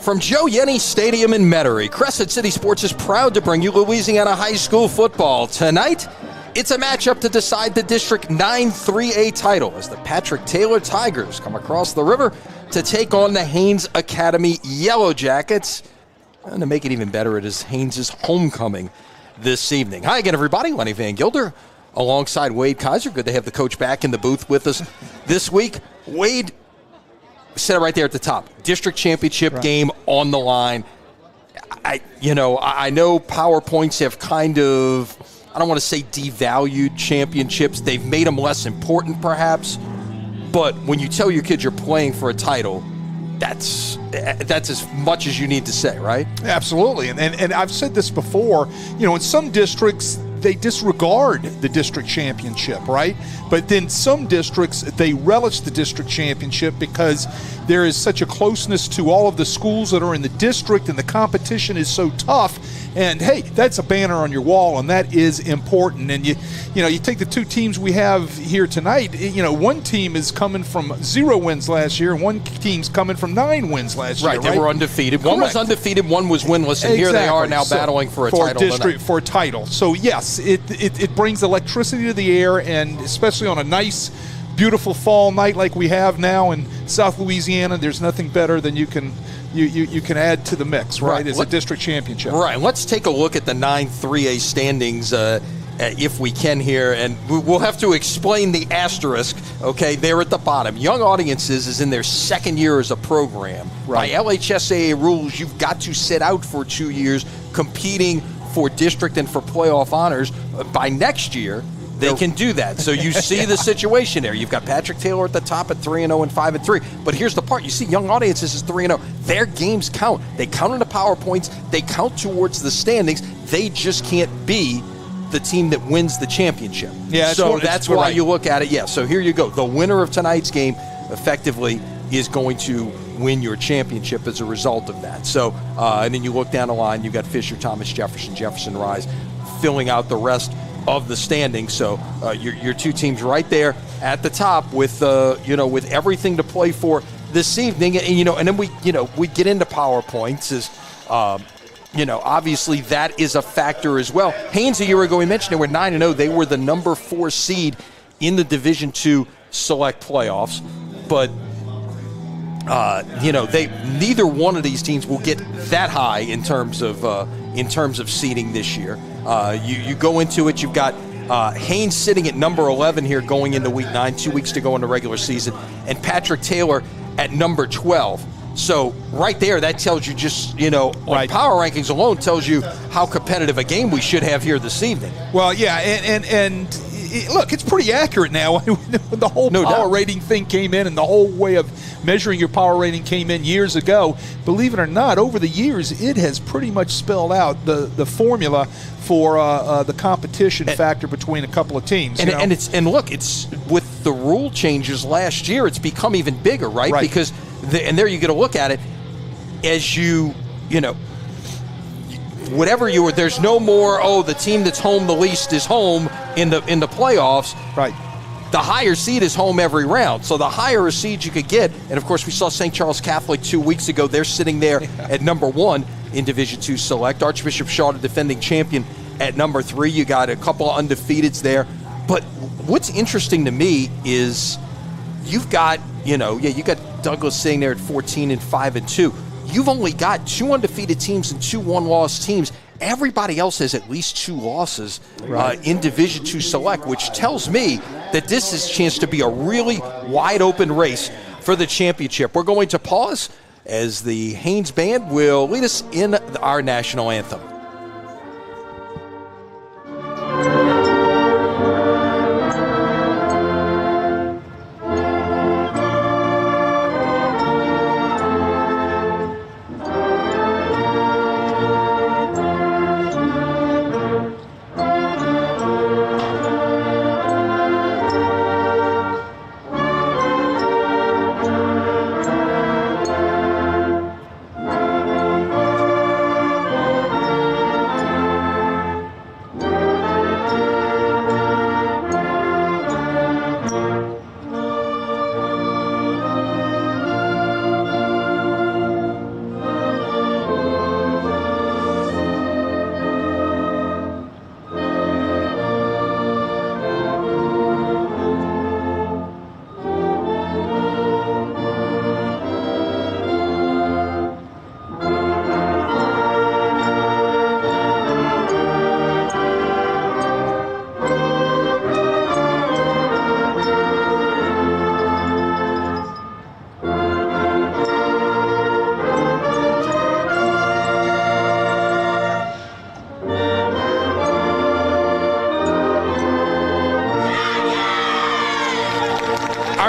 From Joe Yenny Stadium in Metairie, Crescent City Sports is proud to bring you Louisiana High School football. Tonight, it's a matchup to decide the District 9 3A title as the Patrick Taylor Tigers come across the river to take on the Haynes Academy Yellow Jackets. And to make it even better, it is Haynes' homecoming this evening. Hi again, everybody. Lenny Van Gilder alongside Wade Kaiser. Good to have the coach back in the booth with us this week. Wade said it right there at the top. District championship game on the line. I know PowerPoints have kind of, I don't want to say devalued championships. They've made them less important, perhaps. But when you tell your kids you're playing for a title, that's as much as you need to say, right? Absolutely. And I've said this before, in some districts, they disregard the district championship, right? But then some districts, they relish the district championship because there is such a closeness to all of the schools that are in the district and the competition is so tough. And hey, that's a banner on your wall, and that is important. And you take the two teams we have here tonight. One team is coming from 0 wins last year, and one team's coming from 9 wins last year. Right, they were undefeated. Correct. One was undefeated, one was winless, and here they are now battling for a title. For a title. So yes, it brings electricity to the air, and especially on a nice, beautiful fall night like we have now in South Louisiana, there's nothing better than you can add to the mix, right? It's a district championship. Right. Let's take a look at the 9 3A standings if we can here, and we'll have to explain the asterisk, okay, there at the bottom. Young Audiences is in their second year as a program. Right. By LHSAA rules, you've got to sit out for 2 years competing for district and for playoff honors. By next year, they can do that. So you see the situation there. You've got Patrick Taylor at the top at 3-0 and 5-3. But here's the part. You see Young Audiences is 3-0. Their games count. They count in the PowerPoints. They count towards the standings. They just can't be the team that wins the championship. Yeah. So that's why you look at it. Yeah, so here you go. The winner of tonight's game effectively is going to win your championship as a result of that. So, and then you look down the line. You've got Fisher, Thomas, Jefferson, Rise filling out the rest of the standings. So your two teams right there at the top with with everything to play for this evening. And then we get into PowerPoints as obviously that is a factor as well. Haynes a year ago, we mentioned they were 9-0. They were the number 4 seed in the Division II Select playoffs, but neither one of these teams will get that high in terms of seeding this year. You go into it, you've got Haynes sitting at number 11 here going into week 9, 2 weeks to go in the regular season, and Patrick Taylor at number 12. So right there, that tells you just, on power rankings alone, tells you how competitive a game we should have here this evening. Well, yeah, and look, it's pretty accurate now. When the whole power rating thing came in and the whole way of measuring your power rating came in years ago, believe it or not, over the years, it has pretty much spelled out the formula for the competition factor between a couple of teams. And look, it's with the rule changes last year, it's become even bigger, right? Because there you get a look at it as there's no more, the team that's home the least is home in the playoffs. Right. The higher seed is home every round. So the higher a seed you could get, and of course we saw St. Charles Catholic 2 weeks ago. They're sitting there at number 1 in Division II Select. Archbishop Shaw, the defending champion, at number 3. You got a couple of undefeateds there. But what's interesting to me is you've got, you got Douglas sitting there at 14 and 5-2. You've only got 2 undefeated teams and 2 one-loss teams. Everybody else has at least 2 losses in Division II Select, which tells me that this is a chance to be a really wide-open race for the championship. We're going to pause as the Haynes Band will lead us in our national anthem.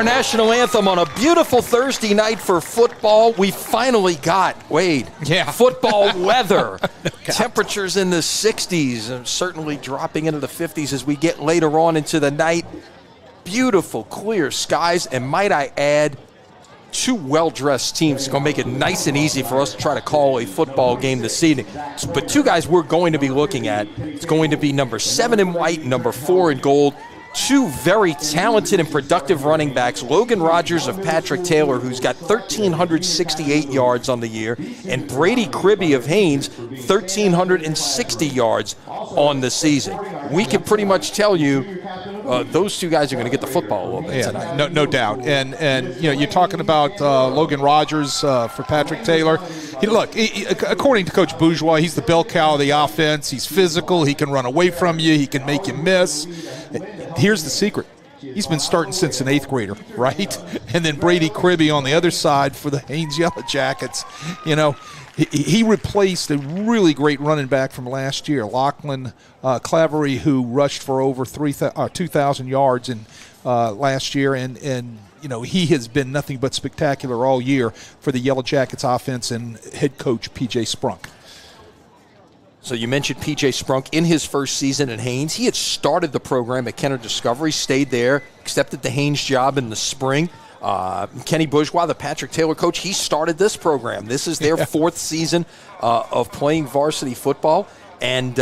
national anthem on a beautiful Thursday night for football. We finally got, Wade, football weather. Temperatures in the 60s and certainly dropping into the 50s as we get later on into the night. Beautiful, clear skies, and might I add, two well-dressed teams. It's going to make it nice and easy for us to try to call a football game this evening. But two guys we're going to be looking at, it's going to be number 7 in white and number 4 in gold. Two very talented and productive running backs, Logan Rogers of Patrick Taylor, who's got 1,368 yards on the year, and Brady Cribby of Haynes, 1,360 yards on the season. We can pretty much tell you those two guys are going to get the football a little bit tonight. No doubt. And you know, you're talking about Logan Rogers for Patrick Taylor. Look, according to Coach Bourgeois, he's the bell cow of the offense. He's physical. He can run away from you. He can make you miss. Here's the secret. He's been starting since an 8th grader, right? And then Brady Cribby on the other side for the Haynes Yellow Jackets. You know, he replaced a really great running back from last year, Lachlan Clavery, who rushed for over 2,000 yards in last year. And you know, he has been nothing but spectacular all year for the Yellow Jackets offense and head coach P.J. Sprunk. So you mentioned P.J. Sprunk in his first season at Haynes. He had started the program at Kenner Discovery, stayed there, accepted the Haynes job in the spring. Kenny Bourgeois, the Patrick Taylor coach, he started this program. This is their 4th season of playing varsity football. And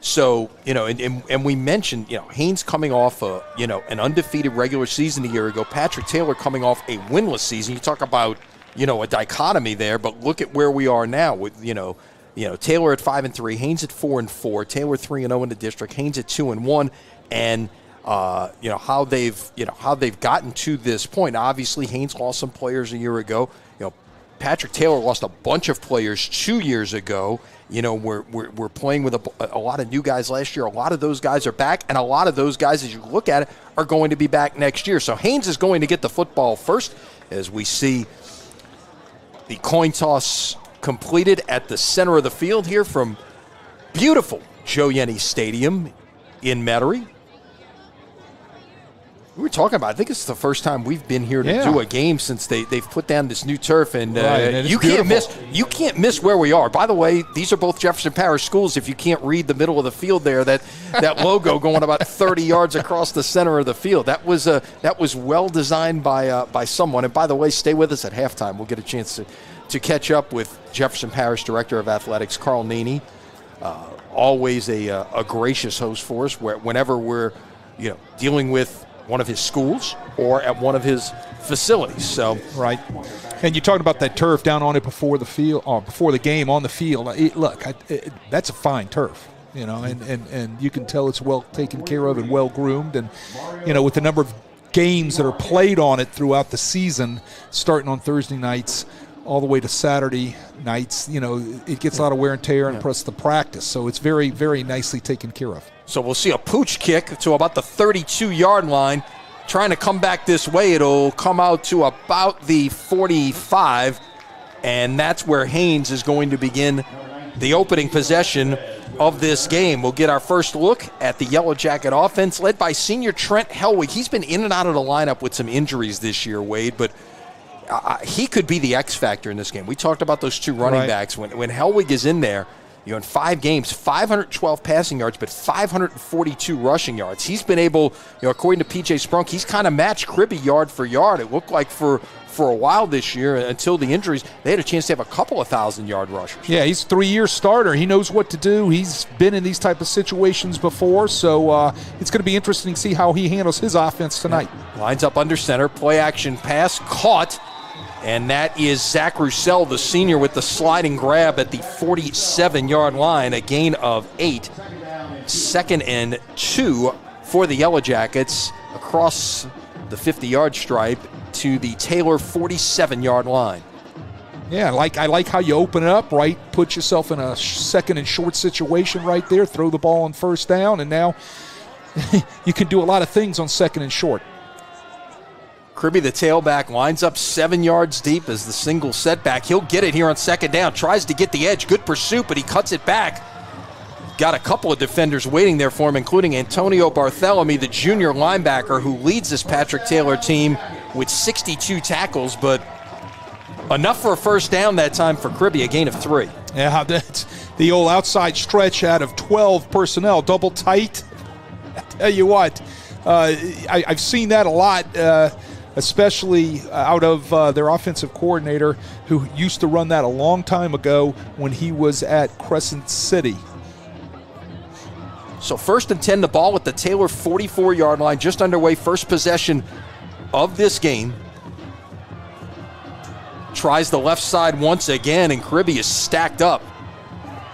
so, you know, and we mentioned, you know, Haynes coming off an undefeated regular season a year ago. Patrick Taylor coming off a winless season. You talk about, you know, a dichotomy there, but look at where we are now with, you know, Taylor at 5-3, Haynes at 4-4, Taylor 3-0 in the district, Haynes at 2-1, and how they've gotten to this point. Obviously, Haynes lost some players a year ago. You know, Patrick Taylor lost a bunch of players 2 years ago. You know, we're playing with a lot of new guys last year. A lot of those guys are back, and a lot of those guys, as you look at it, are going to be back next year. So Haynes is going to get the football first, as we see the coin toss completed at the center of the field here from beautiful Joe Yenny Stadium in Metairie. We were talking about, I think it's the first time we've been here to do a game since they've put down this new turf, and you can't miss where we are. By the way, these are both Jefferson Parish schools. If you can't read the middle of the field there, that logo going about 30 yards across the center of the field, that was well designed by someone. And by the way, stay with us at halftime. We'll get a chance to catch up with Jefferson Parish Director of Athletics, Carl Neene. Always a gracious host for us whenever we're dealing with one of his schools or at one of his facilities. So right, and you talked about that turf down on it before the field, or before the game on the field. That's a fine turf, and you can tell it's well taken care of and well groomed, and with the number of games that are played on it throughout the season, starting on Thursday nights all the way to Saturday nights, it gets a lot of wear and tear, and plus the practice. So it's very, very nicely taken care of. So we'll see a pooch kick to about the 32-yard line. Trying to come back this way, it'll come out to about the 45, and that's where Haynes is going to begin the opening possession of this game. We'll get our first look at the Yellow Jacket offense, led by senior Trent Helwig. He's been in and out of the lineup with some injuries this year, Wade, but he could be the X factor in this game. We talked about those two running backs. When Helwig is in there, in 5 games, 512 passing yards, but 542 rushing yards. He's been able, according to P.J. Sprunk, he's kind of matched Cribby yard for yard. It looked like for a while this year, until the injuries, they had a chance to have a couple of 1,000-yard rushers. Yeah, he's a 3-year starter. He knows what to do. He's been in these type of situations before, so it's going to be interesting to see how he handles his offense tonight. Lines up under center, play action pass, caught. And that is Zach Roussel, the senior, with the sliding grab at the 47-yard line, a gain of 8. 2nd and 2 for the Yellow Jackets across the 50-yard stripe to the Taylor 47-yard line. Yeah, I like how you open it up, right? Put yourself in a 2nd and short situation right there, throw the ball on 1st down, and now you can do a lot of things on 2nd and short. Cribby, the tailback, lines up 7 yards deep as the single setback. He'll get it here on 2nd down. Tries to get the edge. Good pursuit, but he cuts it back. got a couple of defenders waiting there for him, including Antonio Barthelemy, the junior linebacker who leads this Patrick Taylor team with 62 tackles, but enough for a first down that time for Cribby, a gain of 3. Yeah, that's the old outside stretch out of 12 personnel, double tight. I tell you what, I've seen that a lot, especially out of their offensive coordinator who used to run that a long time ago when he was at Crescent City. So 1st and 10, the ball at the Taylor 44-yard line, just underway, first possession of this game. Tries the left side once again, and Cribby is stacked up.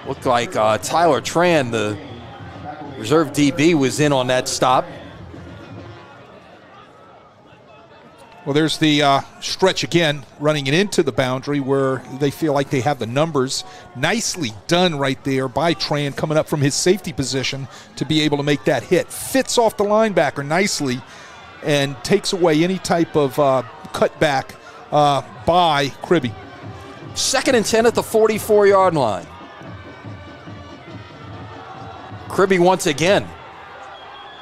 Looked like Tyler Tran, the reserve DB, was in on that stop. Well, there's the stretch again, running it into the boundary where they feel like they have the numbers. Nicely done right there by Tran, coming up from his safety position to be able to make that hit. Fits off the linebacker nicely and takes away any type of cutback by Cribby. 2nd and 10 at the 44-yard line. Cribby once again.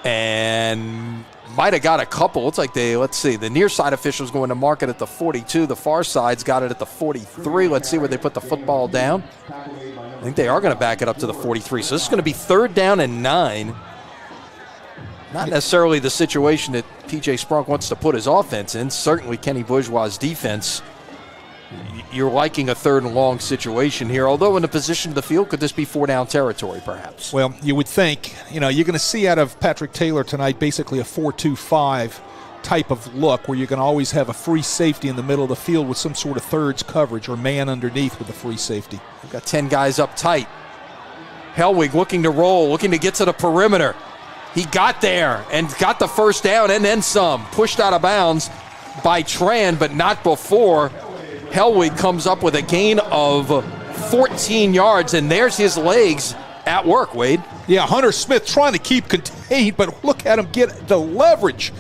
And might have got a couple. It's like let's see, the near side official's going to mark it at the 42. The far side's got it at the 43. Let's see where they put the football down. I think they are going to back it up to the 43. So this is going to be 3rd down and 9. Not necessarily the situation that P.J. Sprunk wants to put his offense in. Certainly Kenny Bourgeois' defense. You're liking a 3rd and long situation here, although in the position of the field, could this be 4-down territory perhaps? Well, you would think. You're going to see out of Patrick Taylor tonight basically a 4-2-5 type of look where you're going to always have a free safety in the middle of the field with some sort of thirds coverage or man underneath with a free safety. We've got 10 guys up tight. Hellwig looking to roll, looking to get to the perimeter. He got there and got the first down and then some. Pushed out of bounds by Tran, but not before. Hellwig comes up with a gain of 14 yards, and there's his legs at work, Wade. Yeah, Hunter Smith trying to keep contained, but look at him get the leverage.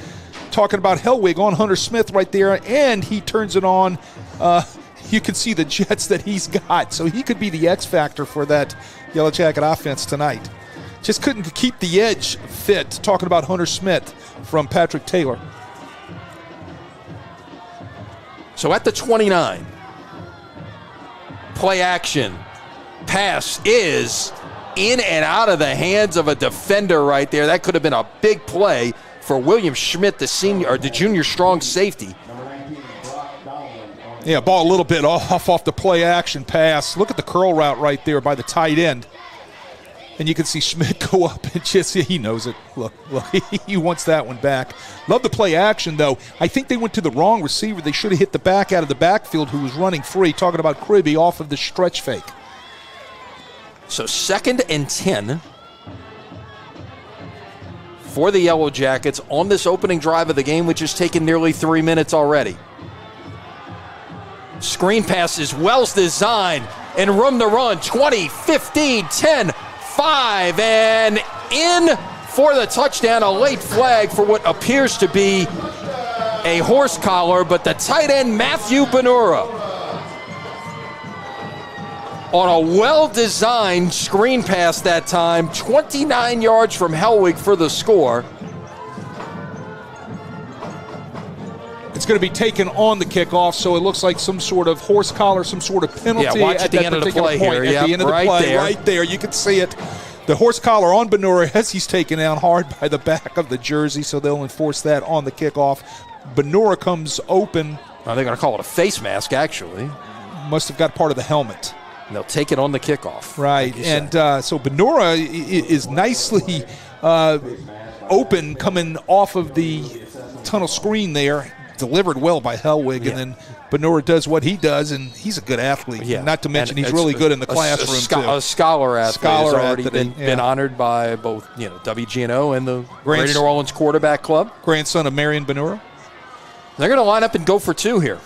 Talking about Hellwig on Hunter Smith right there, and he turns it on. You can see the jets that he's got, so he could be the X factor for that Yellow Jacket offense tonight. Just couldn't keep the edge fit. Talking about Hunter Smith from Patrick Taylor. So at the 29, play action. Pass is in and out of the hands of a defender right there. That could have been a big play for William Schmidt, the junior strong safety. Yeah, ball a little bit off the play action pass. Look at the curl route right there by the tight end. And you can see Schmidt go up and just, he knows it. Look, he wants that one back. Love the play action, though. I think they went to the wrong receiver. They should have hit the back out of the backfield who was running free. Talking about Cribby off of the stretch fake. So 2nd and 10 for the Yellow Jackets on this opening drive of the game, which has taken nearly 3 minutes already. Screen pass is well designed and room to run. 20, 15, 10, 5, and in for the touchdown. A late flag for what appears to be a horse collar, but the tight end Matthew Benura on a well-designed screen pass that time. 29 yards from Hellwig for the score. It's going to be taken on the kickoff, so it looks like some sort of horse collar, some sort of penalty watch at the that end of the particular play point. here. At the end of the play, right there, you can see it. The horse collar on Benura as he's taken down hard by the back of the jersey, so they'll enforce that on the kickoff. Benura comes open. They're going to call it a face mask, actually. Must have got part of the helmet. And they'll take it on the kickoff. Right, and so Benura is nicely open coming off of the tunnel screen there. Delivered well by Hellwig, and then Benura does what he does, and he's a good athlete. Yeah. Not to mention he's really good in the classroom, too. A scholar athlete has already been honored by both WGNO and the Greater New Orleans Quarterback Club. Grandson of Marion Benura. They're going to line up and go for 2 here.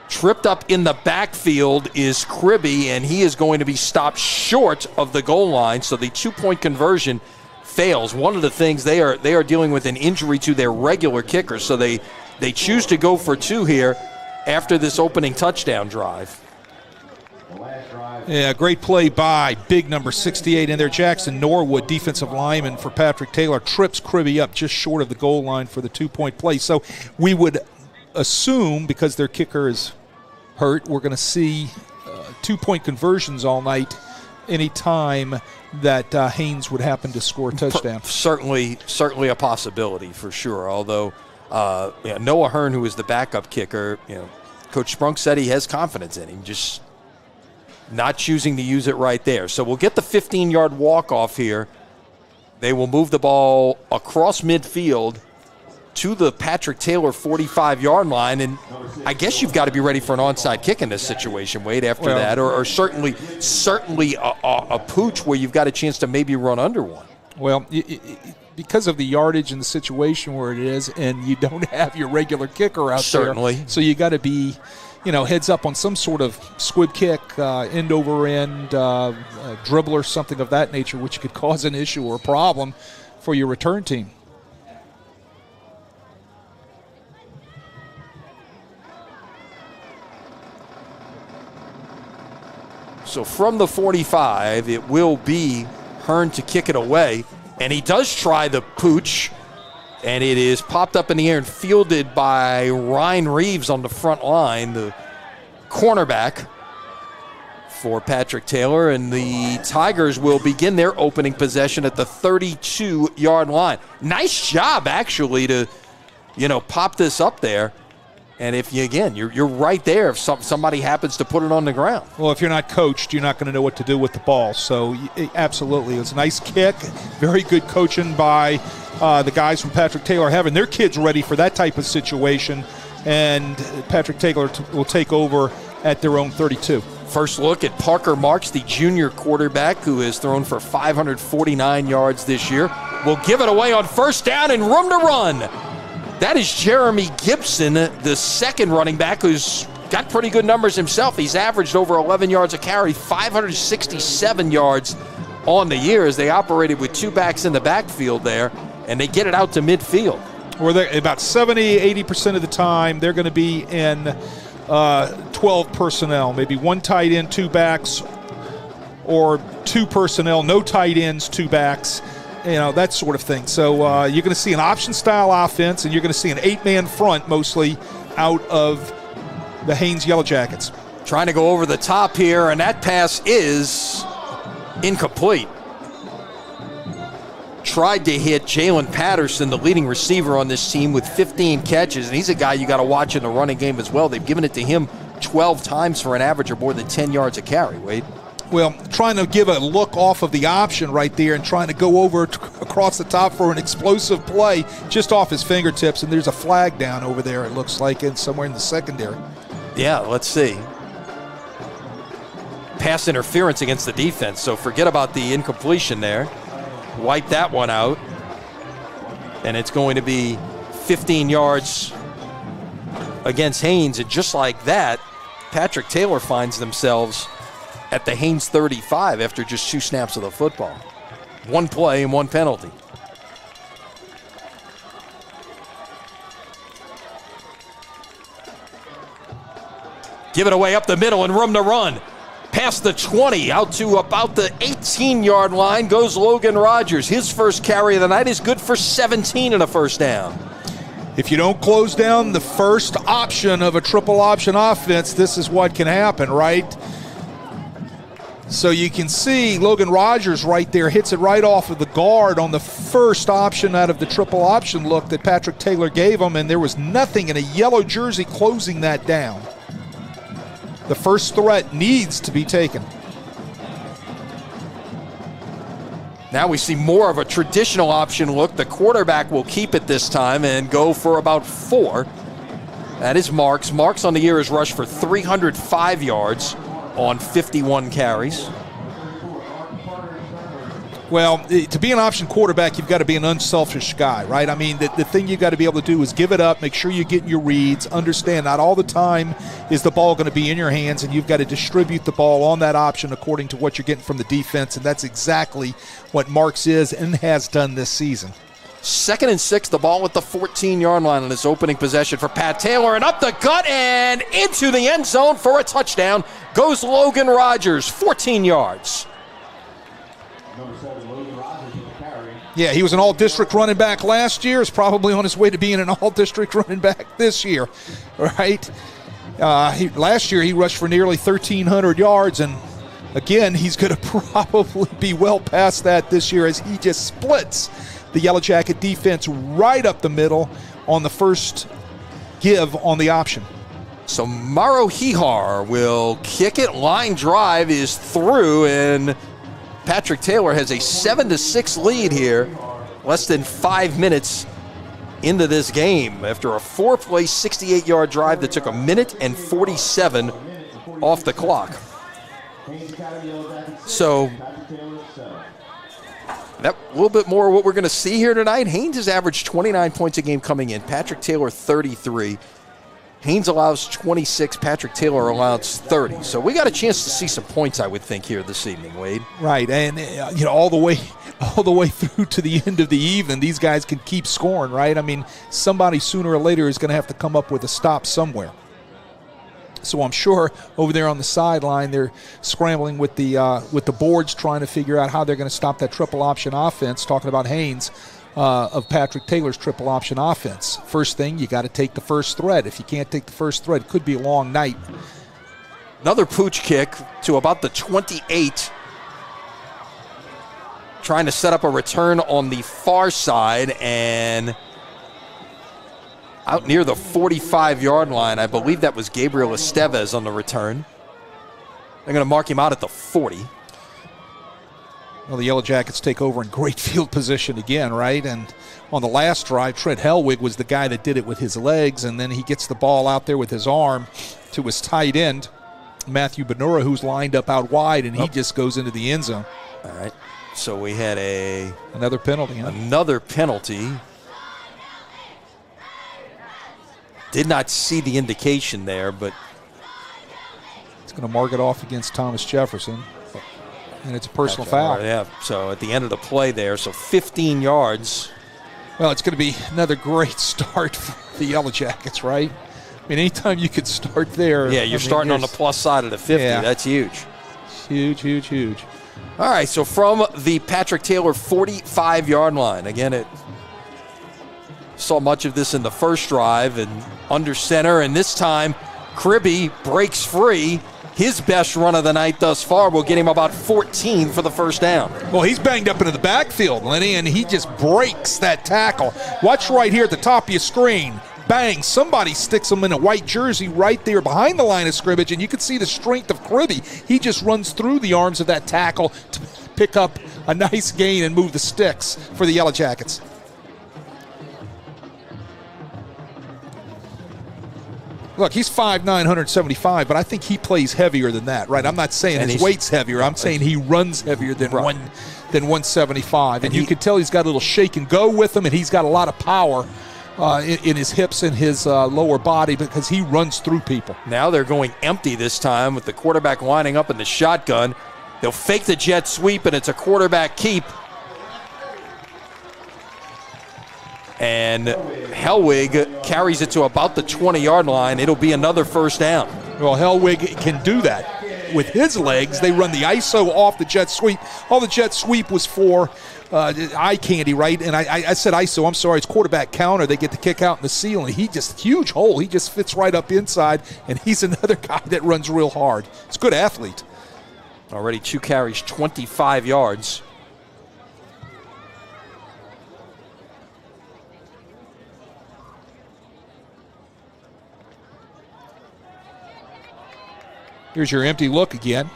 Tripped up in the backfield is Cribby, and he is going to be stopped short of the goal line, so the 2-point conversion fails. One of the things they are dealing with an injury to their regular kicker, so they choose to go for 2 here after this opening touchdown drive. Yeah, great play by big number 68 in there. Jackson Norwood, defensive lineman for Patrick Taylor, trips Kribbe up just short of the goal line for the 2-point play. So we would assume, because their kicker is hurt, we're going to see 2-point conversions all night any time that Haynes would happen to score a touchdown. Certainly a possibility for sure. Although Noah Hearn, who is the backup kicker, Coach Sprunk said he has confidence in him, just not choosing to use it right there. So we'll get the 15-yard walk-off here. They will move the ball across midfield to the Patrick Taylor 45-yard line, and I guess you've got to be ready for an onside kick in this situation, Wade, after that, or certainly a pooch where you've got a chance to maybe run under one. Well, because of the yardage and the situation where it is, and you don't have your regular kicker out there, so you got to be, heads up on some sort of squib kick, end over end, dribbler, something of that nature, which could cause an issue or a problem for your return team. So from the 45, it will be Hearn to kick it away. And he does try the pooch, and it is popped up in the air and fielded by Ryan Reeves on the front line, the cornerback for Patrick Taylor. And the Tigers will begin their opening possession at the 32-yard line. Nice job, actually, to, pop this up there. And if you're right there if somebody happens to put it on the ground. Well, if you're not coached, you're not going to know what to do with the ball. So absolutely, it was a nice kick. Very good coaching by the guys from Patrick Taylor, having their kids ready for that type of situation. And Patrick Taylor will take over at their own 32. First look at Parker Marks, the junior quarterback who has thrown for 549 yards this year. Will give it away on first down and room to run. That is Jeremy Gibson, the second running back, who's got pretty good numbers himself. He's averaged over 11 yards a carry, 567 yards on the year as they operated with two backs in the backfield there, and they get it out to midfield. Or they're about 70-80% of the time, they're going to be in 12 personnel, maybe one tight end, two backs, or two personnel, no tight ends, two backs. That sort of thing. So you're going to see an option-style offense, and you're going to see an 8-man front mostly out of the Haynes Yellow Jackets. Trying to go over the top here, and that pass is incomplete. Tried to hit Jalen Patterson, the leading receiver on this team, with 15 catches, and he's a guy you got to watch in the running game as well. They've given it to him 12 times for an average of more than 10 yards a carry, Wade. Well, trying to give a look off of the option right there and trying to go over across the top for an explosive play just off his fingertips, and there's a flag down over there, it looks like, and somewhere in the secondary. Yeah, let's see. Pass interference against the defense, so forget about the incompletion there. Wipe that one out, and it's going to be 15 yards against Haynes, and just like that, Patrick Taylor finds themselves at the Haynes 35 after just 2 snaps of the football. One play and one penalty. Give it away up the middle and room to run. Past the 20, out to about the 18-yard line goes Logan Rogers. His first carry of the night is good for 17 and a first down. If you don't close down the first option of a triple option offense, this is what can happen, right? So you can see Logan Rogers right there hits it right off of the guard on the first option out of the triple option look that Patrick Taylor gave him, and there was nothing in a yellow jersey closing that down. The first threat needs to be taken. Now we see more of a traditional option look. The quarterback will keep it this time and go for about 4. That is Marks. Marks on the year has rushed for 305 yards on 51 carries. Well, to be an option quarterback, you've got to be an unselfish guy, right? I mean, the thing you've got to be able to do is give it up, make sure you're getting your reads, understand not all the time is the ball going to be in your hands, and you've got to distribute the ball on that option according to what you're getting from the defense, and that's exactly what Marks is and has done this season. 2nd and 6, the ball at the 14-yard line on this opening possession for Pat Taylor, and up the gut and into the end zone for a touchdown goes Logan Rogers, 14 yards. Yeah, he was an all-district running back last year. Is probably on his way to being an all-district running back this year, right? Last year he rushed for nearly 1,300 yards, and again, he's going to probably be well past that this year as he just splits the Yellow Jacket defense right up the middle on the first give on the option. So Mauro Hihar will kick it. Line drive is through, and Patrick Taylor has a 7-6 lead here, less than 5 minutes into this game after a 4-play, 68-yard drive that took 1 minute and 47 off the clock. So that a little bit more of what we're going to see here tonight. Haynes has averaged 29 points a game coming in. Patrick Taylor 33. Haynes allows 26. Patrick Taylor allows 30. So we got a chance to see some points, I would think, here this evening, Wade. Right, and all the way through to the end of the evening, these guys can keep scoring, right? I mean, somebody sooner or later is going to have to come up with a stop somewhere. So I'm sure over there on the sideline, they're scrambling with the boards, trying to figure out how they're going to stop that triple option offense. Talking about Haynes. Of Patrick Taylor's triple option offense. First thing, you got to take the first thread. If you can't take the first thread, it could be a long night. Another pooch kick to about the 28. Trying to set up a return on the far side and out near the 45-yard line. I believe that was Gabriel Estevez on the return. They're going to mark him out at the 40. Well, the Yellow Jackets take over in great field position again, right? And on the last drive, Trent Hellwig was the guy that did it with his legs, and then he gets the ball out there with his arm to his tight end, Matthew Benura, who's lined up out wide, and he just goes into the end zone. All right. So we had another penalty, huh? Another penalty. Did not see the indication there, but it's going to mark it off against Thomas Jefferson. And it's a personal foul. Yeah, so at the end of the play there, so 15 yards. Well, it's going to be another great start for the Yellow Jackets, right? I mean, anytime you could start there. Yeah, you're starting on the plus side of the 50. Yeah. That's huge. Huge, huge, huge. All right, so from the Patrick Taylor 45-yard line. Again, it saw much of this in the first drive and under center, and this time Kribbe breaks free. His best run of the night thus far will get him about 14 for the first down. Well, he's banged up into the backfield, Lenny, and he just breaks that tackle. Watch right here at the top of your screen. Bang, somebody sticks him in a white jersey right there behind the line of scrimmage, and you can see the strength of Kribbe. He just runs through the arms of that tackle to pick up a nice gain and move the sticks for the Yellow Jackets. Look, he's 5'9", 175, but I think he plays heavier than that, right? I'm not saying his weight's heavier. I'm saying he runs heavier than 175. And you can tell he's got a little shake and go with him, and he's got a lot of power in his hips and his lower body because he runs through people. Now they're going empty this time with the quarterback lining up in the shotgun. They'll fake the jet sweep, and it's a quarterback keep. And Hellwig carries it to about the 20-yard line. It'll be another first down. Well, Hellwig can do that. With his legs, they run the ISO off the jet sweep. All the jet sweep was for eye candy, right? And I said ISO. I'm sorry. It's quarterback counter. They get the kick out in the ceiling. He just, huge hole. He just fits right up inside, and he's another guy that runs real hard. He's a good athlete. Already 2 carries, 25 yards. Here's your empty look again.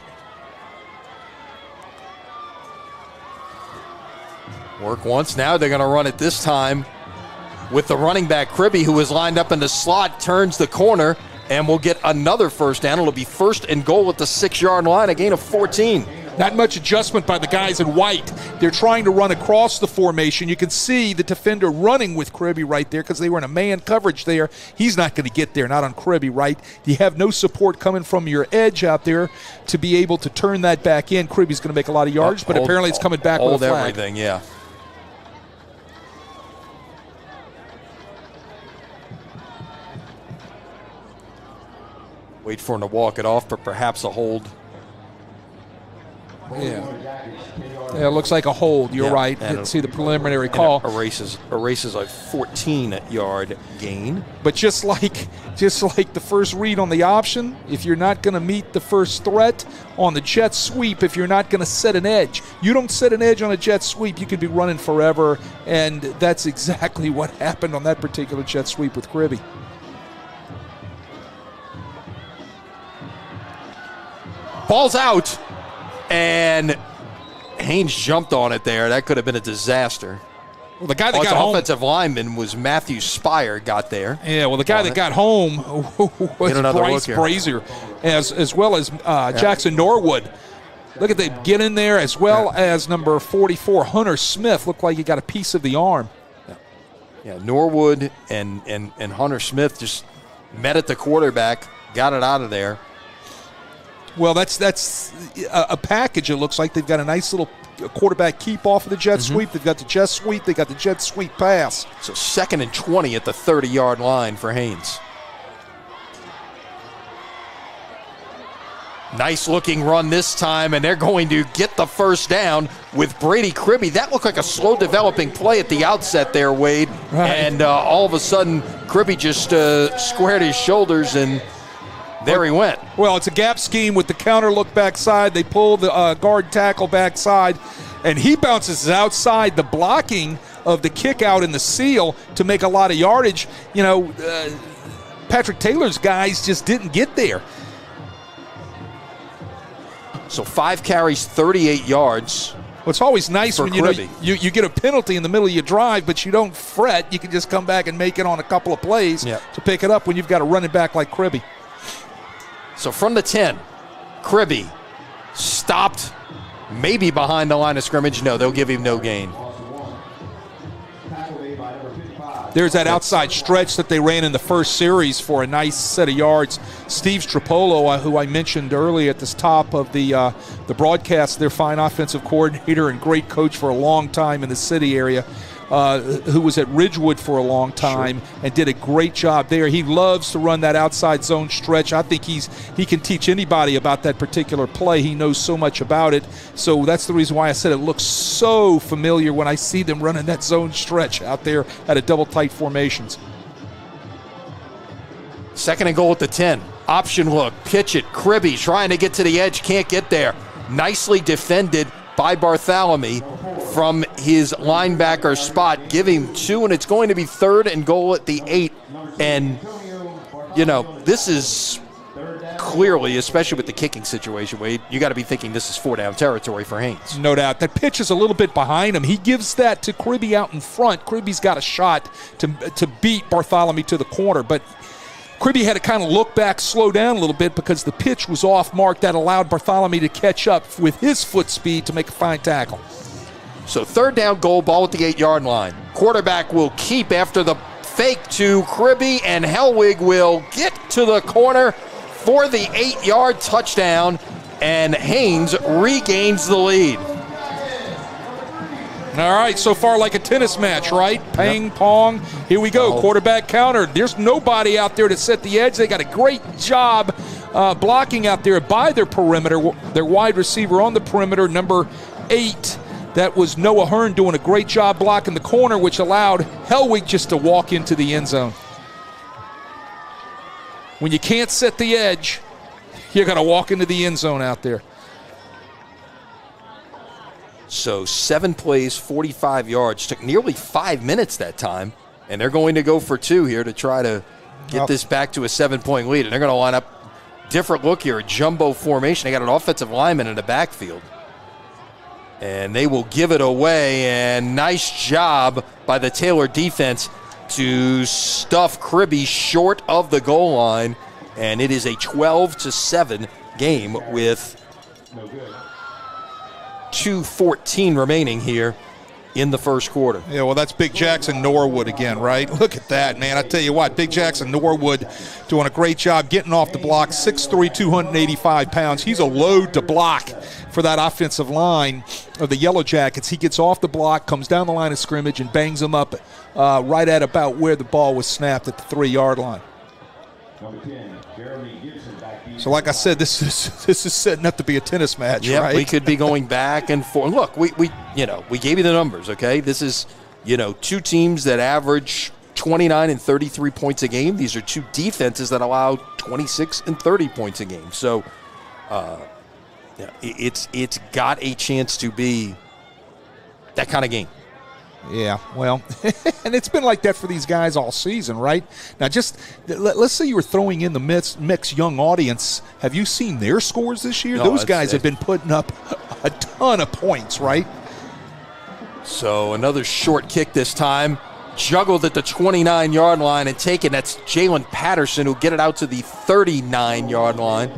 Work once. Now they're going to run it this time with the running back, Kribbe, who is lined up in the slot, turns the corner, and will get another first down. It'll be 1st and goal at the 6-yard line, a gain of 14. Not much adjustment by the guys in white. They're trying to run across the formation. You can see the defender running with Kribbe right there because they were in a man coverage there. He's not going to get there, not on Kribbe, right? You have no support coming from your edge out there to be able to turn that back in. Kribbe's going to make a lot of yards, but apparently it's coming back with a flag. Everything, yeah. Wait for him to walk it off, but perhaps a hold. Yeah, it looks like a hold. You're right. Didn't see the preliminary call. Erases a 14-yard gain. But just like the first read on the option, if you're not going to meet the first threat on the jet sweep, if you're not going to set an edge, you don't set an edge on a jet sweep, you could be running forever, and that's exactly what happened on that particular jet sweep with Kribbe. Ball's out, and Haynes jumped on it there. That could have been a disaster. Well, the guy that got home, offensive lineman was Matthew Spire, got there. Yeah, well, the guy that got home was Bryce Brazier, as well as Jackson Norwood. Look at them get in there, as well as number 44, Hunter Smith. Looked like he got a piece of the arm. Yeah, Norwood and Hunter Smith just met at the quarterback, got it out of there. Well, that's a package, it looks like. They've got a nice little quarterback keep off of the jet sweep. They've got the jet sweep. They got the jet sweep pass. So 2nd and 20 at the 30-yard line for Haynes. Nice looking run this time, and they're going to get the first down with Brady Kribbe. That looked like a slow developing play at the outset there, Wade. Right. And all of a sudden, Kribbe just squared his shoulders, and there he went. Well, it's a gap scheme with the counter look backside. They pull the guard tackle backside, and he bounces outside the blocking of the kick out in the seal to make a lot of yardage. You know, Patrick Taylor's guys just didn't get there. So 5 carries, 38 yards. Well, it's always nice when you get a penalty in the middle of your drive, but you don't fret. You can just come back and make it on a couple of plays to pick it up when you've got a running back like Kribbe. So from the 10, Kribbe stopped, maybe behind the line of scrimmage. No, they'll give him no gain. There's that outside stretch that they ran in the first series for a nice set of yards. Steve Strapolo, who I mentioned earlier at the top of the broadcast, their fine offensive coordinator and great coach for a long time in the city area, who was at Ridgewood for a long time and did a great job there. He loves to run that outside zone stretch. I think he can teach anybody about that particular play. He knows so much about it. So that's the reason why I said it looks so familiar when I see them running that zone stretch out there at a double tight formations. 2nd and goal at the 10. Option look, pitch it. Kribbe trying to get to the edge, can't get there. Nicely defended by Bartholomew from his linebacker spot. Give him 2, and it's going to be 3rd and goal at the 8. And, you know, this is clearly, especially with the kicking situation, Wade, you got to be thinking this is 4-down territory for Haynes. No doubt. That pitch is a little bit behind him. He gives that to Kribbe out in front. Kribbe's got a shot to beat Bartholomew to the corner, but Kribbe had to kind of look back, slow down a little bit because the pitch was off mark. That allowed Bartholomew to catch up with his foot speed to make a fine tackle. So 3rd down goal, ball at the 8-yard line. Quarterback will keep after the fake to Kribbe, and Hellwig will get to the corner for the 8-yard touchdown, and Haynes regains the lead. All right, so far like a tennis match, right? Ping, pong. Here we go, quarterback counter. There's nobody out there to set the edge. They got a great job blocking out there by their perimeter. Their wide receiver on the perimeter, number 8. That was Noah Hearn doing a great job blocking the corner, which allowed Hellwig just to walk into the end zone. When you can't set the edge, you're going to walk into the end zone out there. So 7 plays, 45 yards. Took nearly 5 minutes that time. And they're going to go for 2 here to try to get this back to a 7-point lead. And they're going to line up different look here, a jumbo formation. They got an offensive lineman in the backfield. And they will give it away. And nice job by the Taylor defense to stuff Kribbe short of the goal line. And it is a 12-7 game with 2:14 remaining here in the first quarter. Yeah, well, that's Big Jackson Norwood again, right? Look at that, man. I tell you what, Big Jackson Norwood doing a great job getting off the block, 6'3", 285 pounds. He's a load to block for that offensive line of the Yellow Jackets. He gets off the block, comes down the line of scrimmage, and bangs them up right at about where the ball was snapped at the 3-yard line. So, like I said, this is setting up to be a tennis match, yeah, right? we could be going back and forth. Look, we gave you the numbers, okay? This is, two teams that average 29 and 33 points a game. These are two defenses that allow 26 and 30 points a game. So, it's got a chance to be that kind of game. Yeah, well, and it's been like that for these guys all season, right? Now, just let's say you were throwing in the mix young audience. Have you seen their scores this year? No, those guys have been putting up a ton of points, right? So another short kick this time. Juggled at the 29-yard line and taken. That's Jalen Patterson who'll get it out to the 39-yard line.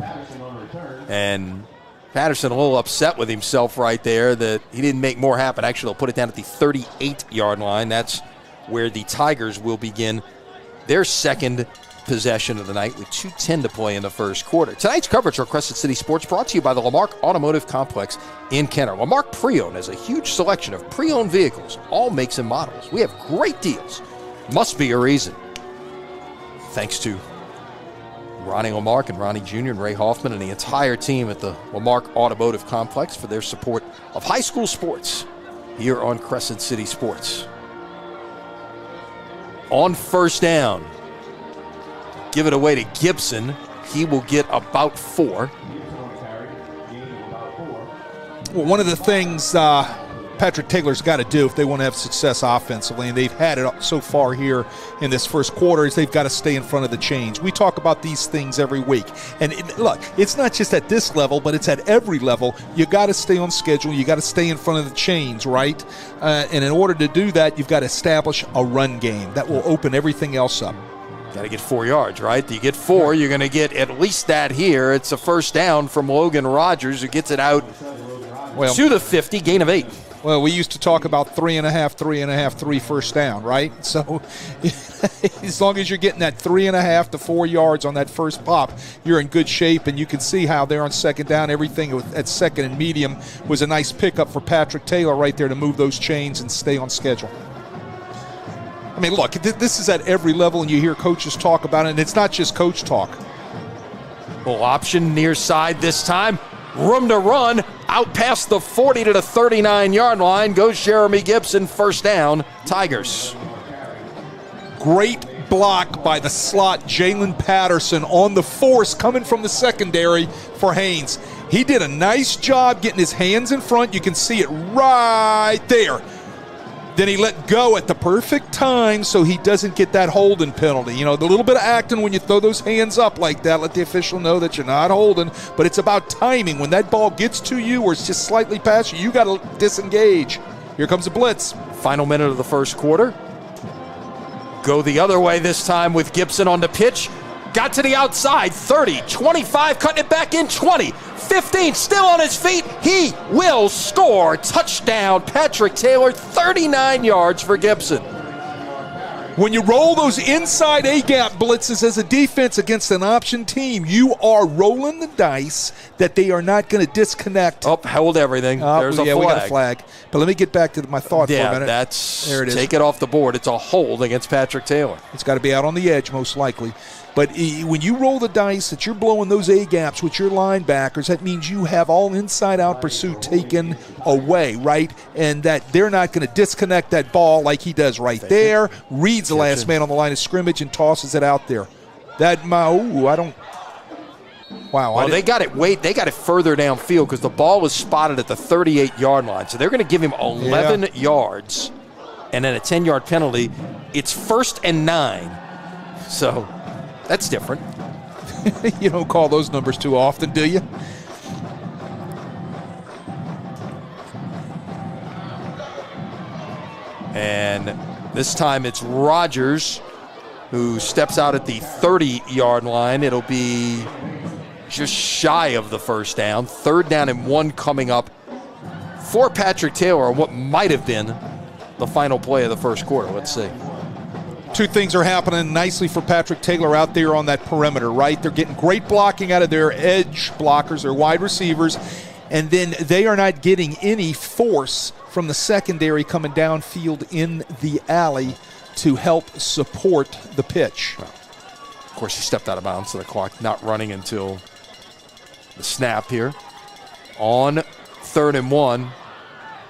And Patterson a little upset with himself right there that he didn't make more happen. Actually, they'll put it down at the 38-yard line. That's where the Tigers will begin their second possession of the night with 2:10 to play in the first quarter. Tonight's coverage for Crescent City Sports brought to you by the Lamarck Automotive Complex in Kenner. Lamarck Pre-Owned has a huge selection of pre-owned vehicles, all makes and models. We have great deals. Must be a reason. Thanks to Ronnie Lamarck and Ronnie Jr. and Ray Hoffman and the entire team at the Lamarck Automotive Complex for their support of high school sports here on Crescent City Sports. On first down, give it away to Gibson. He will get about 4. Well, one of the things Patrick Taylor's got to do if they want to have success offensively, and they've had it so far here in this first quarter, is they've got to stay in front of the chains. We talk about these things every week. And look, it's not just at this level, but it's at every level. You got to stay on schedule. You got to stay in front of the chains, right? And in order to do that, you've got to establish a run game. That will open everything else up. Got to get 4 yards, right? You get 4, you're going to get at least that here. It's a first down from Logan Rogers, who gets it out to the 50, gain of 8. Well, we used to talk about 3 first down, right? So as long as you're getting that 3.5 to 4 yards on that first pop, you're in good shape, and you can see how there on second down, everything at second and medium was a nice pickup for Patrick Taylor right there to move those chains and stay on schedule. I mean, look, this is at every level, and you hear coaches talk about it, and it's not just coach talk. Well, option near side this time. Room to run. Out past the 40 to the 39-yard line goes Jeremy Gibson. First down, Tigers. Great block by the slot Jalen Patterson on the force coming from the secondary for Haynes. He did a nice job getting his hands in front. You can see it right there. Then he let go at the perfect time so he doesn't get that holding penalty. You know, the little bit of acting when you throw those hands up like that, let the official know that you're not holding. But it's about timing. When that ball gets to you or it's just slightly past you got to disengage. Here comes a blitz. Final minute of the first quarter. Go the other way this time with Gibson on the pitch. Got to the outside, 30, 25, cutting it back in, 20, 15, still on his feet. He will score. Touchdown, Patrick Taylor, 39 yards for Gibson. When you roll those inside A-gap blitzes as a defense against an option team, you are rolling the dice that they are not going to disconnect. Oh, hold everything. There's a flag. We got a flag. But let me get back to my thought for a minute. There it is. Take it off the board. It's a hold against Patrick Taylor. It's got to be out on the edge, most likely. But when you roll the dice that you're blowing those A-gaps with your linebackers, that means you have all inside-out pursuit taken away, right? And that they're not going to disconnect that ball like he does right there. Reads the last man on the line of scrimmage and tosses it out there. Wow. They got it further downfield because the ball was spotted at the 38-yard line. So they're going to give him 11 yards and then a 10-yard penalty. It's 1st and 9. So that's different. You don't call those numbers too often, do you? And this time it's Rogers who steps out at the 30-yard line. It'll be just shy of the first down. 3rd down and 1 coming up for Patrick Taylor on what might have been the final play of the first quarter. Let's see. Two things are happening nicely for Patrick Taylor out there on that perimeter, right? They're getting great blocking out of their edge blockers, their wide receivers, and then they are not getting any force from the secondary coming downfield in the alley to help support the pitch. Of course, he stepped out of bounds, so the clock not running until the snap here. On 3rd and 1,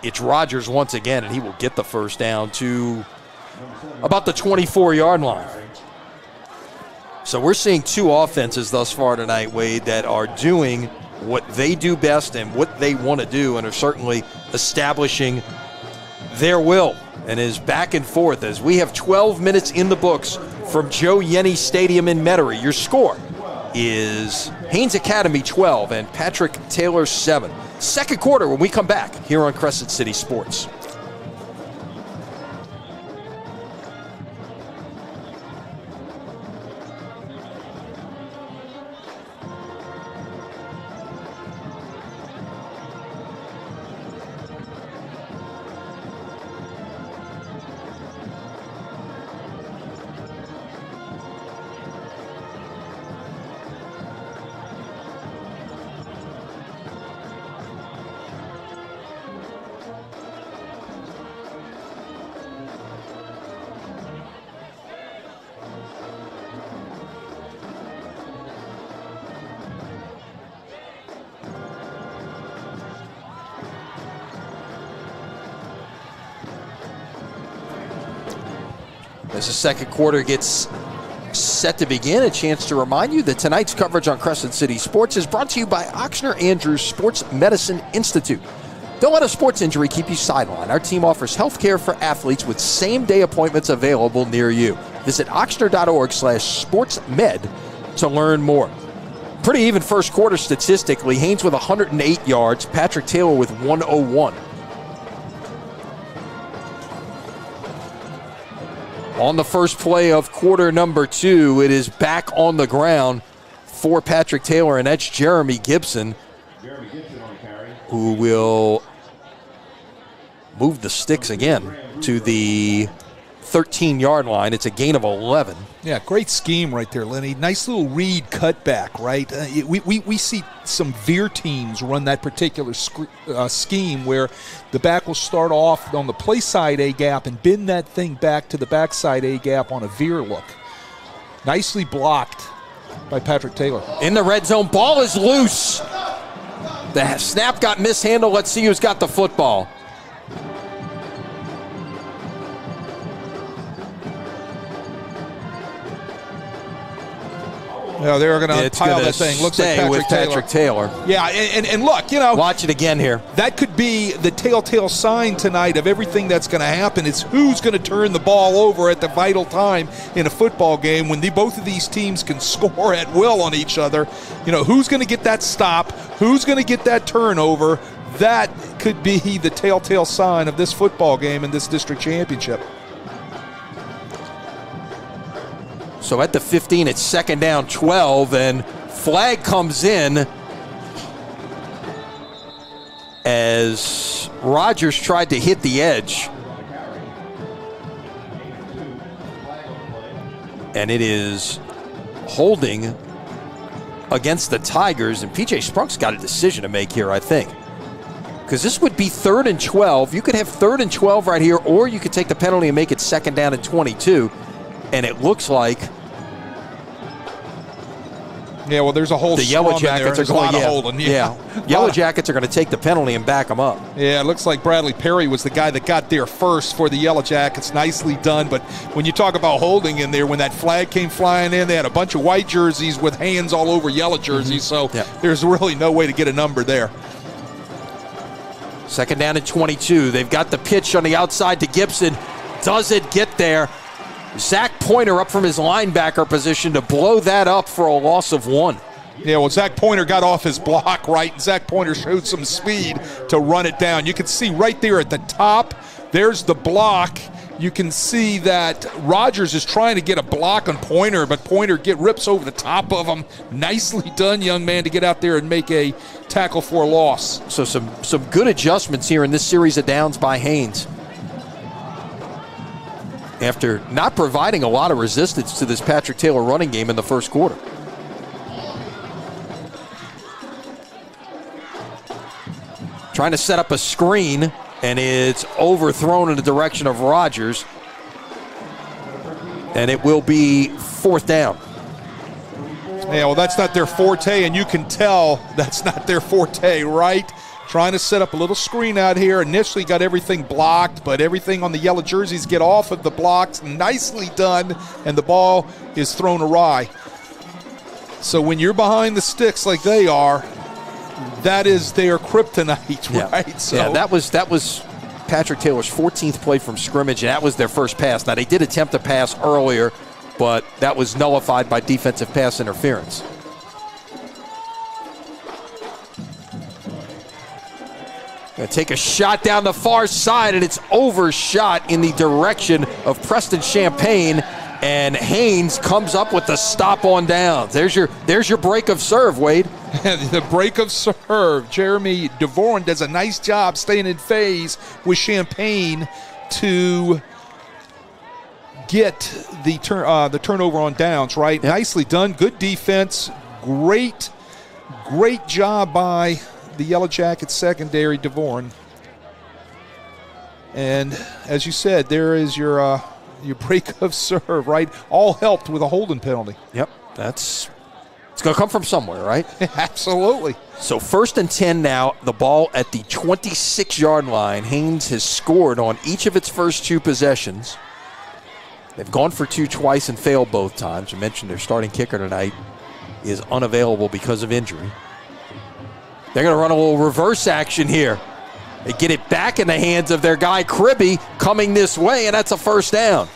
it's Rodgers once again, and he will get the first down to about the 24-yard line. So we're seeing two offenses thus far tonight, Wade, that are doing what they do best and what they want to do, and are certainly establishing their will. And is back and forth as we have 12 minutes in the books from Joe Yenny Stadium in Metairie. Your score is Haynes Academy 12 and Patrick Taylor 7. Second quarter when we come back here on Crescent City Sports. As the second quarter gets set to begin, a chance to remind you that tonight's coverage on Crescent City Sports is brought to you by Ochsner Andrews Sports Medicine Institute. Don't let a sports injury keep you sidelined. Our team offers health care for athletes with same-day appointments available near you. Visit ochsner.org/sportsmed to learn more. Pretty even first quarter statistically. Haynes with 108 yards, Patrick Taylor with 101. On the first play of quarter number 2, it is back on the ground for Patrick Taylor, and that's Jeremy Gibson, who will move the sticks again to the 13-yard line. It's a gain of 11. Yeah, great scheme right there, Lenny. Nice little read cutback, right? We see some veer teams run that particular scheme where the back will start off on the play side A-gap and bend that thing back to the backside A-gap on a veer look. Nicely blocked by Patrick Taylor. In the red zone, ball is loose. The snap got mishandled. Let's see who's got the football. Yeah, they're going to pile that thing. Looks like Patrick Taylor. Yeah, and look, watch it again here. That could be the telltale sign tonight of everything that's going to happen. It's who's going to turn the ball over at the vital time in a football game when both of these teams can score at will on each other. Who's going to get that stop? Who's going to get that turnover? That could be the telltale sign of this football game and this district championship. So at the 15, it's second down 12, and flag comes in as Rodgers tried to hit the edge. And it is holding against the Tigers, and P.J. Sprunk's got a decision to make here, I think. Because this would be 3rd and 12. You could have 3rd and 12 right here, or you could take the penalty and make it second down and 22. And it looks like there's a whole the Yellow Jackets are going holding. Yellow Jackets are going to take the penalty and back them up. Yeah, it looks like Bradley Perry was the guy that got there first for the Yellow Jackets. Nicely done. But when you talk about holding in there, when that flag came flying in, they had a bunch of white jerseys with hands all over yellow jerseys. So there's really no way to get a number there. Second down and 22. They've got the pitch on the outside to Gibson. Does it get there? Zach Pointer up from his linebacker position to blow that up for a loss of 1. Yeah, well, Zach Pointer got off his block, right? Zach Pointer showed some speed to run it down. You can see right there at the top, there's the block. You can see that Rodgers is trying to get a block on Pointer, but Pointer rips over the top of him. Nicely done, young man, to get out there and make a tackle for a loss. So some good adjustments here in this series of downs by Haynes, after not providing a lot of resistance to this Patrick Taylor running game in the first quarter. Trying to set up a screen, and it's overthrown in the direction of Rodgers. And it will be 4th down. Yeah, well, that's not their forte, and you can tell that's not their forte, right? Trying to set up a little screen out here. Initially got everything blocked, but everything on the yellow jerseys get off of the blocks. Nicely done, and the ball is thrown awry. So when you're behind the sticks like they are, that is their kryptonite, right? So yeah, that was Patrick Taylor's 14th play from scrimmage, and that was their first pass. Now, they did attempt a pass earlier, but that was nullified by defensive pass interference. Gonna take a shot down the far side, and it's overshot in the direction of Preston Champagne, and Haynes comes up with the stop on downs. There's your break of serve, Wade. The break of serve. Jeremy DeVoren does a nice job staying in phase with Champagne to get the turnover on downs, right? Yep. Nicely done. Good defense. Great job by the Yellow Jackets secondary, DeVoren. And as you said, there is your break of serve, right? All helped with a holding penalty. Yep, it's going to come from somewhere, right? Absolutely. So 1st and 10 now, the ball at the 26-yard line. Haynes has scored on each of its first 2 possessions. They've gone for 2 twice and failed both times. I mentioned their starting kicker tonight is unavailable because of injury. They're going to run a little reverse action here. They get it back in the hands of their guy, Kribbe, coming this way, and that's a first down.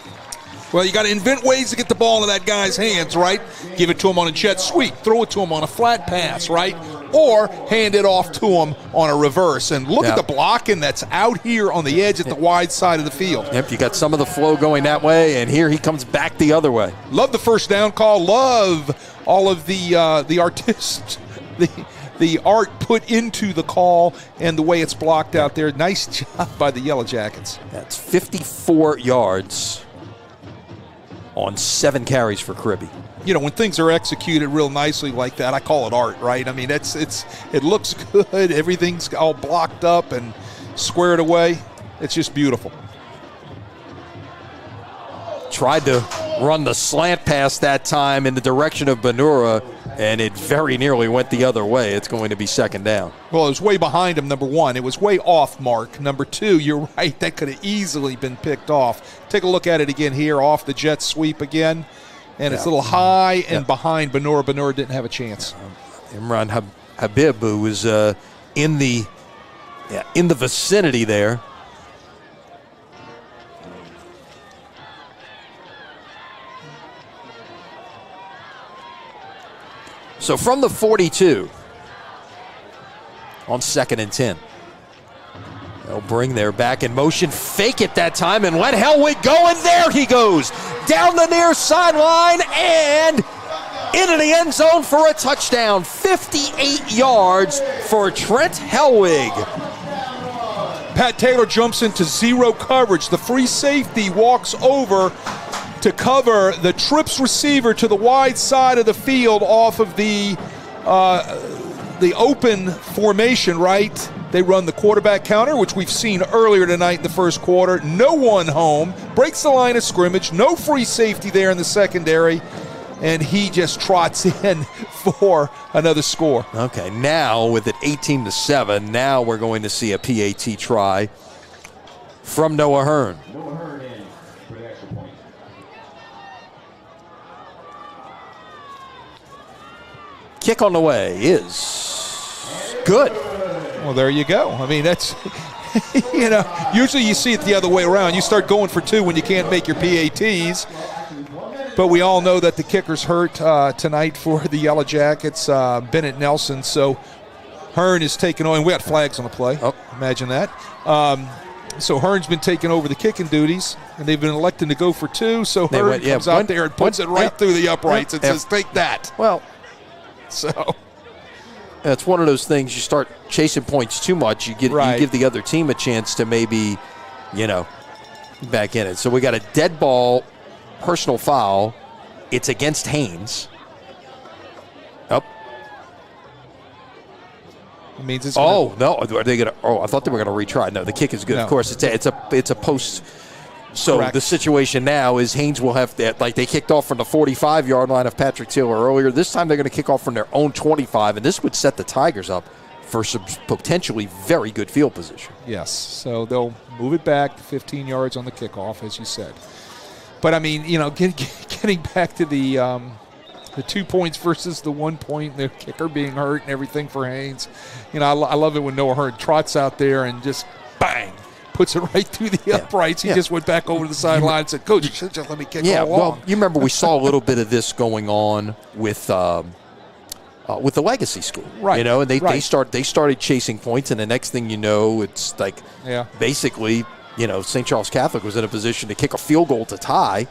Well, you got to invent ways to get the ball in that guy's hands, right? Give it to him on a jet sweep. Throw it to him on a flat pass, right? Or hand it off to him on a reverse. And look at the blocking that's out here on the edge at the wide side of the field. Yep, you got some of the flow going that way, and here he comes back the other way. Love the first down call. Love all of the artists, the art put into the call and the way it's blocked out there. Nice job by the Yellow Jackets. That's 54 yards on 7 carries for Kribbe. You know, when things are executed real nicely like that, I call it art, right? I mean, it looks good. Everything's all blocked up and squared away. It's just beautiful. Tried to run the slant pass that time in the direction of Benura, and it very nearly went the other way. It's going to be 2nd down. Well, it was way behind him, number 1. It was way off mark. Number 2, you're right, that could have easily been picked off. Take a look at it again here, off the jet sweep again. And it's a little high and behind Benura. Benura didn't have a chance. Imran Habib, who was in the vicinity there. So from the 42 on 2nd and 10. They'll bring their back in motion, fake it that time, and let Hellwig go, and there he goes. Down the near sideline and into the end zone for a touchdown. 58 yards for Trent Hellwig. Pat Taylor jumps into 0 coverage. The free safety walks over to cover the trips receiver to the wide side of the field off of the open formation, right? They run the quarterback counter, which we've seen earlier tonight in the first quarter. No one home. Breaks the line of scrimmage. No free safety there in the secondary. And he just trots in for another score. Okay, now with it 18-7, now we're going to see a PAT try from Noah Hearn. Kick on the way is good. Well, there you go. I mean, that's, you know, usually you see it the other way around. You start going for 2 when you can't make your PATs. But we all know that the kicker's hurt tonight for the Yellow Jackets, Bennett Nelson. So Hearn is taking on, and we got flags on the play. Oh. Imagine that. So Hearn's been taking over the kicking duties, and they've been electing to go for 2. So Hearn comes out there and puts it right through the uprights and says, take that. Well, so it's one of those things, you start chasing points too much, you give the other team a chance to maybe, back in it. So we got a dead ball, personal foul. It's against Haynes. Up. It means it's no. Are they gonna? Oh, I thought they were gonna retry. No, the kick is good. No. Of course, it's a post So Correct. the situation now is Haynes will have that, like they kicked off from the 45-yard line of Patrick Taylor earlier. This time they're going to kick off from their own 25, and this would set the Tigers up for some potentially very good field position. Yes, so they'll move it back 15 yards on the kickoff, as you said. But, I mean, getting back to the 2 points versus the 1 point, the kicker being hurt and everything for Haynes. I love it when Noah Hurd trots out there and just bang, puts it right through the uprights. He just went back over to the sideline and said, Coach, you should just let me kick all along. Well, you remember we saw a little bit of this going on with the Legacy School, right? And they started chasing points, and the next thing you know, it's like basically, St. Charles Catholic was in a position to kick a field goal to tie.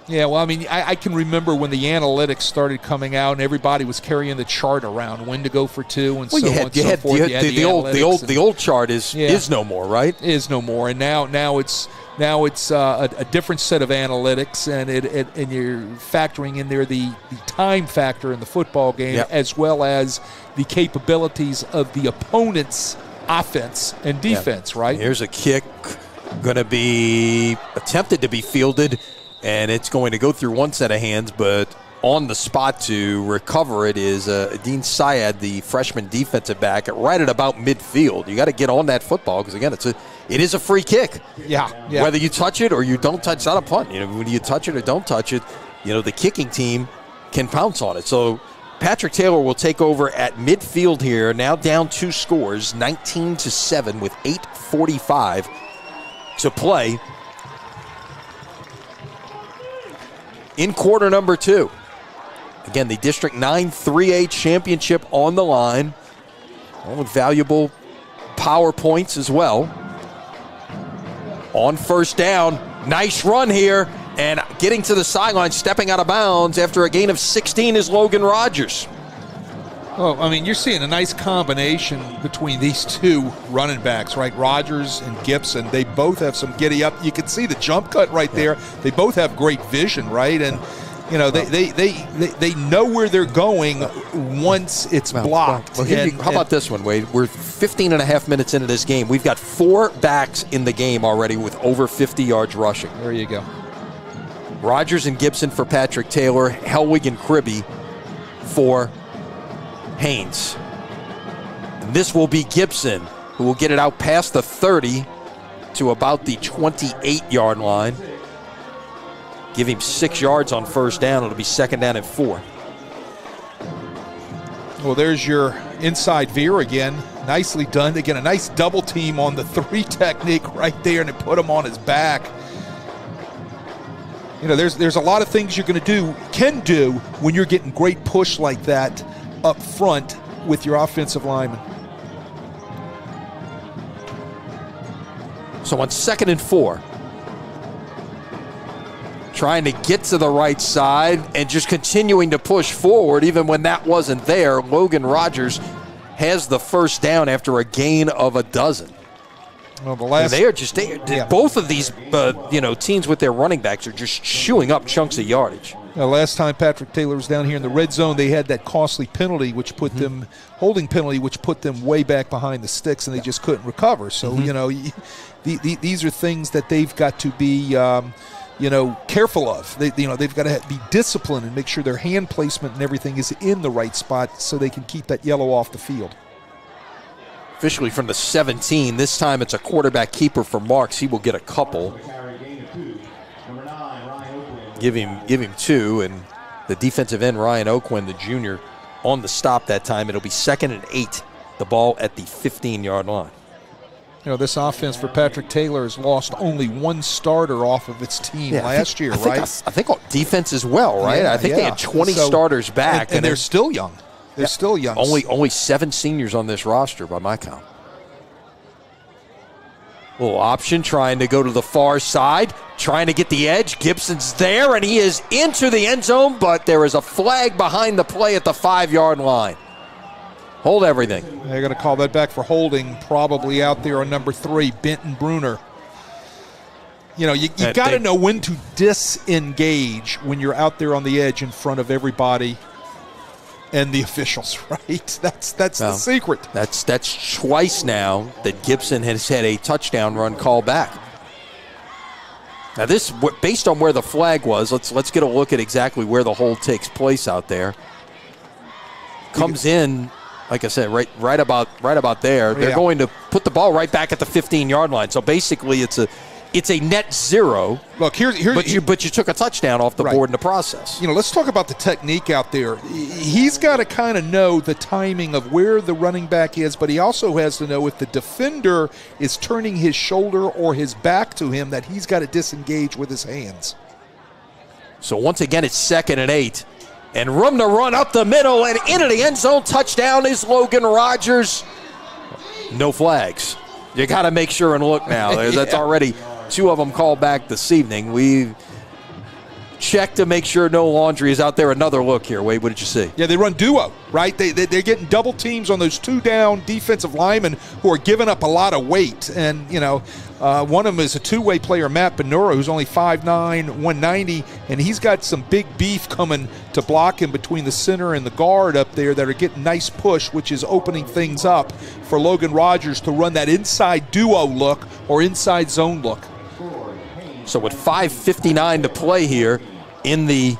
Yeah, well, I mean, I can remember when the analytics started coming out, and everybody was carrying the chart around when to go for two, and so on and so forth. The old chart is no more, right? Is no more, and now it's a different set of analytics, and you're factoring in there the time factor in the football game, as well as the capabilities of the opponent's offense and defense, right? Here's a kick going to be attempted to be fielded, and it's going to go through one set of hands, but on the spot to recover it is Dean Syed, the freshman defensive back, right at about midfield. You got to get on that football because, again, it is a free kick. Yeah. Whether you touch it or you don't touch, it's not a punt. When you touch it or don't touch it, the kicking team can pounce on it. So Patrick Taylor will take over at midfield here, now down 2 scores, 19-7 with 8:45 to play in quarter number 2. Again, the District 9 3A championship on the line. All with valuable power points as well. On first down, nice run here, and getting to the sideline, stepping out of bounds after a gain of 16 is Logan Rogers. Well, I mean, you're seeing a nice combination between these two running backs, right? Rogers and Gibson. They both have some giddy up. You can see the jump cut right there. They both have great vision, right? And they know where they're going once it's blocked. How about this one, Wade? We're 15 and a half minutes into this game. We've got 4 backs in the game already with over 50 yards rushing. There you go. Rogers and Gibson for Patrick Taylor, Helwig and Kribbe for Haynes. And this will be Gibson, who will get it out past the 30 to about the 28-yard line. Give him 6 yards on first down. It'll be second down and 4. Well, there's your inside veer again. Nicely done. Again, a nice double team on the 3 technique right there, and they put him on his back. There's a lot of things you're going to can do when you're getting great push like that up front with your offensive lineman. So on second and 4, trying to get to the right side and just continuing to push forward even when that wasn't there. Logan Rogers has the first down after a gain of 12. Well, both of these teams with their running backs are just chewing up chunks of yardage. Last time Patrick Taylor was down here in the red zone, they had that costly penalty, which put them holding penalty, which put them way back behind the sticks, and they just couldn't recover. So these are things that they've got to be careful of. They've got to be disciplined and make sure their hand placement and everything is in the right spot so they can keep that yellow off the field. Officially from the 17. This time it's a quarterback keeper for Marks. He will get a couple. Give him 2, and the defensive end, Ryan Oquin, the junior, on the stop that time. It'll be second and 8. The ball at the 15-yard line. This offense for Patrick Taylor has lost only 1 starter off of its team last year, right? I think defense as well, right? I think they had 20 starters back. And they're still young. They're still young. Only 7 seniors on this roster by my count. Little option, trying to go to the far side, trying to get the edge. Gibson's there, and he is into the end zone, but there is a flag behind the play at the 5-yard line. Hold everything. They're going to call that back for holding, probably out there on number 3, Benton Bruner. You got to know when to disengage when you're out there on the edge in front of everybody. and the officials, right? That's the secret. That's twice now that Gibson has had a touchdown run called back. Now this, based on where the flag was, let's get a look at exactly where the hold takes place out there. Comes in, like I said, right about there. They're going to put the ball right back at the 15-yard line. So basically, it's a net zero. Look, but you took a touchdown off the board in the process. Let's talk about the technique out there. He's got to kind of know the timing of where the running back is, but he also has to know if the defender is turning his shoulder or his back to him, that he's got to disengage with his hands. So once again, it's 2nd and 8. And room to run up the middle and into the end zone. Touchdown is Logan Rogers. No flags. You got to make sure and look now. That's already 2 of them called back this evening. We checked to make sure no laundry is out there. Another look here. Wade, what did you see? Yeah, they run duo, right? They're getting double teams on those 2 down defensive linemen who are giving up a lot of weight. And, one of them is a two-way player, Matt Benura, who's only 5'9", 190, and he's got some big beef coming to block him between the center and the guard up there that are getting nice push, which is opening things up for Logan Rogers to run that inside duo look or inside zone look. So with 5:59 to play here in the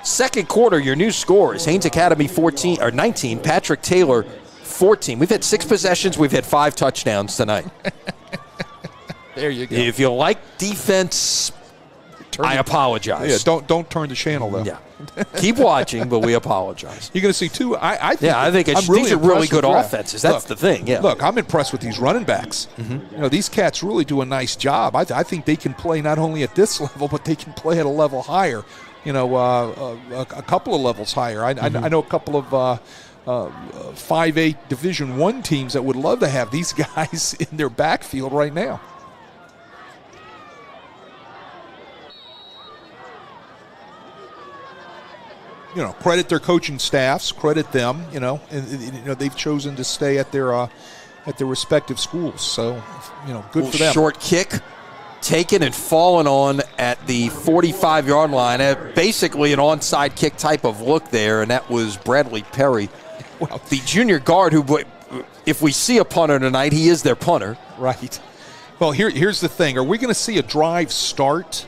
second quarter, your new score is Haynes Academy 19, Patrick Taylor 14. We've had 6 possessions. We've had 5 touchdowns tonight. There you go. If you like defense, I apologize. Yeah, don't turn the channel though. Yeah, keep watching, but we apologize. You're going to see 2. I think these are really good offenses. That's the thing. Yeah. Look, I'm impressed with these running backs. Mm-hmm. These cats really do a nice job. I think they can play not only at this level, but they can play at a level higher. A couple of levels higher. I know a couple of 5A Division I teams that would love to have these guys in their backfield right now. Credit their coaching staffs, credit them, and they've chosen to stay at their respective schools. So, good for them. Short kick taken and fallen on at the 45-yard line. Basically an onside kick type of look there, and that was Bradley Perry. Well, the junior guard who, if we see a punter tonight, he is their punter. Right. Well, here's the thing. Are we going to see a drive start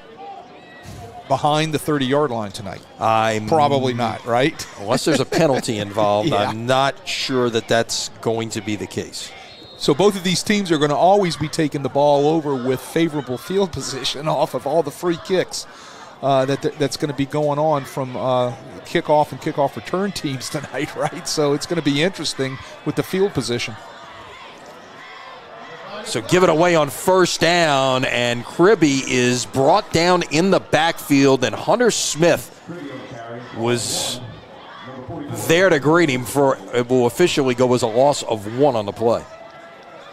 behind the 30-yard line tonight? Probably not, right? Unless there's a penalty involved, I'm not sure that that's going to be the case. So both of these teams are going to always be taking the ball over with favorable field position off of all the free kicks that's going to be going on from kickoff and kickoff return teams tonight, right? So it's going to be interesting with the field position. So give it away on first down, and Kribbe is brought down in the backfield, and Hunter Smith was there to greet him for it will officially go as a loss of 1 on the play.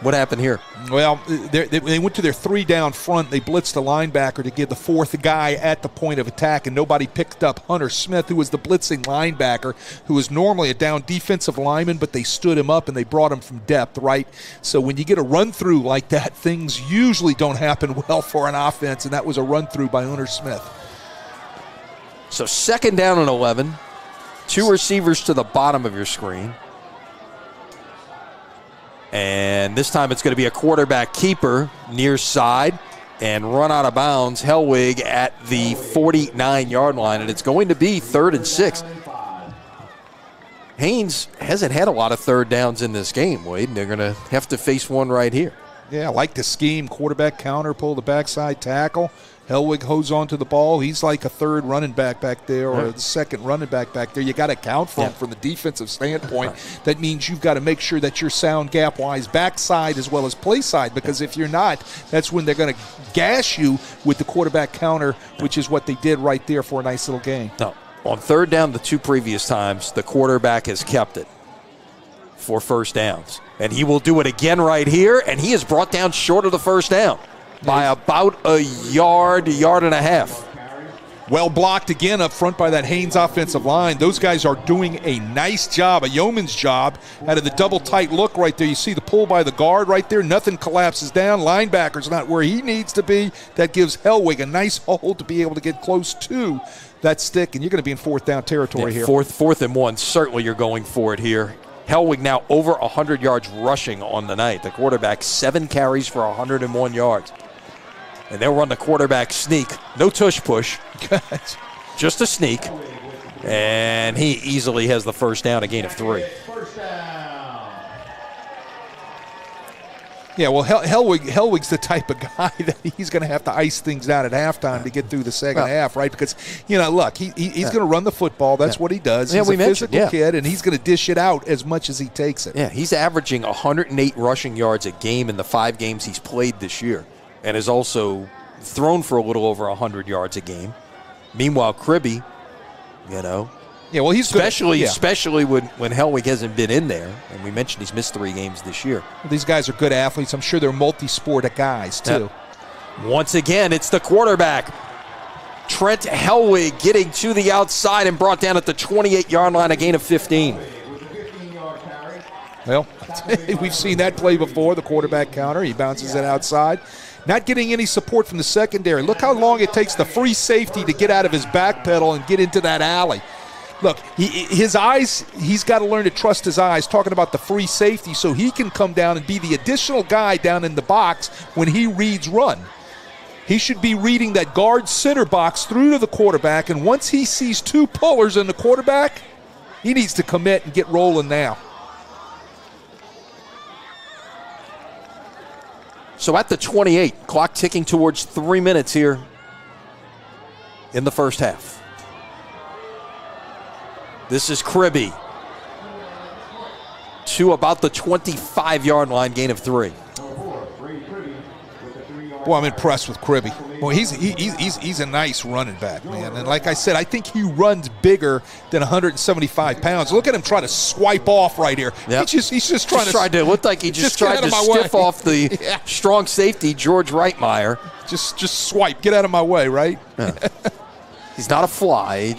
What happened here? Well, they went to their 3 down front. They blitzed the linebacker to get the 4th guy at the point of attack, and nobody picked up Hunter Smith, who was the blitzing linebacker, who was normally a down defensive lineman, but they stood him up and they brought him from depth, right? So when you get a run-through like that, things usually don't happen well for an offense, and that was a run-through by Hunter Smith. So 2nd down and 11. 2 receivers to the bottom of your screen. And this time it's going to be a quarterback keeper near side and run out of bounds. Hellwig at the 49-yard line, and it's going to be 3rd and 6. Haynes hasn't had a lot of 3rd downs in this game, Wade, and they're going to have to face one right here. Yeah, I like the scheme. Quarterback counter, pull the backside tackle. Hellwig holds on to the ball. He's like a 3rd running back back there or the 2nd running back back there. You got to account for him from the defensive standpoint. That means you've got to make sure that you're sound gap-wise backside as well as play side, because if you're not, that's when they're going to gash you with the quarterback counter, which is what they did right there for a nice little gain. No. On 3rd down the 2 previous times, the quarterback has kept it for first downs. And he will do it again right here, and he is brought down short of the first down by about a yard and a half. Well blocked again up front by that Haynes offensive line. Those guys are doing a nice job, a yeoman's job, out of the double tight look right there. You see the pull by the guard right there. Nothing collapses down. Linebacker's not where he needs to be. That gives Hellwig a nice hold to be able to get close to that stick, and you're going to be in fourth down territory here. Fourth and one. Certainly you're going for it here. Hellwig now over 100 yards rushing on the night. The quarterback, 7 carries for 101 yards. And they'll run the quarterback sneak. No tush push. Just a sneak. And he easily has the first down, a gain of 3. Yeah, well, Hellwig's the type of guy that he's going to have to ice things out at halftime to get through the second half, right? Because, look, he's going to run the football. That's what he does. He's a physical kid, and he's going to dish it out as much as he takes it. Yeah, he's averaging 108 rushing yards a game in the 5 games he's played this year, and has also thrown for a little over 100 yards a game. Meanwhile, Kribbe, Yeah, well, he's especially when Hellwig hasn't been in there, and we mentioned he's missed 3 games this year. These guys are good athletes. I'm sure they're multi-sport guys, too. Once again, it's the quarterback. Trent Hellwig getting to the outside and brought down at the 28-yard line, a gain of 15. Well, we've seen that play before, the quarterback counter. He bounces it outside. Not getting any support from the secondary. Look how long it takes the free safety to get out of his back pedal and get into that alley. Look, his eyes, he's got to learn to trust his eyes, talking about the free safety, so he can come down and be the additional guy down in the box when he reads run. He should be reading that guard center box through to the quarterback, and once he sees 2 pullers in the quarterback, he needs to commit and get rolling now. So at the 28, clock ticking towards 3 minutes here in the first half. This is Kribbe to about the 25-yard line, gain of 3. Boy, I'm impressed with Kribbe. Boy, he's a nice running back, man. And like I said, I think he runs bigger than 175 pounds. Look at him try to swipe off right here. Yep. He's just trying to look like he just tried to stiff off the strong safety, George Reitmeyer. Just swipe. Get out of my way, right? Yeah. He's not a fly.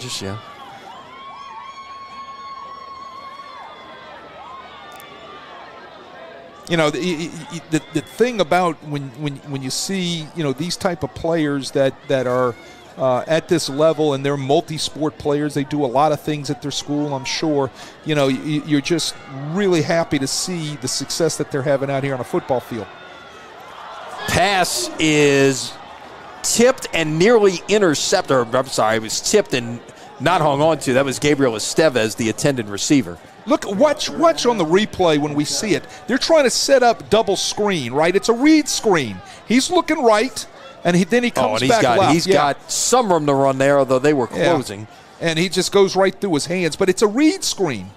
The thing about when you see these type of players that are at this level, and they're multi-sport players, they do a lot of things at their school, I'm sure, you're just really happy to see the success that they're having out here on a football field. Pass is tipped and nearly intercepted. I'm sorry, it was tipped and not hung on to. That was Gabriel Estevez, the attended receiver. Look, watch on the replay when we see it. They're trying to set up double screen, right? It's a read screen. He's looking right, and then he comes back left. He's got some room to run there, although they were closing. Yeah. And he just goes right through his hands. But it's a read screen.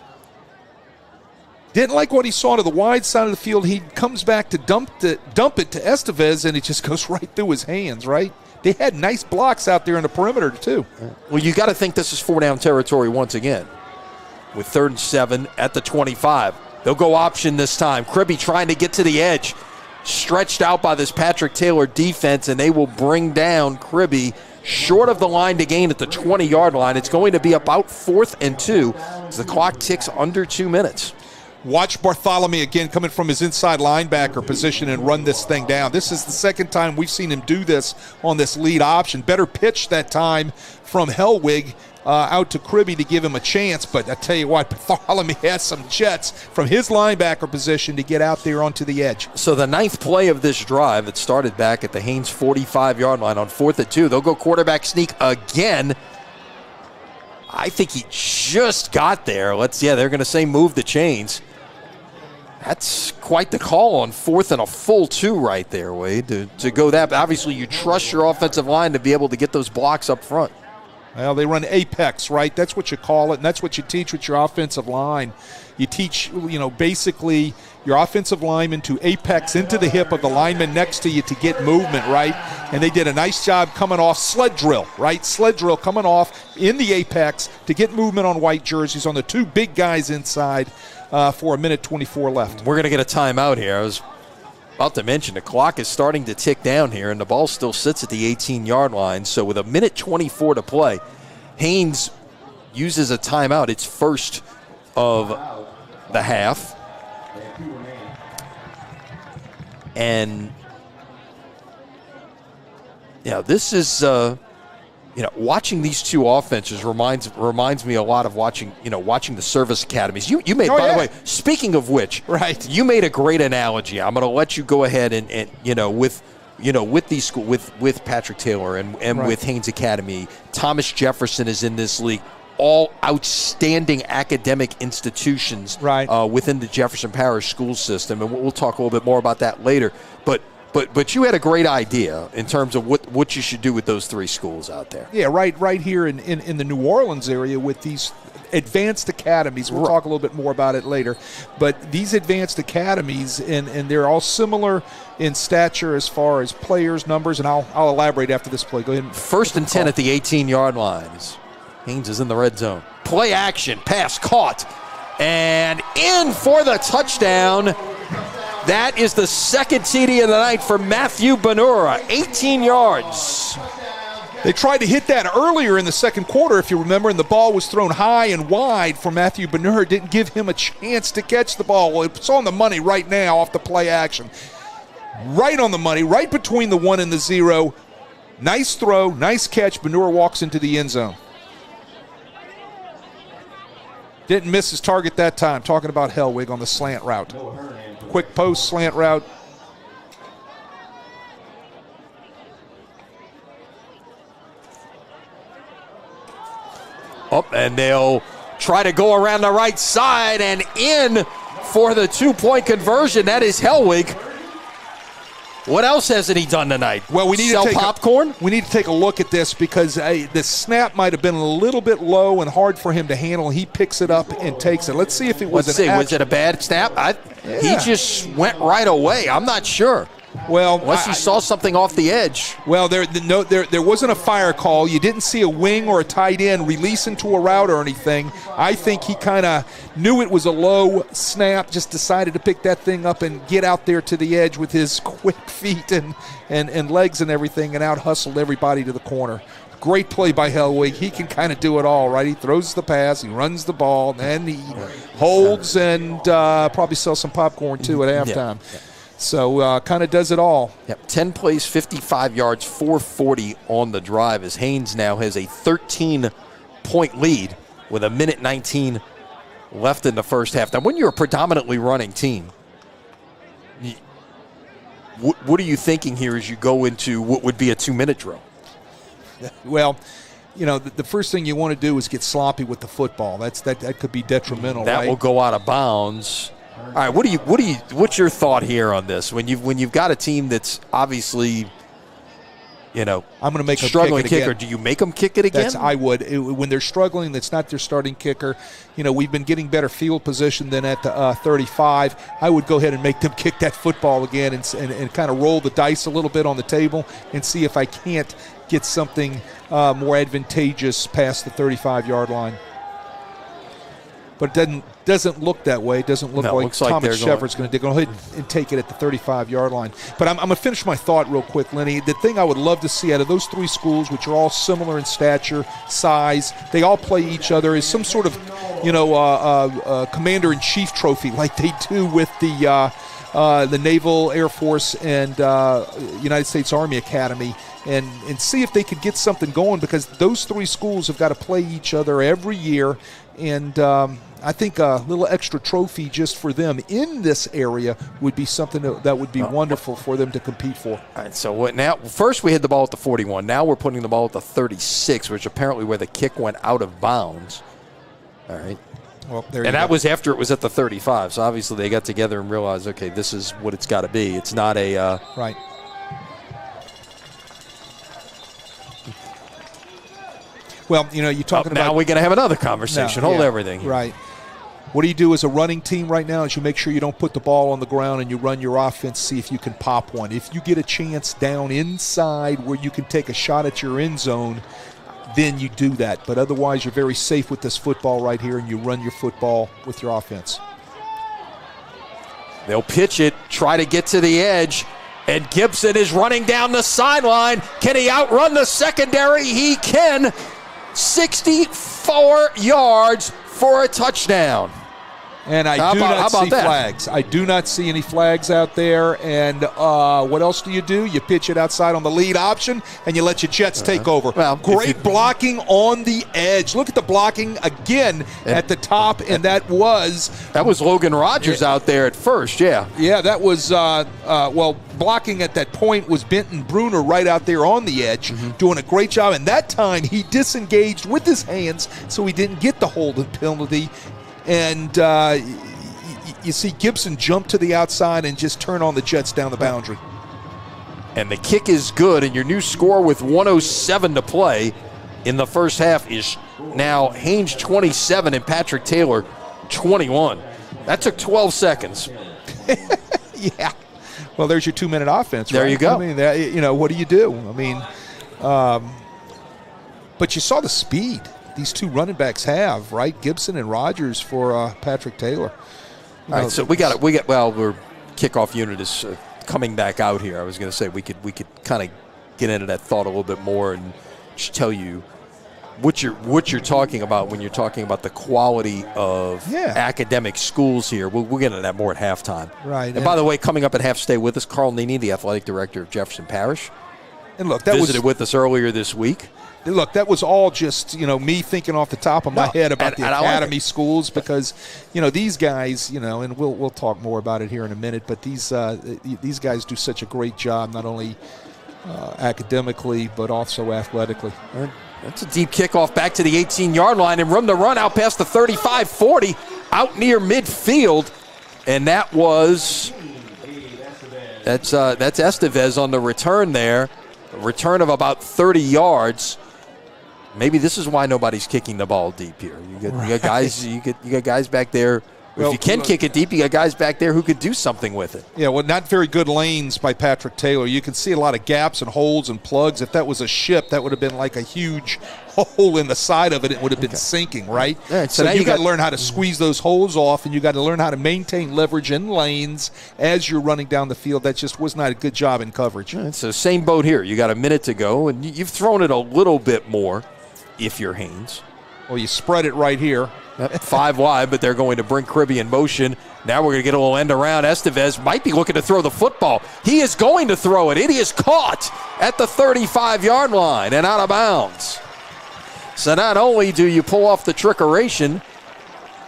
Didn't like what he saw to the wide side of the field. He comes back to dump it to Estevez, and it just goes right through his hands, right? They had nice blocks out there in the perimeter, too. Well, you got to think this is 4-down territory once again. With 3rd and 7 at the 25. They'll go option this time. Kribbe trying to get to the edge. Stretched out by this Patrick Taylor defense, and they will bring down Kribbe short of the line to gain at the 20-yard line. It's going to be about 4th and 2 as the clock ticks under 2 minutes. Watch Bartholomew again coming from his inside linebacker position and run this thing down. This is the second time we've seen him do this on this lead option. Better pitch that time from Hellwig out to Kribbe to give him a chance. But I tell you what, Bartholomew has some jets from his linebacker position to get out there onto the edge. So the 9th play of this drive, it started back at the Haynes 45-yard line on 4th and 2. They'll go quarterback sneak again. I think he just got there. They're going to say move the chains. That's quite the call on 4th and a full 2 right there, Wade, to go that. Obviously, you trust your offensive line to be able to get those blocks up front. Well, they run apex, right? That's what you call it, and that's what you teach with your offensive line. You teach, basically your offensive lineman to apex into the hip of the lineman next to you to get movement, right? And they did a nice job coming off sled drill, right? Sled drill coming off in the apex to get movement on white jerseys on the 2 big guys inside for 1:24 left. We're going to get a timeout here. About to mention, the clock is starting to tick down here, and the ball still sits at the 18-yard line. So with 1:24 to play, Haynes uses a timeout. It's first of the half. And, this is, watching these two offenses reminds me a lot of watching the service academies. You made, by the way, speaking of which, right? You made a great analogy. I'm going to let you go ahead and with these school with Patrick Taylor and right. With Haynes Academy, Thomas Jefferson is in this league. All outstanding academic institutions right. Within the Jefferson Parish school system, and we'll talk a little bit more about that later. But you had a great idea in terms of what you should do with those three schools out there. Yeah, right here in the New Orleans area with these advanced academies. We'll talk a little bit more about it later. But these advanced academies, and they're all similar in stature as far as players, numbers, and I'll elaborate after this play. Go ahead. First and 10 at the 18-yard line. Haynes is in the red zone. Play action, pass caught, and in for the touchdown. That is the second TD of the night for Matthew Benura, 18 yards. They tried to hit that earlier in the second quarter, if you remember, and the ball was thrown high and wide for Matthew Benura. Didn't give him a chance to catch the ball. Well, it's on the money right now off the play action. Right on the money, right between the 1 and the 0. Nice throw, nice catch. Benura walks into the end zone. Didn't miss his target that time. Talking about Hellwig on the slant route. Quick post, slant route. And they'll try to go around the right side and in for the 2-point conversion. That is Hellwig. What else hasn't he done tonight? Well, we need sell to take popcorn. We need to take a look at this because the snap might have been a little bit low and hard for him to handle. He picks it up and takes it. Let's see if it was was it a bad snap? He just went right away. I'm not sure. Well, unless he saw something off the edge. Well, there wasn't a fire call. You didn't see a wing or a tight end release into a route or anything. I think he kind of knew it was a low snap, just decided to pick that thing up and get out there to the edge with his quick feet and legs and everything, and out hustled everybody to the corner. Great play by Hellwig. He can kind of do it all, right? He throws the pass, he runs the ball, and then he holds and probably sells some popcorn too at halftime. Yeah. So kind of does it all. Yep. 10 plays, 55 yards, 440 on the drive as Haynes now has a 13-point lead with 1:19 left in the first half. Now, when you're a predominantly running team, what are you thinking here as you go into what would be a 2-minute drill? Well, the first thing you want to do is get sloppy with the football. That could be detrimental. That right? will go out of bounds. All right, what's your thought here on this? When you've got a team that's obviously, I'm going to make struggling them kick kicker. Again. Do you make them kick it again? I would. When they're struggling, that's not their starting kicker. We've been getting better field position than at the 35. I would go ahead and make them kick that football again and kind of roll the dice a little bit on the table and see if I can't get something more advantageous past the 35-yard line. But it doesn't look that way. It doesn't look like Thomas Shepard's going to go ahead and take it at the 35-yard line. But I'm going to finish my thought real quick, Lenny. The thing I would love to see out of those three schools, which are all similar in stature, size, they all play each other, is some sort of, commander-in-chief trophy like they do with the Naval Air Force and United States Army Academy. And see if they could get something going, because those three schools have got to play each other every year. And I think a little extra trophy just for them in this area would be something that would be wonderful for them to compete for. All right, so now first we had the ball at the 41. Now we're putting the ball at the 36, which apparently where the kick went out of bounds. All right. Well, there and that was after it was at the 35. So obviously they got together and realized, okay, this is what it's got to be. It's not a right. Well, you're talking about... Now we're going to have another conversation. Hold everything here. Right. What do you do as a running team right now is you make sure you don't put the ball on the ground and you run your offense, see if you can pop one. If you get a chance down inside where you can take a shot at your end zone, then you do that. But otherwise, you're very safe with this football right here, and you run your football with your offense. They'll pitch it, try to get to the edge, and Gibson is running down the sideline. Can he outrun the secondary? He can. 64 yards for a touchdown. And I do not see flags. I do not see any flags out there. And what else do? You pitch it outside on the lead option, and you let your Jets take over. Well, great blocking on the edge. Look at the blocking again at the top, and that was Logan Rogers out there at first, yeah. Yeah, that was, blocking at that point was Benton Bruner right out there on the edge, doing a great job. And that time he disengaged with his hands, so he didn't get the holding penalty. And you see Gibson jump to the outside and just turn on the Jets down the boundary. And the kick is good, and your new score with 1:07 to play in the first half is now Haynes 27 and Patrick Taylor 21. That took 12 seconds. Yeah. Well, there's your 2-minute offense. There you go. I mean, what do you do? I mean, but you saw the speed these two running backs have, right? Gibson and Rogers for Patrick Taylor. All right, so we're kickoff unit is coming back out here. I was going to say we could kind of get into that thought a little bit more and just tell you what you're talking about when you're talking about the quality of academic schools here. We'll get into that more at halftime. Right. And by the way, coming up at half, stay with us, Carl Nini, the athletic director of Jefferson Parish. And look, that visited with us earlier this week. Look, that was all just, me thinking off the top of my head about the academy schools because, these guys, and we'll talk more about it here in a minute, but these guys do such a great job, not only academically, but also athletically. That's a deep kickoff back to the 18-yard line and room to run out past the 35-40, out near midfield. And that's Estevez on the return there. A return of about 30 yards. Maybe this is why nobody's kicking the ball deep here. You got guys. You got guys back there. If you can kick it deep, you got guys back there who could do something with it. Yeah, well, not very good lanes by Patrick Taylor. You can see a lot of gaps and holes and plugs. If that was a ship, that would have been like a huge hole in the side of it. It would have been sinking, right? Right, so you got to learn how to squeeze those holes off, and you got to learn how to maintain leverage in lanes as you're running down the field. That just was not a good job in coverage. Right, so same boat here. You got a minute to go, and you've thrown it a little bit more if you're Haynes. Well, you spread it right here. 5 wide, but they're going to bring Kribbe in motion. Now we're going to get a little end around. Estevez might be looking to throw the football. He is going to throw it. It is caught at the 35-yard line and out of bounds. So not only do you pull off the trickeration,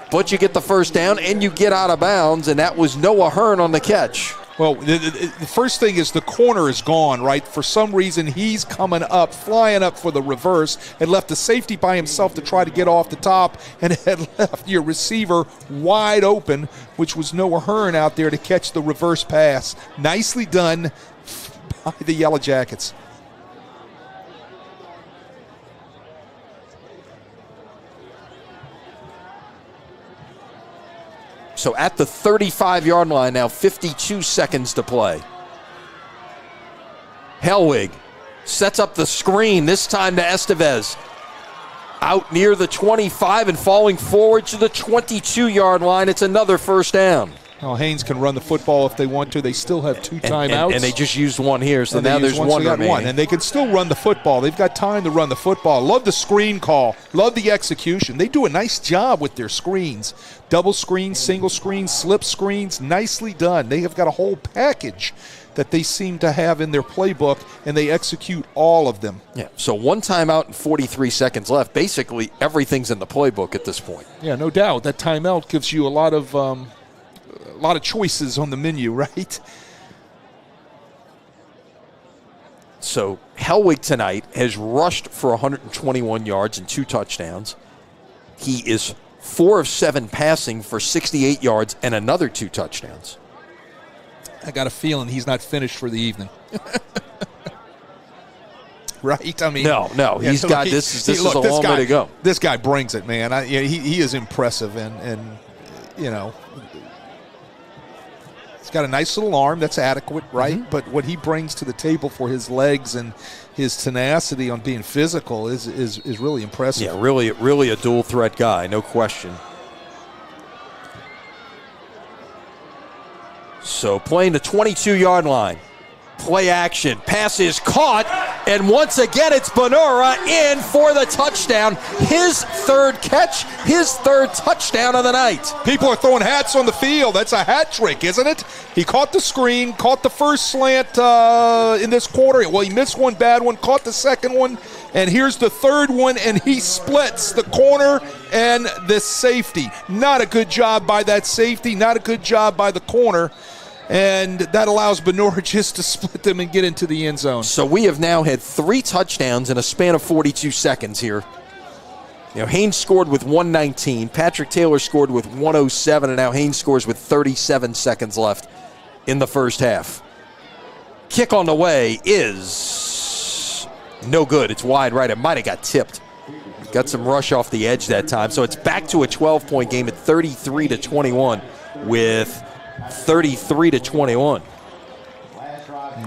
but you get the first down and you get out of bounds, and that was Noah Hearn on the catch. Well, the first thing is the corner is gone, right? For some reason, he's coming up, flying up for the reverse, and left the safety by himself to try to get off the top, and had left your receiver wide open, which was Noah Hearn out there to catch the reverse pass. Nicely done by the Yellow Jackets. So at the 35-yard line now, 52 seconds to play. Hellwig sets up the screen, this time to Estevez. Out near the 25 and falling forward to the 22-yard line. It's another first down. Well, Haynes can run the football if they want to. They still have 2 timeouts. And they just used one here, so now there's one remaining. And they can still run the football. They've got time to run the football. Love the screen call. Love the execution. They do a nice job with their screens. Double screens, single screens, slip screens. Nicely done. They have got a whole package that they seem to have in their playbook, and they execute all of them. Yeah, so 1 timeout and 43 seconds left. Basically, everything's in the playbook at this point. Yeah, no doubt. That timeout gives you a lot of choices on the menu, right? So Hellwig tonight has rushed for 121 yards and 2 touchdowns. He is 4 of 7 passing for 68 yards and another 2 touchdowns. I got a feeling he's not finished for the evening. Right? I mean, no. Yeah, he's got this. This is a long way to go. This guy brings it, man. He is impressive, and you know, he's got a nice little arm that's adequate, right? Mm-hmm. But what he brings to the table for his legs and his tenacity on being physical is really impressive. Yeah, really a dual threat guy, no question. So playing the 22-yard line. Play action. Pass is caught. And once again, it's Benora in for the touchdown. His third catch, his third touchdown of the night. People are throwing hats on the field. That's a hat trick, isn't it? He caught the screen, caught the first slant in this quarter. Well, he missed one bad one, caught the second one, and here's the third one, and he splits the corner and the safety. Not a good job by that safety, not a good job by the corner. And that allows Benora just to split them and get into the end zone. So we have now had 3 touchdowns in a span of 42 seconds here. Haynes scored with 119. Patrick Taylor scored with 107, and now Haynes scores with 37 seconds left in the first half. Kick on the way is no good. It's wide right. It might have got tipped. Got some rush off the edge that time. So it's back to a 12-point game at 33-21 with 33-21.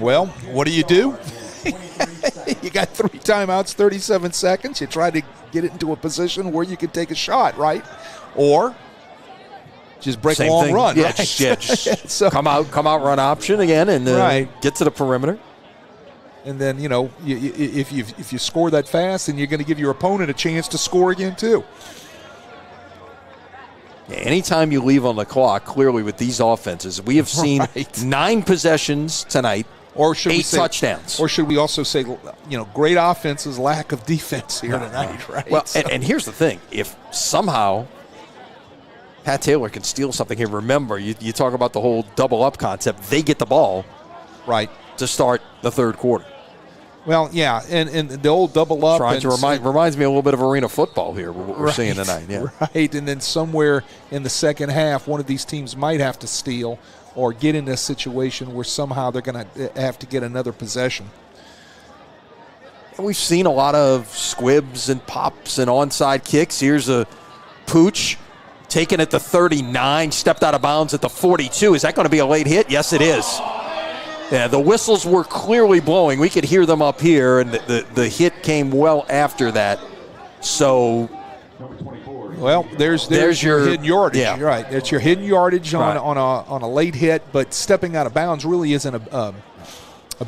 Well, what do? You got 3 timeouts, 37 seconds. You try to get it into a position where you can take a shot, right? Or just break a long run. Yeah, right? just so, come out, run option again, and get to the perimeter. And then, if you score that fast, then you're going to give your opponent a chance to score again too. Anytime you leave on the clock, clearly with these offenses, we have seen 9 possessions tonight, or should 8 we say, touchdowns. Or should we also say, great offenses, lack of defense here tonight, right? Well, and here's the thing. If somehow Pat Taylor can steal something here, remember, you talk about the whole double-up concept. They get the ball to start the third quarter. Well, yeah, and the old double up. Reminds me a little bit of arena football here, what we're seeing tonight. Yeah. Right, and then somewhere in the second half, one of these teams might have to steal or get in a situation where somehow they're going to have to get another possession. And we've seen a lot of squibs and pops and onside kicks. Here's a Pooch taken at the 39, stepped out of bounds at the 42. Is that going to be a late hit? Yes, it is. Yeah, the whistles were clearly blowing. We could hear them up here, and the hit came well after that. So, well, there's your hidden yardage. Yeah. Right, it's your hidden yardage on a late hit, but stepping out of bounds really isn't a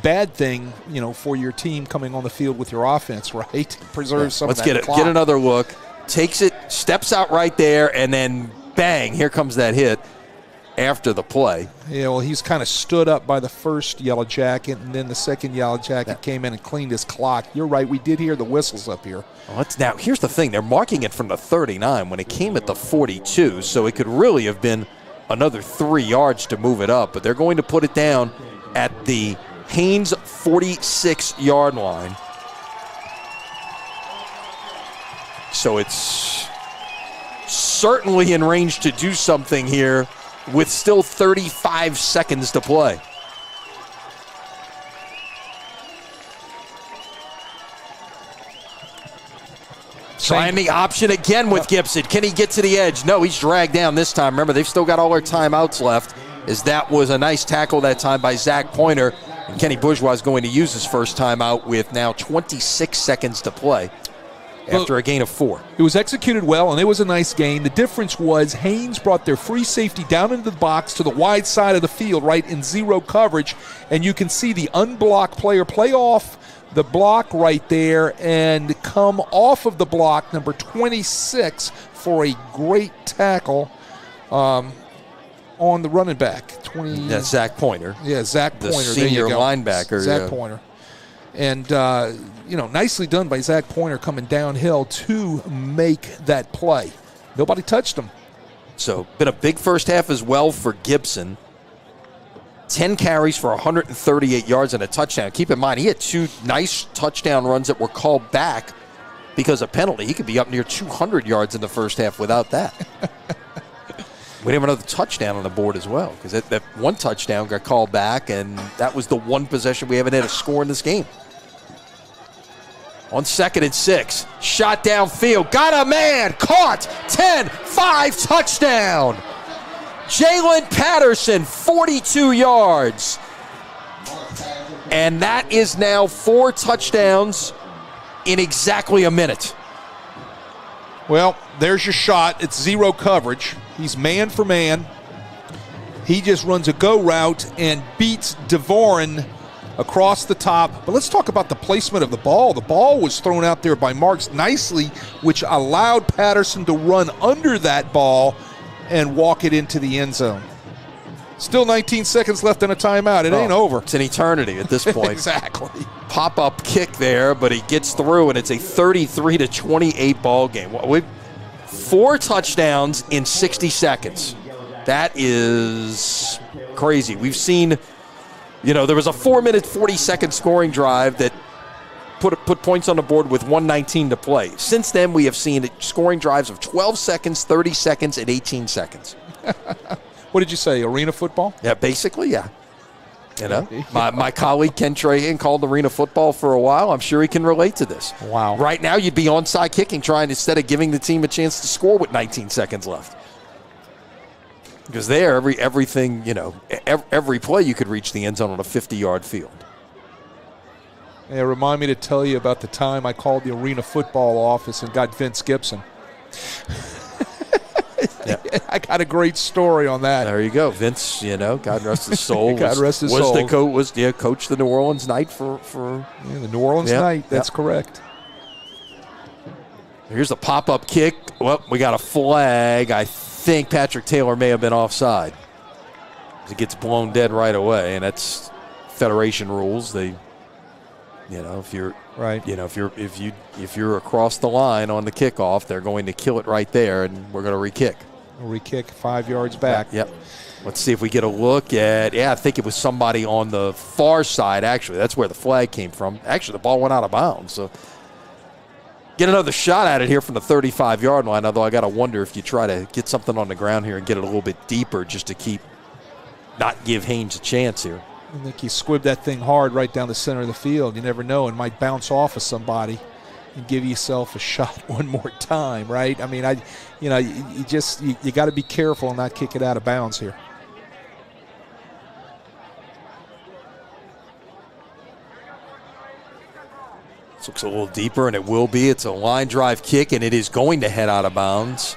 bad thing, for your team coming on the field with your offense, right? Preserve some of that clock. Let's get another look. Takes it, steps out right there, and then bang, here comes that hit after the play. Yeah, well, he's kind of stood up by the first Yellow Jacket, and then the second Yellow Jacket came in and cleaned his clock. You're right, we did hear the whistles up here. Well, now, here's the thing. They're marking it from the 39 when it came at the 42, so it could really have been another 3 yards to move it up, but they're going to put it down at the Haynes 46-yard line. So it's certainly in range to do something here with still 35 seconds to play. Trying the option again with Gibson. Can he get to the edge? No, he's dragged down this time. Remember, they've still got all their timeouts left, as that was a nice tackle that time by Zach Pointer. And Kenny Bourgeois is going to use his first timeout with now 26 seconds to play after a gain of 4. It was executed well, and it was a nice gain. The difference was Haynes brought their free safety down into the box to the wide side of the field, right, in zero coverage. And you can see the unblocked player play off the block right there and come off of the block, number 26, for a great tackle on the running back. That's Zach Pointer. Yeah, Zach Pointer. The senior linebacker. Zach Pointer. And, nicely done by Zach Pointer coming downhill to make that play. Nobody touched him. So, been a big first half as well for Gibson. 10 carries for 138 yards and a touchdown. Keep in mind, he had 2 nice touchdown runs that were called back because of penalty. He could be up near 200 yards in the first half without that. We have another touchdown on the board as well, because that one touchdown got called back, and that was the one possession we haven't had a score in this game. On 2nd and 6, shot downfield, got a man, caught, 10-5, touchdown. Jalen Patterson, 42 yards. And that is now 4 touchdowns in exactly a minute. Well, there's your shot. It's zero coverage. He's man for man. He just runs a go route and beats DeVoren across the top. But let's talk about the placement of the ball. The ball was thrown out there by Marks nicely, which allowed Patterson to run under that ball and walk it into the end zone. Still 19 seconds left in a timeout. It ain't over. It's an eternity at this point. Exactly. Pop-up kick there, but he gets through, and it's a 33-28 ball game. 4 touchdowns in 60 seconds. That is crazy. We've seen, there was a 4-minute, 40-second scoring drive that put points on the board with 1:19 to play. Since then, we have seen scoring drives of 12 seconds, 30 seconds, and 18 seconds. What did you say, arena football? Yeah, basically, yeah. My colleague Ken Trahan called arena football for a while. I'm sure he can relate to this. Wow. Right now, you'd be onside kicking, trying instead of giving the team a chance to score with 19 seconds left. Because there, everything, every play you could reach the end zone on a 50-yard field. Yeah, remind me to tell you about the time I called the arena football office and got Vince Gibson. Yeah. I got a great story on that. There you go. Vince, God rest his soul. God rest his soul. Coached the New Orleans Knight for the New Orleans Knight. That's correct. Here's the pop-up kick. Well, we got a flag. I think Patrick Taylor may have been offside. It gets blown dead right away, and that's Federation rules. They, if you're right, if you're across the line on the kickoff, they're going to kill it right there, and we're going to re-kick. Re-kick 5 yards back. Yep. Let's see if we get a look at. Yeah, I think it was somebody on the far side. Actually, that's where the flag came from. Actually, the ball went out of bounds. So get another shot at it here from the 35-yard line. Although I got to wonder if you try to get something on the ground here and get it a little bit deeper, just to not give Haynes a chance here. I think you squibbed that thing hard right down the center of the field. You never know; it might bounce off of somebody and give yourself a shot one more time, right? I mean, you got to be careful and not kick it out of bounds here. This looks a little deeper, and it will be. It's a line drive kick, and it is going to head out of bounds.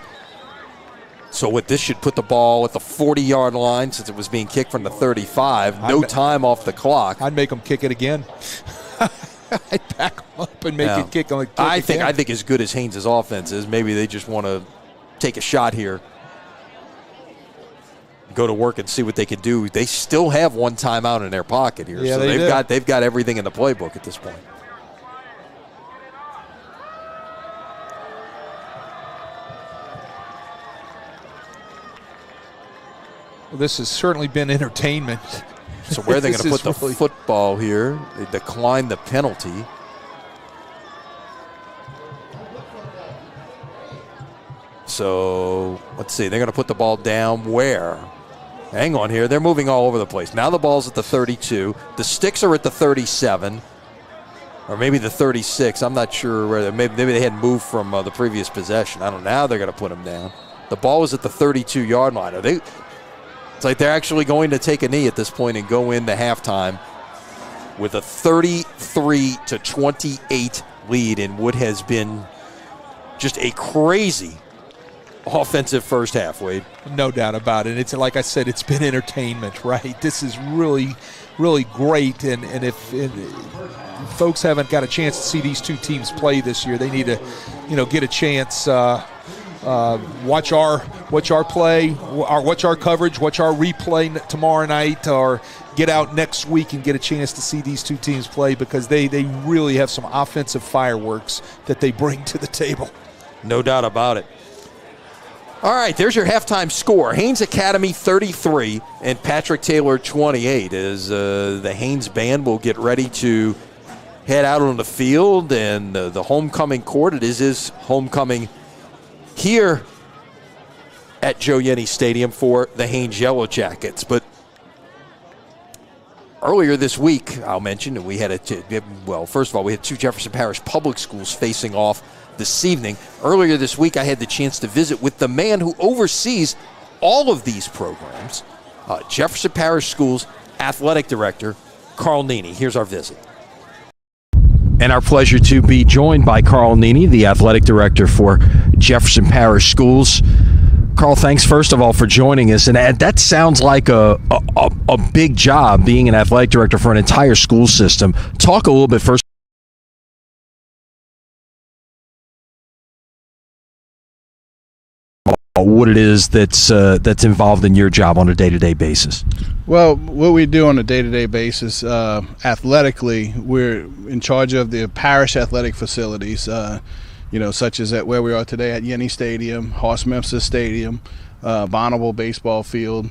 So this should put the ball at the 40-yard line, since it was being kicked from the 35. No time off the clock. I'd make them kick it again. I'd back them up and make it kick. I think as good as Haynes' offense is, maybe they just want to take a shot here, go to work and see what they can do. They still have one timeout in their pocket here, yeah, so they've got everything in the playbook at this point. Well, this has certainly been entertainment. So where are they going to put the football here? They decline the penalty. So let's see. They're going to put the ball down where? Hang on here. They're moving all over the place. Now the ball's at the 32. The sticks are at the 37. Or maybe the 36. I'm not sure where. Maybe they hadn't moved from the previous possession. I don't know. Now they're going to put them down. The ball was at the 32-yard line. It's like they're actually going to take a knee at this point and go into halftime with a 33-28 lead in what has been just a crazy offensive first half, Wade. No doubt about it. It's like I said, it's been entertainment, right? This is really, really great. And if folks haven't got a chance to see these two teams play this year, they need to, get a chance. Watch our play, watch our coverage, watch our replay tomorrow night, or get out next week and get a chance to see these two teams play, because they really have some offensive fireworks that they bring to the table. No doubt about it. All right, there's your halftime score. Haynes Academy 33 and Patrick Taylor 28 as the Haynes band will get ready to head out on the field, and the homecoming court, it is his homecoming here at Joe Yenny Stadium for the Haynes Yellow Jackets. But earlier this week, I'll mention, we had first of all, we had two Jefferson Parish public schools facing off this evening. Earlier this week, I had the chance to visit with the man who oversees all of these programs, Jefferson Parish Schools Athletic Director, Carl Nini. Here's our visit. And our pleasure to be joined by Carl Nini, the Athletic Director for Jefferson Parish Schools. Carl, thanks first of all for joining us. And that sounds like a big job, being an athletic director for an entire school system. Talk a little bit first. What it is that's involved in your job on a day-to-day basis. Well, what we do on a day-to-day basis, athletically, we're in charge of the parish athletic facilities, such as at where we are today at Yenny Stadium, Horst Memphis Stadium, Bonneville Baseball Field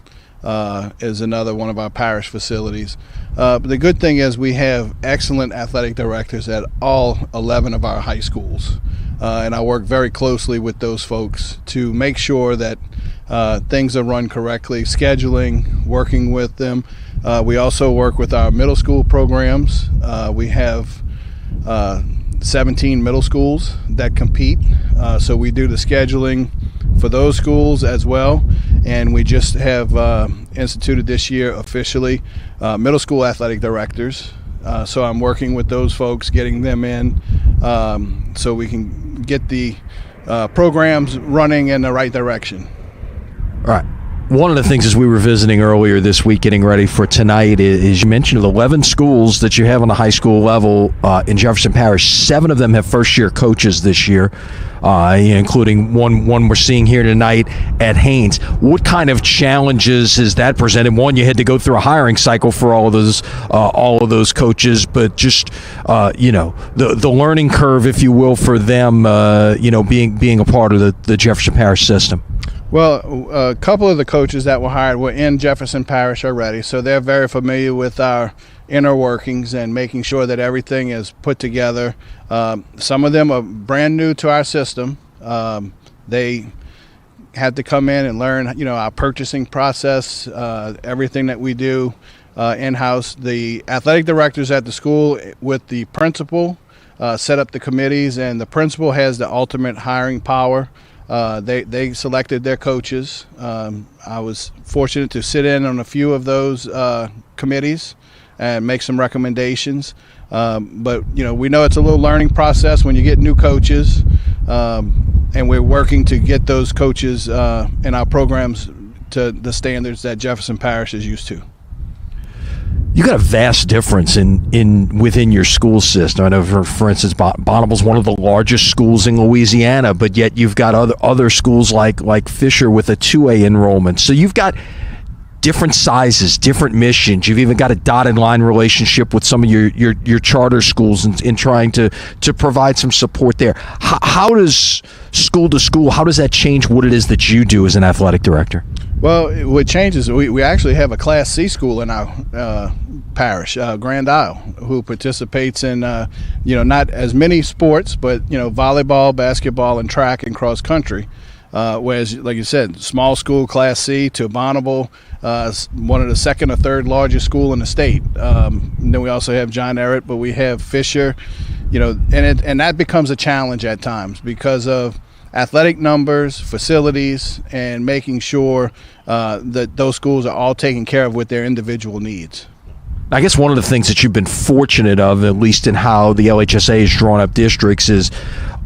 is another one of our parish facilities. But the good thing is we have excellent athletic directors at all 11 of our high schools. And I work very closely with those folks to make sure that things are run correctly, scheduling, working with them. We also work with our middle school programs. We have 17 middle schools that compete, so we do the scheduling for those schools as well. And we just have instituted this year officially middle school athletic directors. So I'm working with those folks, getting them in so we can get the programs running in the right direction. All right. One of the things as we were visiting earlier this week, getting ready for tonight, is you mentioned 11 schools that you have on the high school level in Jefferson Parish. 7 of them have first-year coaches this year, including one we're seeing here tonight at Haynes. What kind of challenges has that presented? One, you had to go through a hiring cycle for all of those coaches, but just the learning curve, if you will, for them, being a part of the Jefferson Parish system. Well, a couple of the coaches that were hired were in Jefferson Parish already, so they're very familiar with our inner workings and making sure that everything is put together. Some of them are brand new to our system. They had to come in and learn, our purchasing process, everything that we do in-house. The athletic directors at the school with the principal set up the committees, and the principal has the ultimate hiring power. They selected their coaches. I was fortunate to sit in on a few of those committees and make some recommendations. But we know it's a little learning process when you get new coaches, and we're working to get those coaches in our programs to the standards that Jefferson Parish is used to. You got a vast difference within your school system. I know, for instance, Bonneville's one of the largest schools in Louisiana, but yet you've got other schools like Fisher with a 2A enrollment. So you've got different sizes, different missions. You've even got a dotted line relationship with some of your charter schools in trying to provide some support there. How does school to school, how does that change what it is that you do as an athletic director? Well, what changes, we actually have a Class C school in our parish, Grand Isle, who participates in, not as many sports, but, volleyball, basketball, and track and cross country. Whereas, like you said, small school, Class C, to Bonneville, one of the second or third largest school in the state. And then we also have John Ehret, but we have Fisher, and that becomes a challenge at times because of athletic numbers, facilities, and making sure that those schools are all taken care of with their individual needs. I guess one of the things that you've been fortunate of, at least in how the LHSA has drawn up districts, is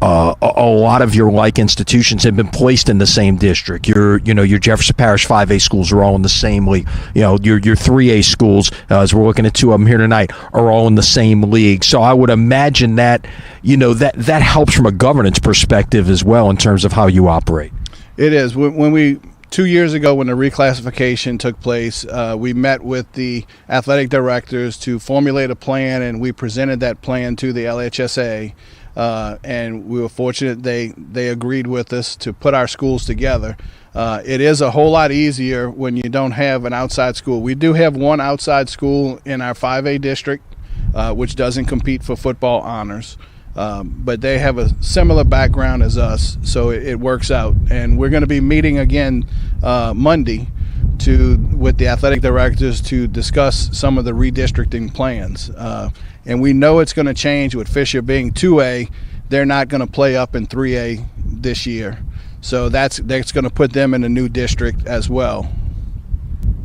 a lot of your like institutions have been placed in the same district. Your Jefferson Parish 5A schools are all in the same league. Your 3A schools, as we're looking at 2 of them here tonight, are all in the same league. So I would imagine that that helps from a governance perspective as well in terms of how you operate. It is. When we 2 years ago, when the reclassification took place, we met with the athletic directors to formulate a plan, and we presented that plan to the LHSA. And we were fortunate they agreed with us to put our schools together. It is a whole lot easier when you don't have an outside school. We do have one outside school in our 5A district, which doesn't compete for football honors. But they have a similar background as us, so it works out. And we're going to be meeting again Monday with the athletic directors to discuss some of the redistricting plans. And we know it's going to change with Fisher being 2A. They're not going to play up in 3A this year. So that's going to put them in a new district as well.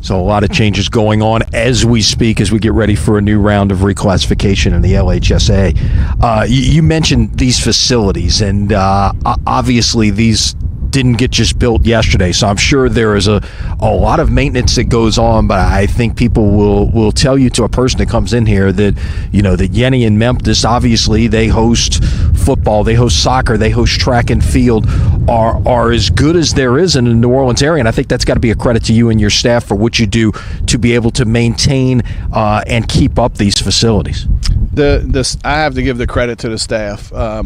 So a lot of changes going on as we speak, as we get ready for a new round of reclassification in the LHSA. You mentioned these facilities, and obviously these didn't get just built yesterday. So I'm sure there is a lot of maintenance that goes on, but I think people will tell you, to a person that comes in here, that, that Yenny and Memphis, obviously they host football, they host soccer, they host track and field, are as good as there is in the New Orleans area. And I think that's got to be a credit to you and your staff for what you do to be able to maintain and keep up these facilities. I have to give the credit to the staff. I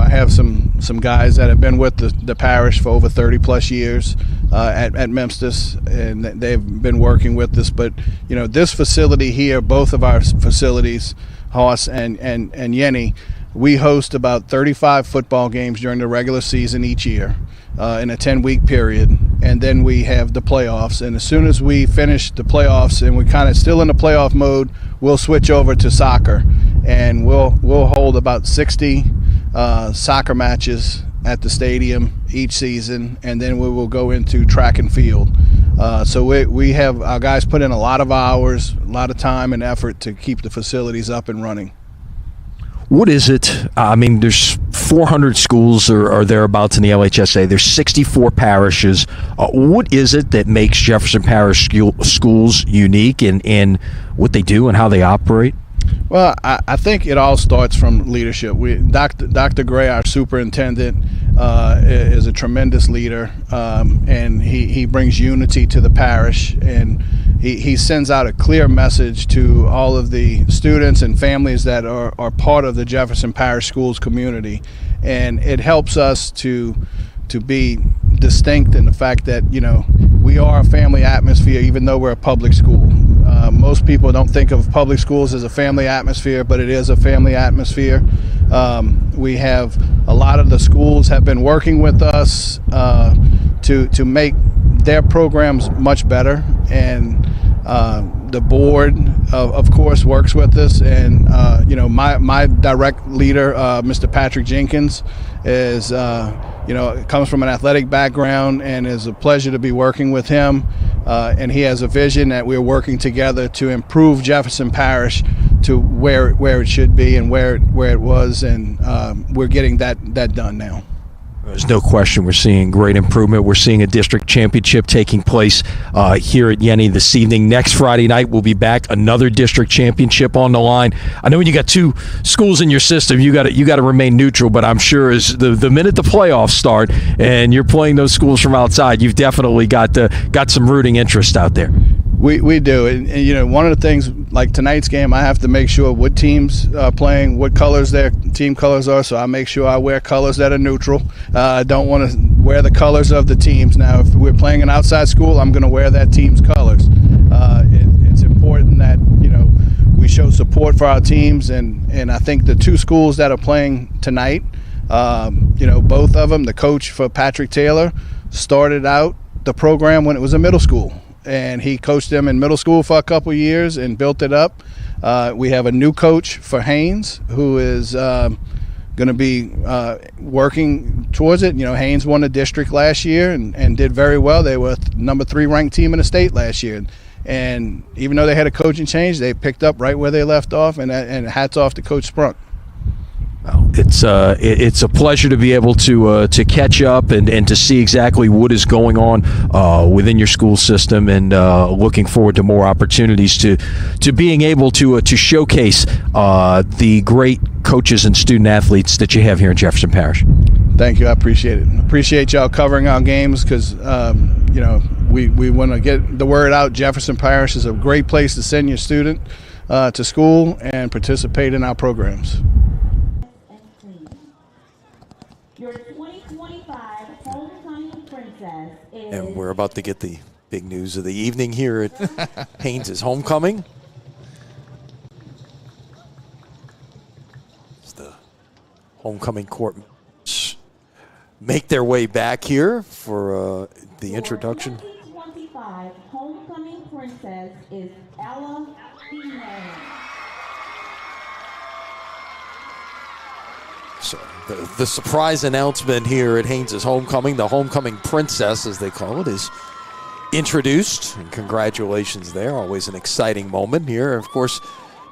have some guys that have been with the parish for over 30 plus years at Memphis, and they've been working with us. But this facility here, both of our facilities, Hoss and Yenny, we host about 35 football games during the regular season each year in a 10-week period, and then we have the playoffs. And as soon as we finish the playoffs and we're kind of still in the playoff mode, we'll switch over to soccer, and we'll hold about 60 soccer matches at the stadium each season, and then we will go into track and field. So we have our guys put in a lot of hours, a lot of time and effort to keep the facilities up and running. What is it? There's 400 schools or thereabouts in the LHSA. There's 64 parishes. What is it that makes Jefferson Parish schools unique in what they do and how they operate? Well, I think it all starts from leadership. Dr. Gray, our superintendent, is a tremendous leader, and he brings unity to the parish, and he sends out a clear message to all of the students and families that are part of the Jefferson Parish Schools community, and it helps us to be distinct in the fact that we are a family atmosphere, even though we're a public school. Most people don't think of public schools as a family atmosphere, but it is a family atmosphere. We have a lot of the schools have been working with us to make their programs much better, and the board of course works with us, and my direct leader, Mr. Patrick Jenkins, is comes from an athletic background, and is a pleasure to be working with him, and he has a vision that we're working together to improve Jefferson Parish to where it should be and where it was, and we're getting that done now. There's no question we're seeing great improvement. We're seeing a district championship taking place here at Yenny this evening. Next Friday night, we'll be back. Another district championship on the line. I know when you got two schools in your system, you got to remain neutral. But I'm sure as the minute the playoffs start and you're playing those schools from outside, you've definitely got some rooting interest out there. We do, and one of the things, like tonight's game, I have to make sure what teams are playing, what colors their team colors are, so I make sure I wear colors that are neutral. I don't want to wear the colors of the teams. Now, if we're playing an outside school, I'm going to wear that team's colors. It's important that we show support for our teams, and I think the two schools that are playing tonight, both of them, the coach for Patrick Taylor started out the program when it was a middle school, and he coached them in middle school for a couple of years and built it up. We have a new coach for Haynes who is going to be working towards it. Haynes won the district last year and did very well. They were number 3 ranked team in the state last year. And even though they had a coaching change, they picked up right where they left off, and hats off to Coach Sprunk. Well, it's a pleasure to be able to catch up and to see exactly what is going on within your school system, and looking forward to more opportunities to being able to showcase the great coaches and student athletes that you have here in Jefferson Parish. Thank you. I appreciate it. Appreciate y'all covering our games, because we want to get the word out. Jefferson Parish is a great place to send your student to school and participate in our programs. Your 2025 Homecoming Princess is... And we're about to get the big news of the evening here at Haynes' homecoming. As the homecoming court make their way back here for the introduction. Your 2025 Homecoming Princess is Ella Haynes. So the surprise announcement here at Haynes' homecoming, the homecoming princess, as they call it, is introduced. And congratulations there. Always an exciting moment here. Of course,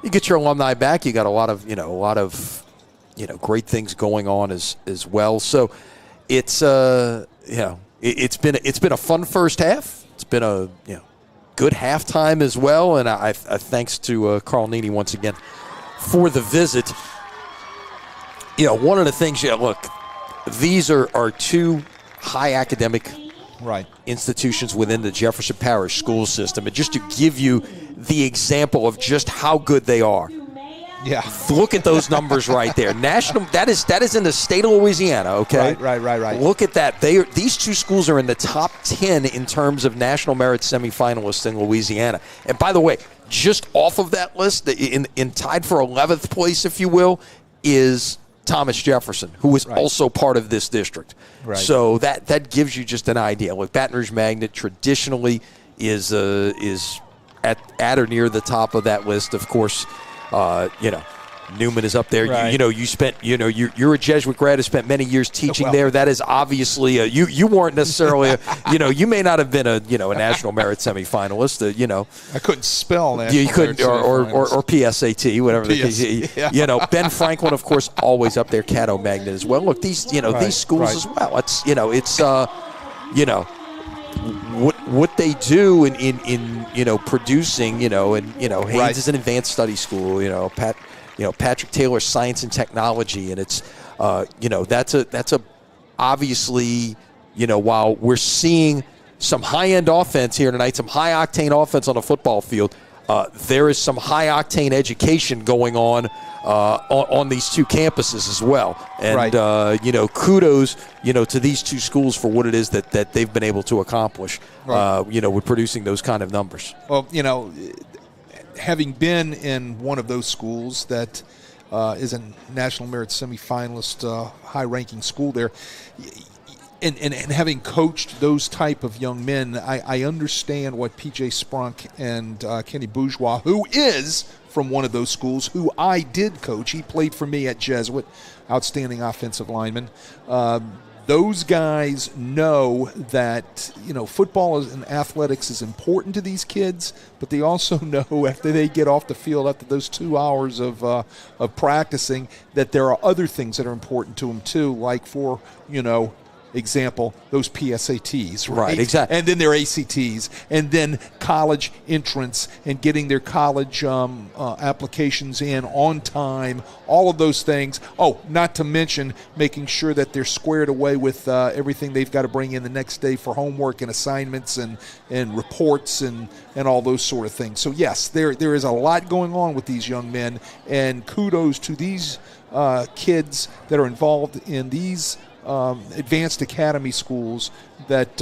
you get your alumni back. You got a lot of great things going on as well. So it's it's been a fun first half. It's been a good halftime as well, and I thanks to Carl Needy once again for the visit. One of the things, look, these are two high academic institutions within the Jefferson Parish school system, and just to give you the example of just how good they are. Yeah. Look at those numbers right there. National. That is in the state of Louisiana. Okay. Right. Look at that. These two schools are in the top 10 in terms of national merit semifinalists in Louisiana. And by the way, just off of that list, in tied for 11th place, if you will, is Thomas Jefferson, who is also part of this district. Right. So that gives you just an idea. Look, Baton Rouge Magnet traditionally is at or near the top of that list. Of course. Newman is up there. Right. You spent. You're a Jesuit grad who spent many years teaching there. That is obviously you weren't necessarily. You may not have been a national merit semifinalist. I couldn't spell national you couldn't or PSAT, whatever the case. Yeah. Ben Franklin, of course, always up there. Caddo Magnet as well. Look, these these schools as well. It's what they do in producing, Haynes is an advanced study school, Patrick Taylor Science and Technology, and it's that's a obviously, while we're seeing some high-end offense here tonight, some high-octane offense on a football field, there is some high-octane education going on these two campuses as well. And, kudos, to these two schools for what it is that they've been able to accomplish, with producing those kind of numbers. Well, having been in one of those schools that is a national merit semifinalist, high-ranking school there, and having coached those type of young men, I understand what P.J. Sprunk and Kenny Bourgeois, who is from one of those schools, who I did coach. He played for me at Jesuit, outstanding offensive lineman. Those guys know that, football and athletics is important to these kids, but they also know after they get off the field, after those 2 hours of practicing, that there are other things that are important to them too, like for, example, those PSATs, right? Exactly. And then their ACTs, and then college entrance, and getting their college applications in on time, all of those things. Oh, not to mention making sure that they're squared away with everything they've got to bring in the next day for homework and assignments and reports and all those sort of things. So, yes, there is a lot going on with these young men, and kudos to these kids that are involved in these advanced academy schools that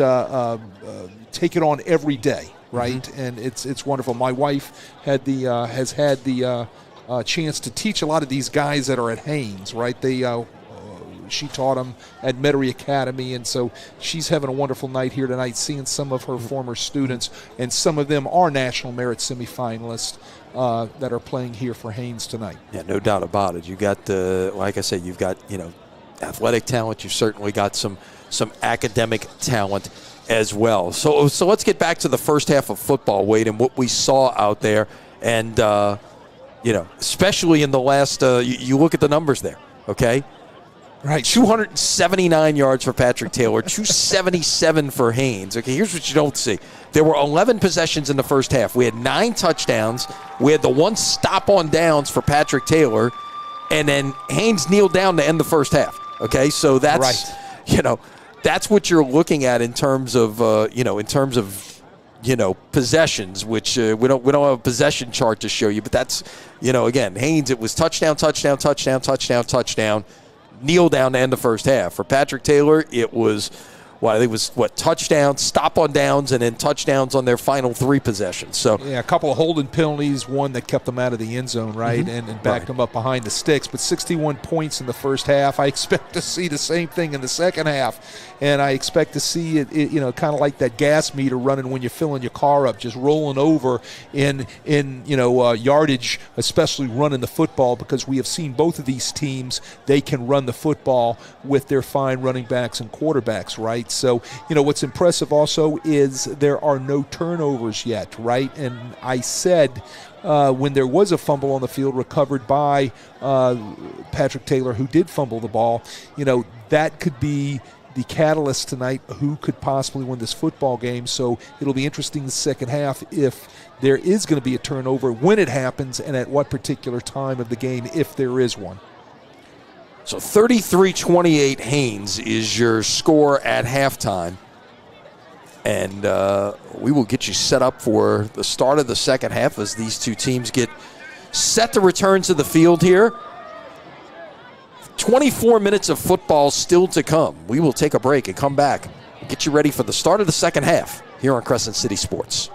take it on every day, right? Mm-hmm. And it's wonderful. My wife has had the chance to teach a lot of these guys that are at Haynes, right? She taught them at Metairie Academy, and so she's having a wonderful night here tonight, seeing some of her former students, and some of them are national merit semifinalists that are playing here for Haynes tonight. Yeah, no doubt about it. You got like I said, you've got athletic talent. You've certainly got some academic talent as well. So let's get back to the first half of football, Wade, and what we saw out there. And, especially in the last, you look at the numbers there, okay? Right. 279 yards for Patrick Taylor, 277 for Haynes. Okay, here's what you don't see. There were 11 possessions in the first half. We had 9 touchdowns. We had the 1 stop on downs for Patrick Taylor, and then Haynes kneeled down to end the first half. Okay, so that's that's what you're looking at in terms of possessions, which we don't have a possession chart to show you, but that's again, Haynes, it was touchdown, kneel down to end the first half. For Patrick Taylor, it was touchdowns, stop on downs, and then touchdowns on their final 3 possessions. So yeah, a couple of holding penalties, one that kept them out of the end zone, right, and backed them up behind the sticks. But 61 points in the first half. I expect to see the same thing in the second half, and I expect to see it kind of like that gas meter running when you're filling your car up, just rolling over in yardage, especially running the football, because we have seen both of these teams, they can run the football with their fine running backs and quarterbacks, right? So, what's impressive also is there are no turnovers yet, right? And I said when there was a fumble on the field recovered by Patrick Taylor, who did fumble the ball, that could be the catalyst tonight, who could possibly win this football game. So it'll be interesting the second half if there is going to be a turnover, when it happens, and at what particular time of the game, if there is one. So 33-28 Haynes is your score at halftime. And we will get you set up for the start of the second half as these two teams get set to return to the field here. 24 minutes of football still to come. We will take a break and come back and get you ready for the start of the second half here on Crescent City Sports.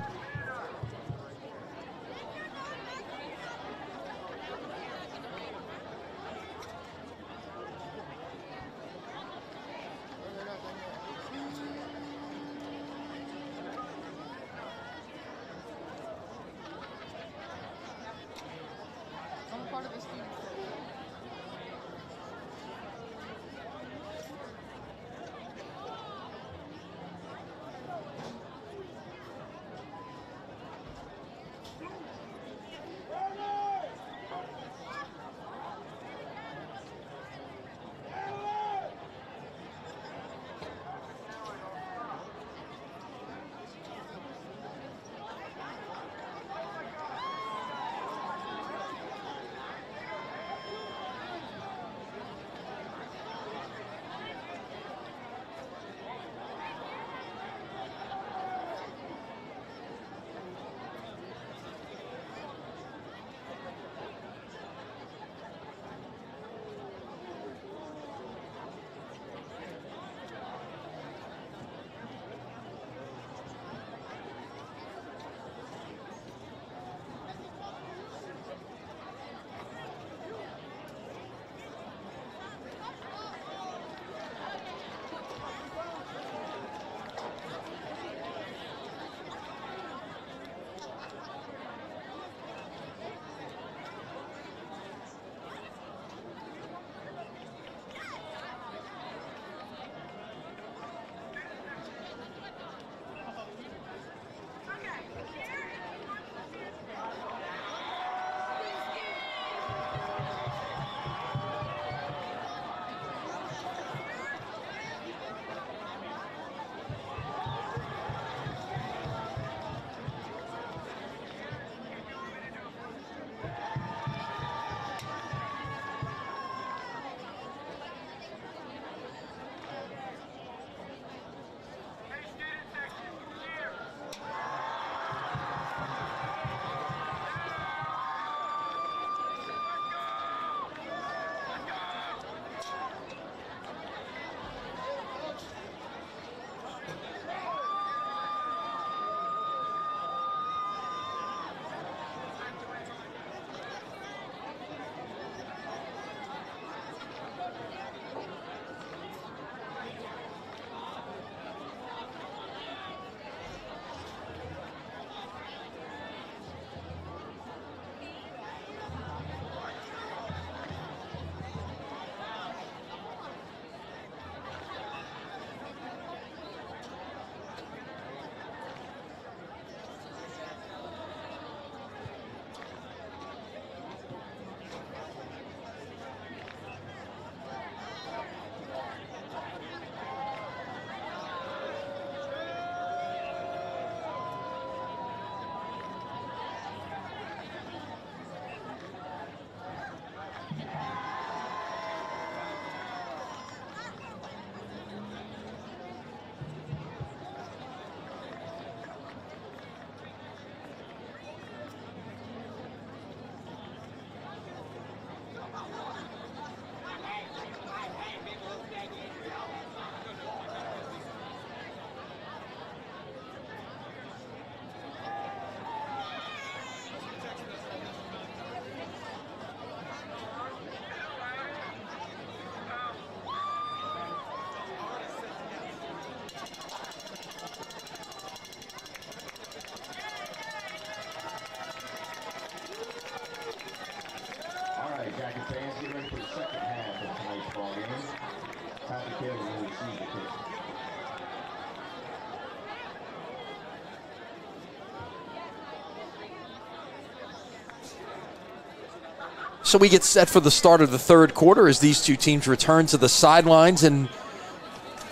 So we get set for the start of the third quarter as these two teams return to the sidelines. And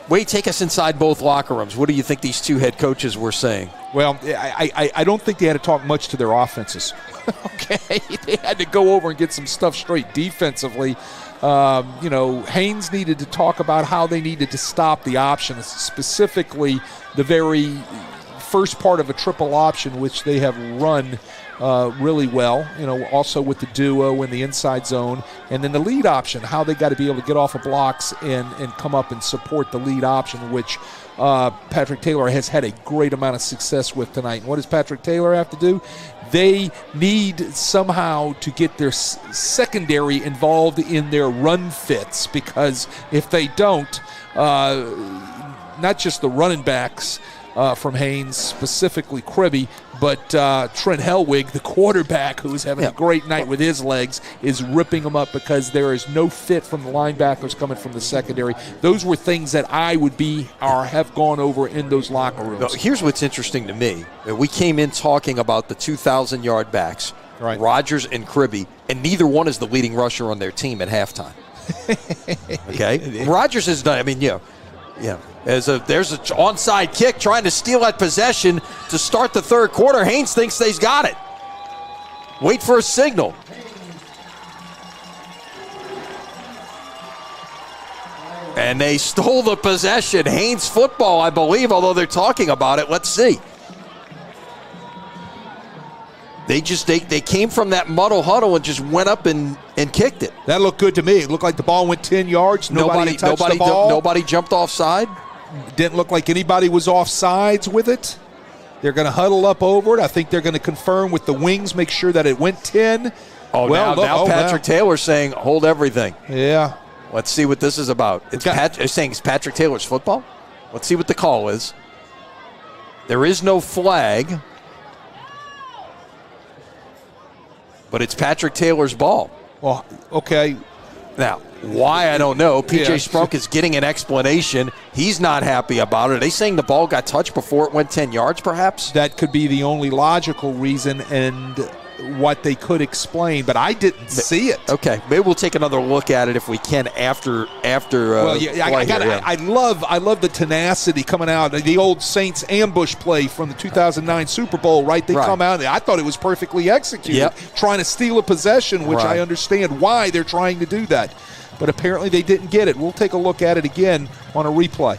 Wade, take us inside both locker rooms. What do you think these two head coaches were saying? Well, I don't think they had to talk much to their offenses. Okay, they had to go over and get some stuff straight defensively. Haynes needed to talk about how they needed to stop the options, specifically the very first part of a triple option, which they have run really well, also with the duo in the inside zone. And then the lead option, how they got to be able to get off of blocks and come up and support the lead option, which Patrick Taylor has had a great amount of success with tonight. And what does Patrick Taylor have to do? They need somehow to get their secondary involved in their run fits, because if they don't, not just the running backs from Haynes, specifically Kribbe, but Trent Helwig, the quarterback, who is having a great night with his legs, is ripping them up because there is no fit from the linebackers coming from the secondary. Those were things that I would be or have gone over in those locker rooms. Now, here's what's interesting to me. We came in talking about the 2,000-yard backs, right, Rodgers and Kribbe, and neither one is the leading rusher on their team at halftime. Okay? Rodgers is done. I mean, yeah. There's an onside kick trying to steal that possession to start the third quarter. Haynes thinks they've got it. Wait for a signal. And they stole the possession. Haynes football, I believe, although they're talking about it. Let's see. They came from that muddle huddle and just went up and kicked it. That looked good to me. It looked like the ball went 10 yards. Nobody touched the ball. Nobody jumped offside. Didn't look like anybody was off sides with it. They're going to huddle up over it. I think they're going to confirm with the wings, make sure that it went 10. Now Patrick Taylor saying, hold everything. Yeah. Let's see what this is about. They're saying it's Patrick Taylor's football. Let's see what the call is. There is no flag, but it's Patrick Taylor's ball. Well, okay. Now, why, I don't know. P.J. Sprunk is getting an explanation. He's not happy about it. Are they saying the ball got touched before it went 10 yards, perhaps? That could be the only logical reason and what they could explain, but I didn't see it. Okay, maybe we'll take another look at it if we can after. I love the tenacity coming out. The old Saints ambush play from the 2009 Super Bowl, right? They come out. I thought it was perfectly executed, trying to steal a possession, which I understand why they're trying to do that. But apparently they didn't get it. We'll take a look at it again on a replay.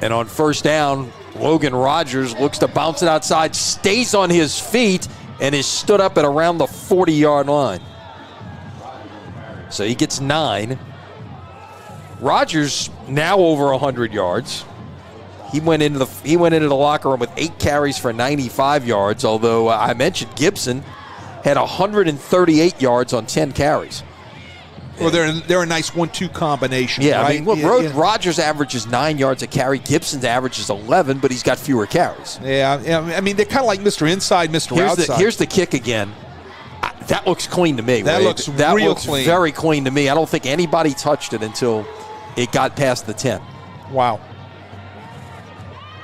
And on first down, Logan Rodgers looks to bounce it outside, stays on his feet, and is stood up at around the 40-yard line. So he gets 9. Rodgers now over 100 yards. He went into the locker room with 8 carries for 95 yards, although I mentioned Gibson had 138 yards on 10 carries. Well, they're a nice 1-2 combination. Yeah, right? I mean, Rodgers averages 9 yards a carry. Gibson's averages 11, but he's got fewer carries. Yeah. I mean, they're kind of like Mr. Inside, Mr. Outside. Here's the kick again. That looks clean to me. That Wade. looks that real looks clean. Very clean to me. I don't think anybody touched it until it got past the 10. Wow.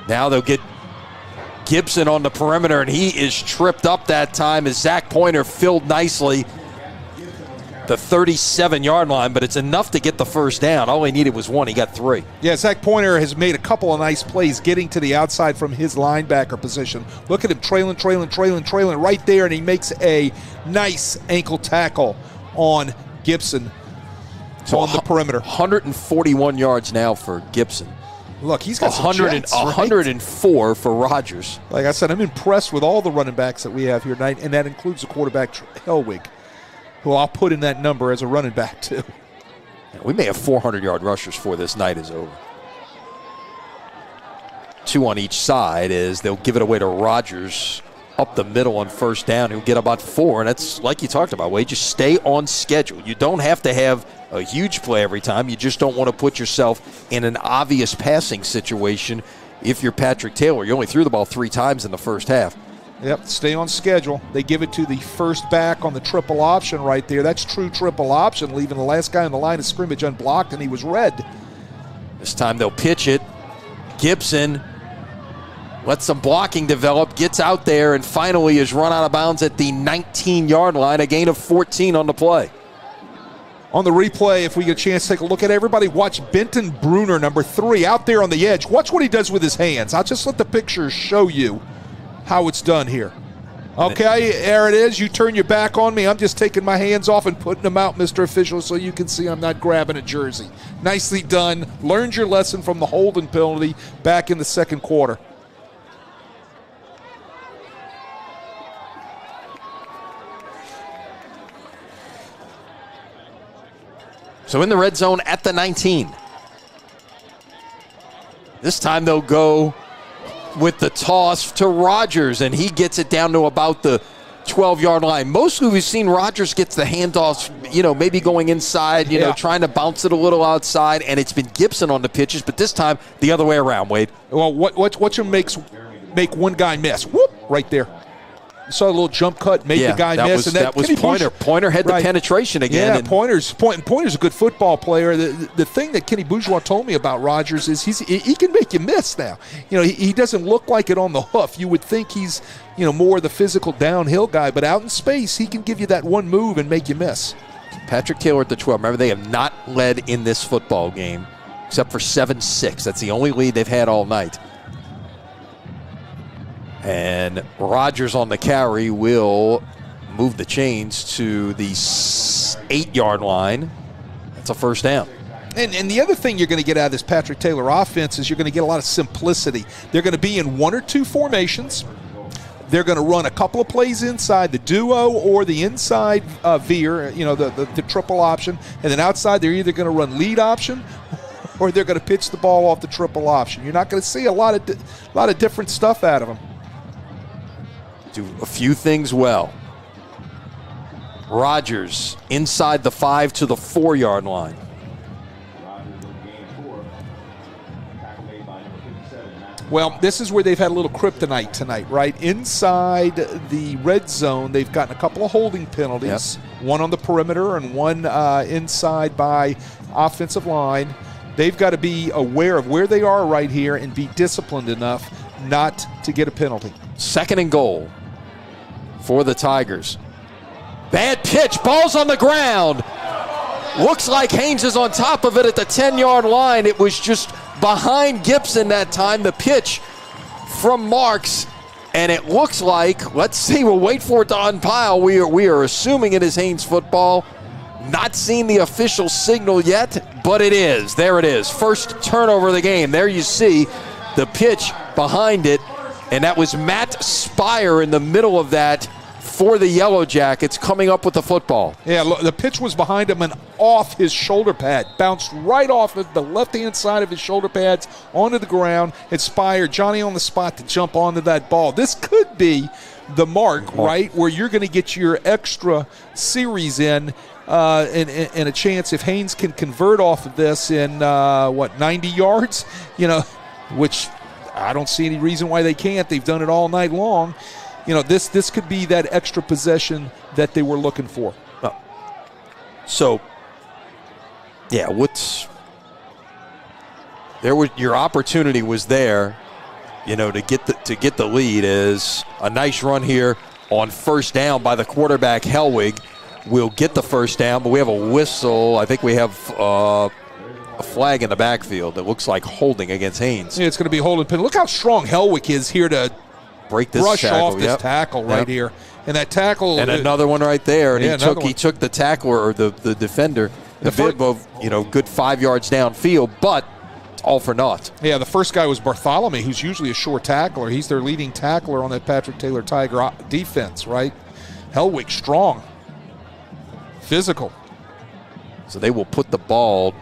Now they'll get Gibson on the perimeter, and he is tripped up that time as Zach Pointer filled nicely the 37-yard line, but it's enough to get the first down. All he needed was 1. He got 3. Yeah, Zach Pointer has made a couple of nice plays getting to the outside from his linebacker position. Look at him trailing right there, and he makes a nice ankle tackle on Gibson on the perimeter. 141 yards now for Gibson. Look, he's got 104 for Rodgers. Like I said, I'm impressed with all the running backs that we have here tonight, and that includes the quarterback, Helwig, who I'll put in that number as a running back, too. We may have 400-yard rushers before this night is over. 2 on each side as they'll give it away to Rodgers up the middle on first down. He'll get about 4, and that's like you talked about, Wade. Just stay on schedule. You don't have to have a huge play every time. You just don't want to put yourself in an obvious passing situation if you're Patrick Taylor. You only threw the ball 3 times in the first half. Yep, stay on schedule. They give it to the first back on the triple option right there. That's true triple option, leaving the last guy on the line of scrimmage unblocked, and he was red. This time they'll pitch it. Gibson lets some blocking develop, gets out there, and finally is run out of bounds at the 19-yard line, a gain of 14 on the play. On the replay, if we get a chance to take a look at it, everybody watch Benton Bruner, number 3, out there on the edge. Watch what he does with his hands. I'll just let the pictures show you how it's done here. Okay, there it is. You turn your back on me. I'm just taking my hands off and putting them out, Mr. Official, so you can see I'm not grabbing a jersey. Nicely done. Learned your lesson from the holding penalty back in the second quarter. So in the red zone at the 19. This time they'll go with the toss to Rodgers, and he gets it down to about the 12-yard line. Mostly we've seen Rodgers gets the handoffs, maybe going inside, trying to bounce it a little outside, and it's been Gibson on the pitches, but this time the other way around, Wade. Well, what you make one guy miss? Whoop, right there. You saw a little jump cut, made the guy miss. That was Pointer. Pointer had the penetration again. Yeah, Pointer's a good football player. The thing that Kenny Bourgeois told me about Rodgers is he can make you miss now. He doesn't look like it on the hoof. You would think he's more the physical downhill guy, but out in space he can give you that one move and make you miss. Patrick Taylor at the 12. Remember, they have not led in this football game except for 7-6. That's the only lead they've had all night. And Rodgers on the carry will move the chains to the 8-yard line. That's a first down. And the other thing you're going to get out of this Patrick Taylor offense is you're going to get a lot of simplicity. They're going to be in 1 or 2 formations. They're going to run a couple of plays inside, the duo or the inside veer, the triple option. And then outside, they're either going to run lead option or they're going to pitch the ball off the triple option. You're not going to see a lot of different stuff out of them. Do a few things well. Rodgers inside the 5 to the 4-yard line. Well, this is where they've had a little kryptonite tonight, right? Inside the red zone, they've gotten a couple of holding penalties, one on the perimeter and one inside by offensive line. They've got to be aware of where they are right here and be disciplined enough not to get a penalty. 2nd and goal for the Tigers. Bad pitch, ball's on the ground. Looks like Haynes is on top of it at the 10-yard line. It was just behind Gibson that time, the pitch from Marks. And it looks like, let's see, we'll wait for it to unpile. We are assuming it is Haynes football. Not seen the official signal yet, but it is. There it is. First turnover of the game. There you see the pitch behind it. And that was Matt Spire in the middle of that for the Yellow Jackets coming up with the football. Yeah, the pitch was behind him and off his shoulder pad. Bounced right off of the left-hand side of his shoulder pads onto the ground. It Spire, Johnny on the spot to jump onto that ball. This could be the mark, right, where you're going to get your extra series in and a chance if Haynes can convert off of this in, 90 yards? Which I don't see any reason why they can't. They've done it all night long. This could be that extra possession that they were looking for. So, yeah, your opportunity was there, to get the lead. Is a nice run here on first down by the quarterback Hellwig. We'll get the first down, but we have a whistle. I think we have a flag in the backfield that looks like holding against Haynes. Yeah, it's going to be holding pin. Look how strong Hellwig is here to break this brush tackle. Off this tackle right here. And that tackle. And another one right there. And he took the tackler or the defender a bit above, good 5 yards downfield, but all for naught. Yeah, the first guy was Bartholomew, who's usually a short tackler. He's their leading tackler on that Patrick Taylor Tiger defense, right? Hellwig strong. Physical. So they will put the ball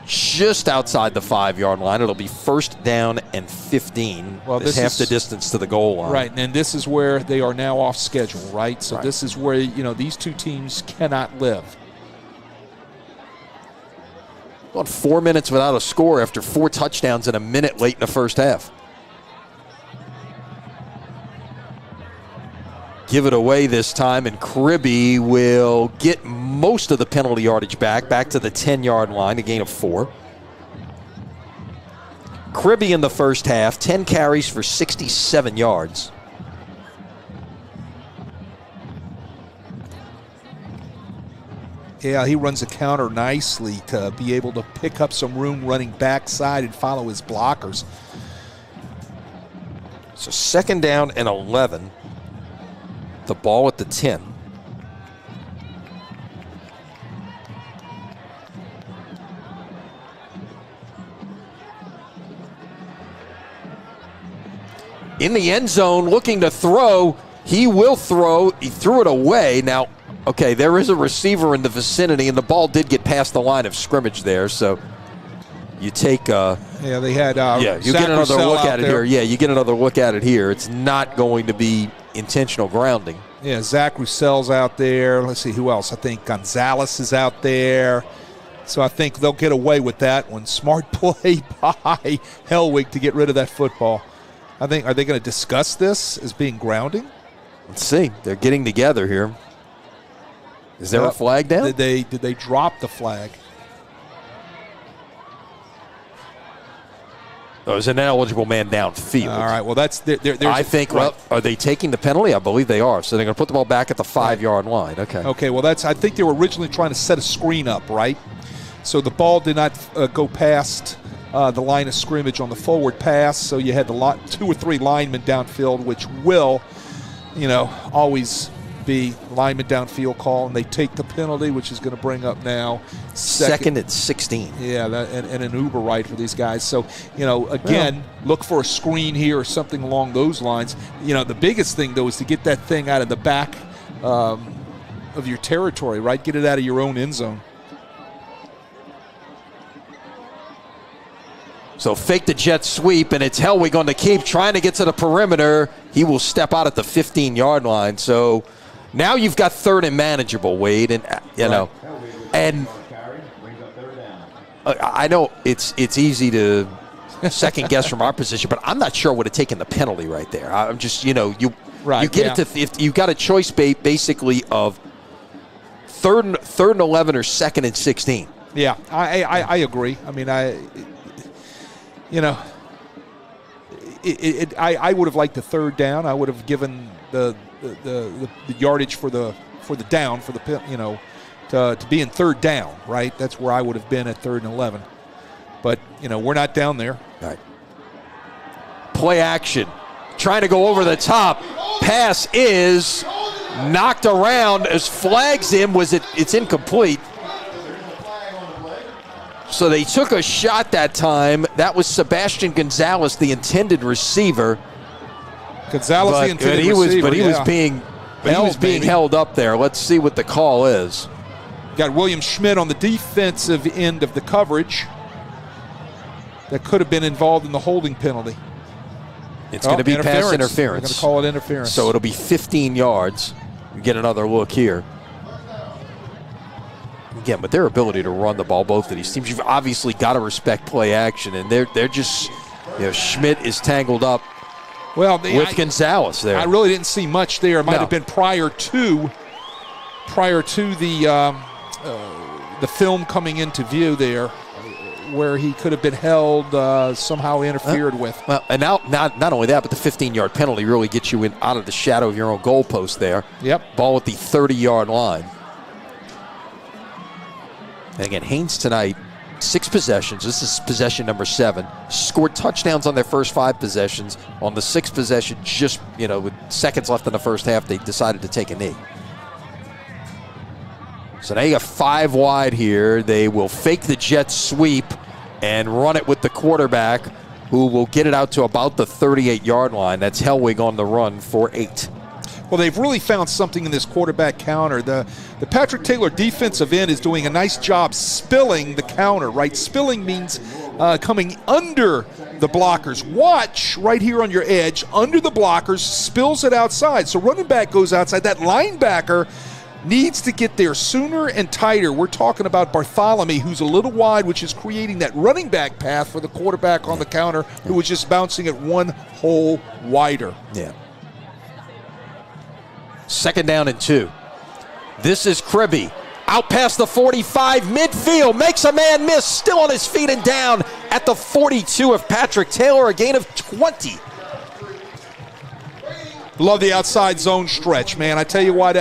just outside the 5-yard line. It'll be first down and 15. Well, this half the distance to the goal line. Right, and this is where they are now off schedule, right? So this is where, these two teams cannot live. About 4 minutes without a score after 4 touchdowns in a minute late in the first half. Give it away this time, and Kribbe will get most of the penalty yardage back to the 10-yard line, a gain of 4. Kribbe in the first half, 10 carries for 67 yards. Yeah, he runs a counter nicely to be able to pick up some room running backside and follow his blockers. So 2nd down and 11. The ball at the 10. In the end zone, looking to throw. He will throw. He threw it away. Now, okay, there is a receiver in the vicinity, and the ball did get past the line of scrimmage there. So you take. Yeah, they had. You get another look at it here. Yeah, you get another look at it here. It's not going to be intentional grounding. Yeah, Zach Roussel's out there. Let's see who else. I think Gonzalez is out there. So I think they'll get away with that one. Smart play by Hellwig to get rid of that football. Are they going to discuss this as being grounding? Let's see. They're getting together here. Is there a flag down? Did they drop the flag? Oh, there's an ineligible man downfield. All right. Well, that's I think. Well, are they taking the penalty? I believe they are. So they're going to put the ball back at the 5-yard line. Okay. Okay. Well, I think they were originally trying to set a screen up, right? So the ball did not go past the line of scrimmage on the forward pass. So you had 2 or 3 linemen downfield, which will, always be lineman downfield call, and they take the penalty, which is going to bring up now second and 16. Yeah, and an Uber ride for these guys. So, again, look for a screen here or something along those lines. The biggest thing, though, is to get that thing out of the back of your territory, right? Get it out of your own end zone. So fake the jet sweep, and it's Hellwig on the keep, trying to get to the perimeter. He will step out at the 15-yard line. So now you've got 3rd and manageable, Wade, and and I know it's easy to second guess from our position, but I'm not sure I would have taken the penalty right there. I'm just you get it to if you got a choice basically of 3rd and 11 or 2nd and 16. Yeah, I agree. I mean, I would have liked the 3rd down. I would have given the yardage for the down to be in 3rd down, right? That's where I would have been at 3rd and 11. But we're not down there. Right. Play action, trying to go over the top. Pass is knocked around as flags him. It's incomplete. So they took a shot that time. That was Sebastian Gonzalez, the intended receiver. Gonzalez, the intended receiver. But he was being held up there. Let's see what the call is. Got William Schmidt on the defensive end of the coverage. That could have been involved in the holding penalty. It's going to be pass interference. We're going to call it interference. So it'll be 15 yards. We get another look here. Again, but their ability to run the ball, both of these teams, you've obviously got to respect play action, and they're just, Schmidt is tangled up with Gonzalez there. I really didn't see much there. It might have been prior to the film coming into view there, where he could have been held, somehow interfered with. Well, and now not only that, but the 15-yard penalty really gets you out of the shadow of your own goalpost there. Yep. Ball at the 30-yard line. And again, Haynes tonight, 6 possessions. This is possession number 7. Scored touchdowns on their first 5 possessions. On the 6th possession, just, with seconds left in the first half, they decided to take a knee. So now you got 5 wide here. They will fake the jet sweep and run it with the quarterback, who will get it out to about the 38-yard line. That's Hellwig on the run for 8. Well, they've really found something in this quarterback counter. The Patrick Taylor defensive end is doing a nice job spilling the counter, right? Spilling means coming under the blockers. Watch right here on your edge, under the blockers, spills it outside. So running back goes outside. That linebacker needs to get there sooner and tighter. We're talking about Bartholomew, who's a little wide, which is creating that running back path for the quarterback on the counter, who was just bouncing it one hole wider. Yeah. 2nd down and 2. This is Kribbe. Out past the 45, midfield, makes a man miss, still on his feet and down at the 42 of Patrick Taylor, a gain of 20. Love the outside zone stretch, man. I tell you what,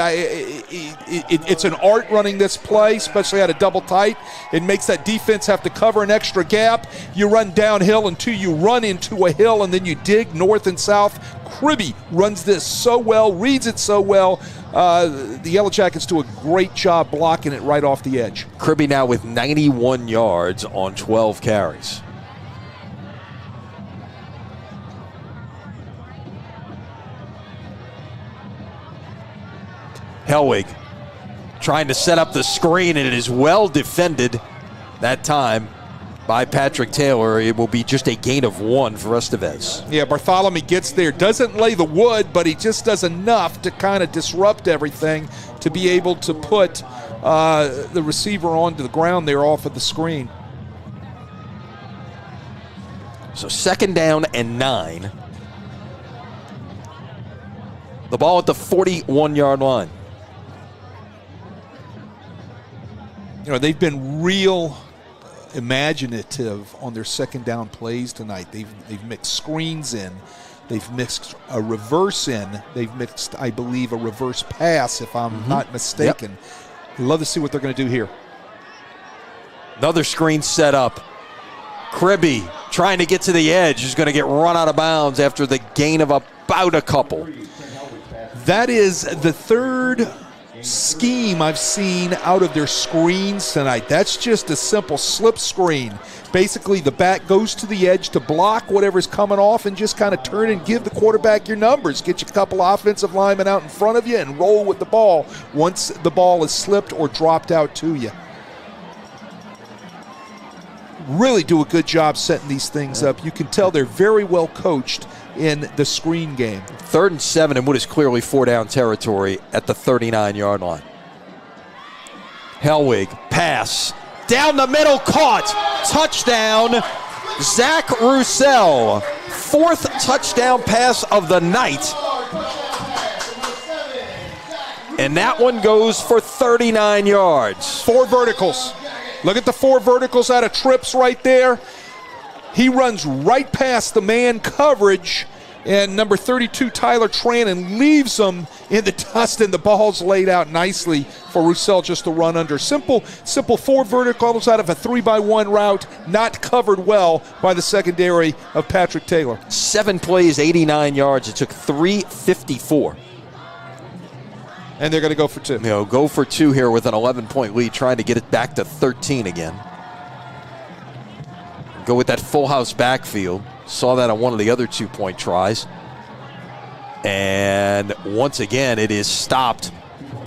it's an art running this play, especially at a double tight. It makes that defense have to cover an extra gap. You run downhill until you run into a hill, and then you dig north and south. Kribbe runs this so well, reads it so well. The Yellow Jackets do a great job blocking it right off the edge. Kribbe now with 91 yards on 12 carries. Hellwig trying to set up the screen, and it is well defended that time by Patrick Taylor. It will be just a gain of 1 for Estevez. Yeah, Bartholomew gets there, doesn't lay the wood, but he just does enough to kind of disrupt everything to be able to put the receiver onto the ground there off of the screen. So 2nd down and 9. The ball at the 41-yard line. You know, they've been real imaginative on their 2nd down plays tonight. They've mixed screens in. They've mixed a reverse in. They've mixed, I believe, a reverse pass, if I'm not mistaken. Yep. Love to see what they're going to do here. Another screen set up. Kribbe trying to get to the edge is going to get run out of bounds after the gain of about a couple. That is the 3rd scheme I've seen out of their screens tonight. That's just a simple slip screen. Basically, the back goes to the edge to block whatever's coming off and just kind of turn and give the quarterback your numbers. Get you a couple offensive linemen out in front of you and roll with the ball once the ball is slipped or dropped out to you. Really do a good job setting these things up. You can tell they're very well coached in the screen game. 3rd and 7 in what is clearly 4-down territory at the 39-yard line. Hellwig, pass, down the middle, caught, touchdown, Zach Roussel. 4th touchdown pass of the night. And that one goes for 39 yards. 4 verticals. Look at the 4 verticals out of trips right there. He runs right past the man coverage, and number 32, Tyler Trannon, leaves him in the dust, and the ball's laid out nicely for Roussel just to run under. Simple 4 verticals out of a 3-by-1 route, not covered well by the secondary of Patrick Taylor. 7 plays, 89 yards. It took 3:54. And they're going to go for 2. You know, go for 2 here with an 11-point lead, trying to get it back to 13 again. Go with that full house backfield. Saw that on one of the other 2-point tries. And once again, it is stopped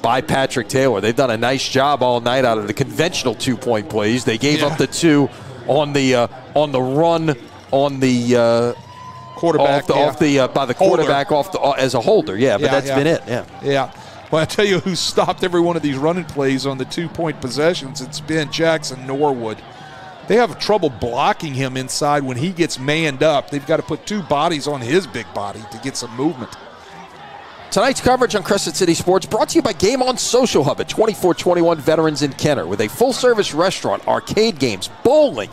by Patrick Taylor. They've done a nice job all night out of the conventional 2-point plays. They gave up the 2 on the run on the quarterback by the quarterback as a holder. Yeah, but that's been it. Yeah. Well, I tell you who stopped every one of these running plays on the 2-point possessions. It's been Jackson Norwood. They have trouble blocking him inside when he gets manned up. They've got to put 2 bodies on his big body to get some movement. Tonight's coverage on Crescent City Sports brought to you by Game On Social Hub at 2421 Veterans in Kenner, with a full-service restaurant, arcade games, bowling,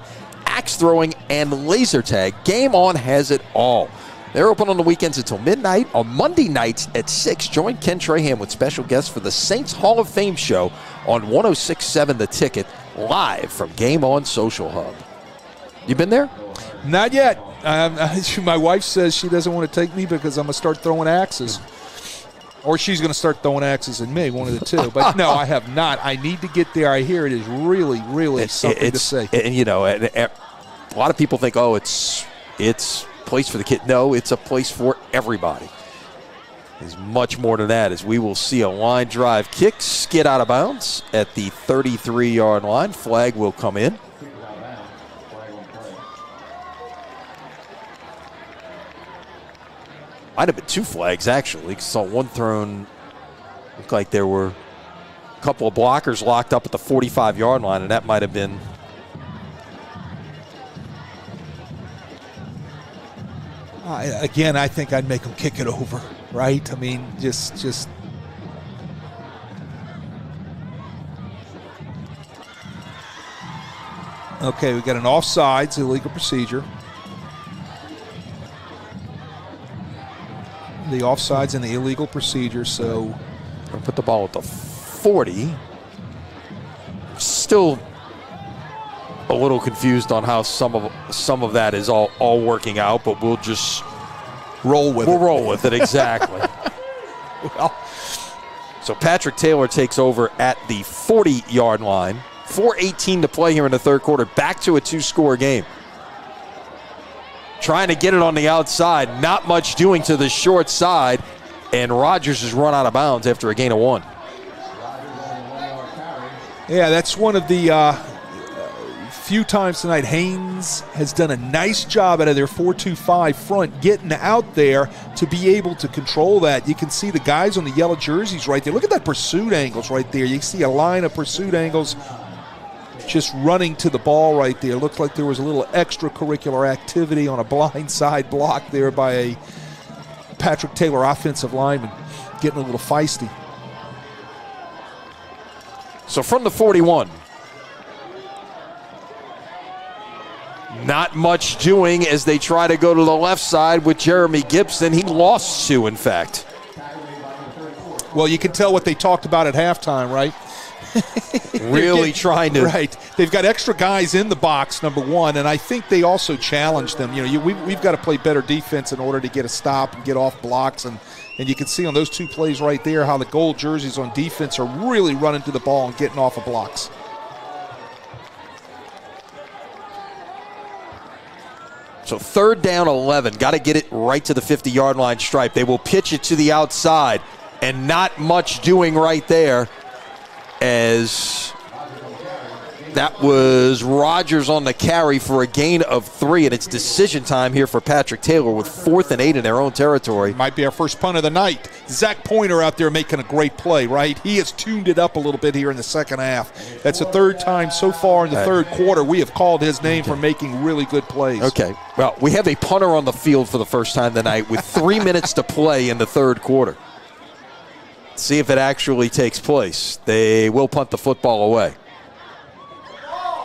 axe throwing, and laser tag. Game On has it all. They're open on the weekends until midnight. On Monday nights at 6, join Ken Trahan with special guests for the Saints Hall of Fame show on 106.7 The Ticket, live from Game On Social Hub. You been there? Not yet. My wife says she doesn't want to take me because I'm going to start throwing axes. Or she's going to start throwing axes at me, one of the 2. But no, I have not. I need to get there. I hear it is really, really something to say. And, you know, a lot of people think, oh, it's a place for the kid. No, it's a place for everybody. There's much more to that, as we will see a line drive kick skid out of bounds at the 33-yard line. Flag will come in. Might have been 2 flags, actually. Saw one thrown. Looked like there were a couple of blockers locked up at the 45-yard line, and that might have been. Again, I think I'd make them kick it over, right? I mean, just. Okay, we got an offsides, illegal procedure. The offsides and the illegal procedure, so. I'll put the ball at the 40. Still a little confused on how some of that is all working out, but we'll just roll with it. We'll roll with it, exactly. Well, so Patrick Taylor takes over at the 40-yard line. 4:18 to play here in the third quarter. Back to a 2-score game. Trying to get it on the outside. Not much doing to the short side. And Rodgers is run out of bounds after a gain of 1. Yeah, that's one of the few times tonight Haynes has done a nice job out of their 4-2-5 front, getting out there to be able to control that. You can see the guys on the yellow jerseys right there. Look at that pursuit angles right there. You can see a line of pursuit angles just running to the ball right there. Looks like there was a little extracurricular activity on a blindside block there by a Patrick Taylor offensive lineman, getting a little feisty. So from the 41, not much doing as they try to go to the left side with Jeremy Gibson. He lost 2, in fact. Well, you can tell what they talked about at halftime, right? Really trying to. Right. They've got extra guys in the box, number one, and I think they also challenged them. You know, we've got to play better defense in order to get a stop and get off blocks. And you can see on those 2 plays right there how the gold jerseys on defense are really running to the ball and getting off of blocks. So 3rd down 11. Got to get it right to the 50-yard line stripe. They will pitch it to the outside, and not much doing right there, as that was Rodgers on the carry for a gain of 3, and it's decision time here for Patrick Taylor with 4th and 8 in their own territory. Might be our first punt of the night. Zach Pointer out there making a great play, right? He has tuned it up a little bit here in the second half. That's the 3rd time so far in the third quarter we have called his name for making really good plays. Okay, well, we have a punter on the field for the first time tonight with 3 minutes to play in the third quarter. See if it actually takes place. They will punt the football away.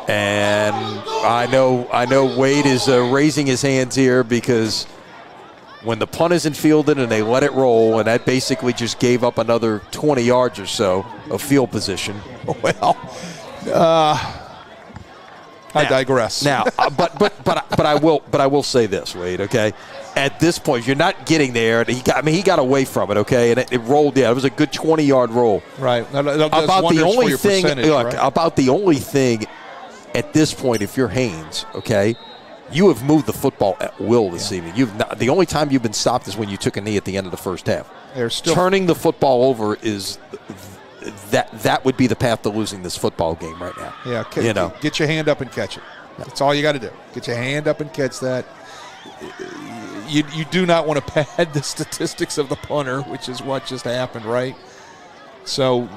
And I know Wade is raising his hands here, because when the punt isn't fielded and they let it roll, and that basically just gave up another 20 yards or so of field position. Well, I digress. Now, but I will say this, Wade. Okay, at this point, you're not getting there. He got away from it. Okay, and it rolled. Yeah, it was a good 20-yard roll. Right. About the only thing. Look, about the only thing at this point, if you're Haynes, okay, you have moved the football at will this evening. The only time you've been stopped is when you took a knee at the end of the first half. Turning the football over is. That would be the path to losing this football game right now. Yeah, get your hand up and catch it. That's all you got to do. Get your hand up and catch that. You do not want to pad the statistics of the punter, which is what just happened, right? So,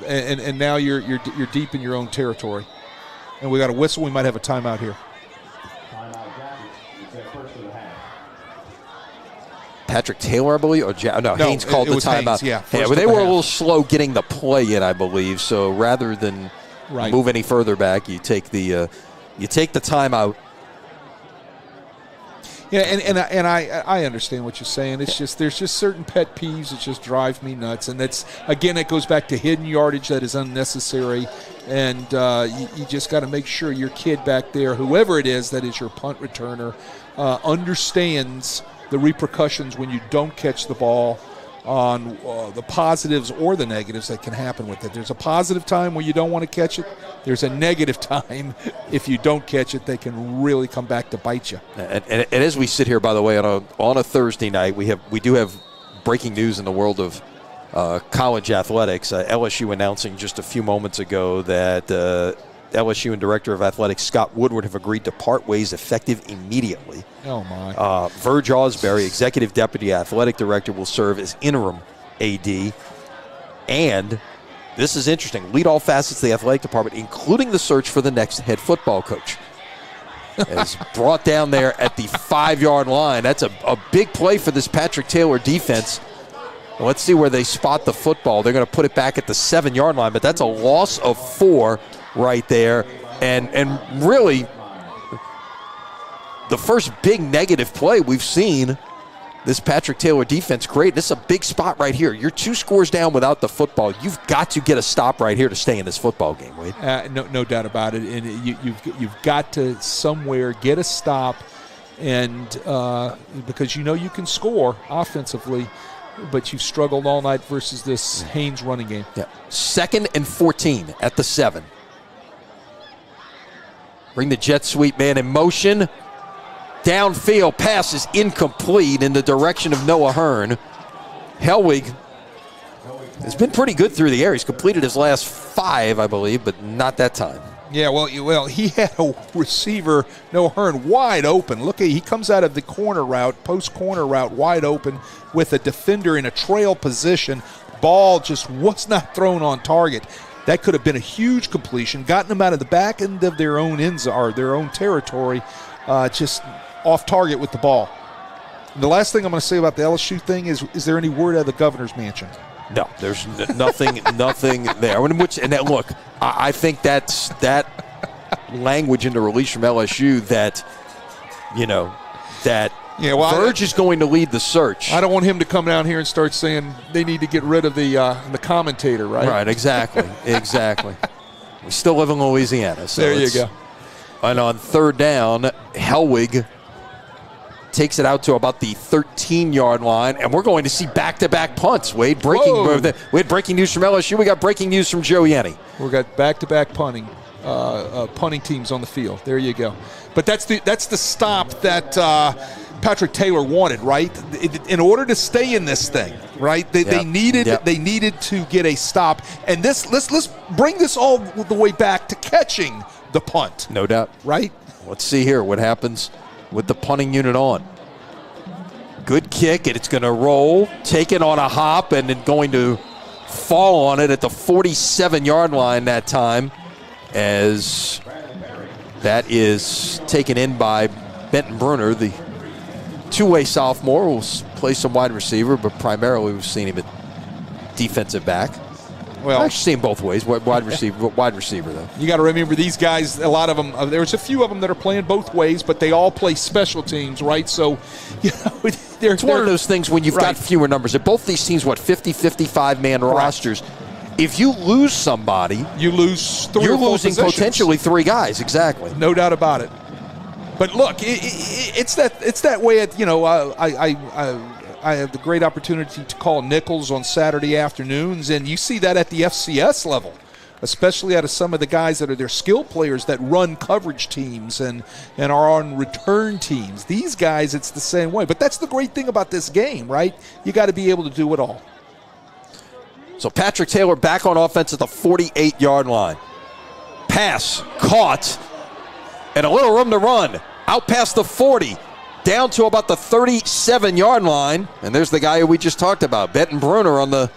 and now you're deep in your own territory. And we got a whistle. We might have a timeout here. Patrick Taylor, I believe, or Haynes called the timeout. But they were a little slow getting the play in, I believe. So rather than move any further back, you take the timeout. Yeah, and I understand what you're saying. It's just there's just certain pet peeves that just drive me nuts, and that's again it goes back to hidden yardage that is unnecessary, and you just got to make sure your kid back there, whoever it is that is your punt returner, understands the repercussions when you don't catch the ball, on the positives or the negatives that can happen with it. There's a positive time where you don't want to catch it. There's a negative time if you don't catch it, they can really come back to bite you. And as we sit here, by the way, on a Thursday night, we do have breaking news in the world of college athletics. LSU announcing just a few moments ago that LSU and Director of Athletics Scott Woodward have agreed to part ways effective immediately. Oh, my. Verge Osbury, Executive Deputy Athletic Director, will serve as interim AD. And this is interesting. Lead all facets of the athletic department, including the search for the next head football coach. It's brought down there at the 5-yard line. That's a big play for this Patrick Taylor defense. Let's see where they spot the football. They're going to put it back at the 7-yard line, but that's a loss of 4 right there. And really, the first big negative play we've seen this Patrick Taylor defense great. This is a big spot right here. You're 2 scores down without the football. You've got to get a stop right here to stay in this football game, Wade. No doubt about it. And you've got to somewhere get a stop, and because you can score offensively, but you've struggled all night versus this Haynes running game. Yeah. 2nd and 14 at the 7. Bring the jet sweep man in motion. Downfield pass is incomplete in the direction of Noah Hearn. Hellwig has been pretty good through the air. He's completed his last 5, I believe, but not that time. Yeah, well, he had a receiver, Noah Hearn, wide open. Look, he comes out of the corner route, post-corner route, wide open with a defender in a trail position. Ball just was not thrown on target. That could have been a huge completion, gotten them out of the back end of their own their own territory, just off target with the ball. And the last thing I'm going to say about the LSU thing is there any word out of the governor's mansion? No, there's nothing there. Look, I think that's that language in the release from LSU that Verge is going to lead the search. I don't want him to come down here and start saying they need to get rid of the commentator, right? Right, exactly. We still live in Louisiana. So there you go. And on 3rd down, Hellwig takes it out to about the 13-yard line, and we're going to see back-to-back punts. We had breaking news from LSU. We got breaking news from Joe Yenny. We got back-to-back punting teams on the field. There you go. But that's the stop that Patrick Taylor wanted, right? In order to stay in this thing, right? They needed to get a stop, and let's bring this all the way back to catching the punt. No doubt, right? Let's see here what happens with the punting unit on. Good kick, and it's going to roll, take it on a hop, and then going to fall on it at the 47-yard line that time, as that is taken in by Benton Bruner, the two-way sophomore. Will play some wide receiver, but primarily we've seen him at defensive back. Well, I've actually seen both ways, wide receiver though. You got to remember these guys, a lot of them, there's a few of them that are playing both ways, but they all play special teams, right? So, it's one of those things when you've got fewer numbers. At both these teams, 50, 55-man rosters. If you lose somebody, you lose 3 you're or 4 losing positions. Potentially 3 guys, exactly. No doubt about it. But look, it's that way. I have the great opportunity to call Nichols on Saturday afternoons, and you see that at the FCS level, especially out of some of the guys that are their skill players that run coverage teams and are on return teams. These guys, it's the same way. But that's the great thing about this game, right? You got to be able to do it all. So Patrick Taylor back on offense at the 48-yard line. Pass caught, and a little room to run. Out past the 40. Down to about the 37-yard line. And there's the guy who we just talked about, Benton Bruner, on the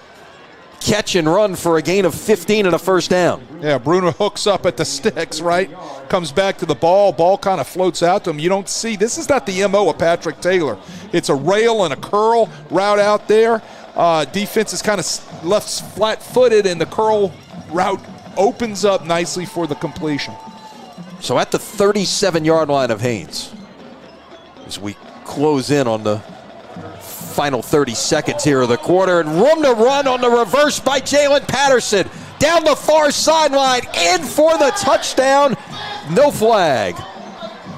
catch and run for a gain of 15 and a first down. Yeah, Bruner hooks up at the sticks, right? Comes back to the ball. Ball kind of floats out to him. You don't see. This is not the MO of Patrick Taylor. It's a rail and a curl route out there. Defense is kind of left flat-footed, and the curl route opens up nicely for the completion. So at the 37-yard line of Haynes, as we close in on the final 30 seconds here of the quarter, and room to run on the reverse by Jalen Patterson. Down the far sideline, in for the touchdown. No flag.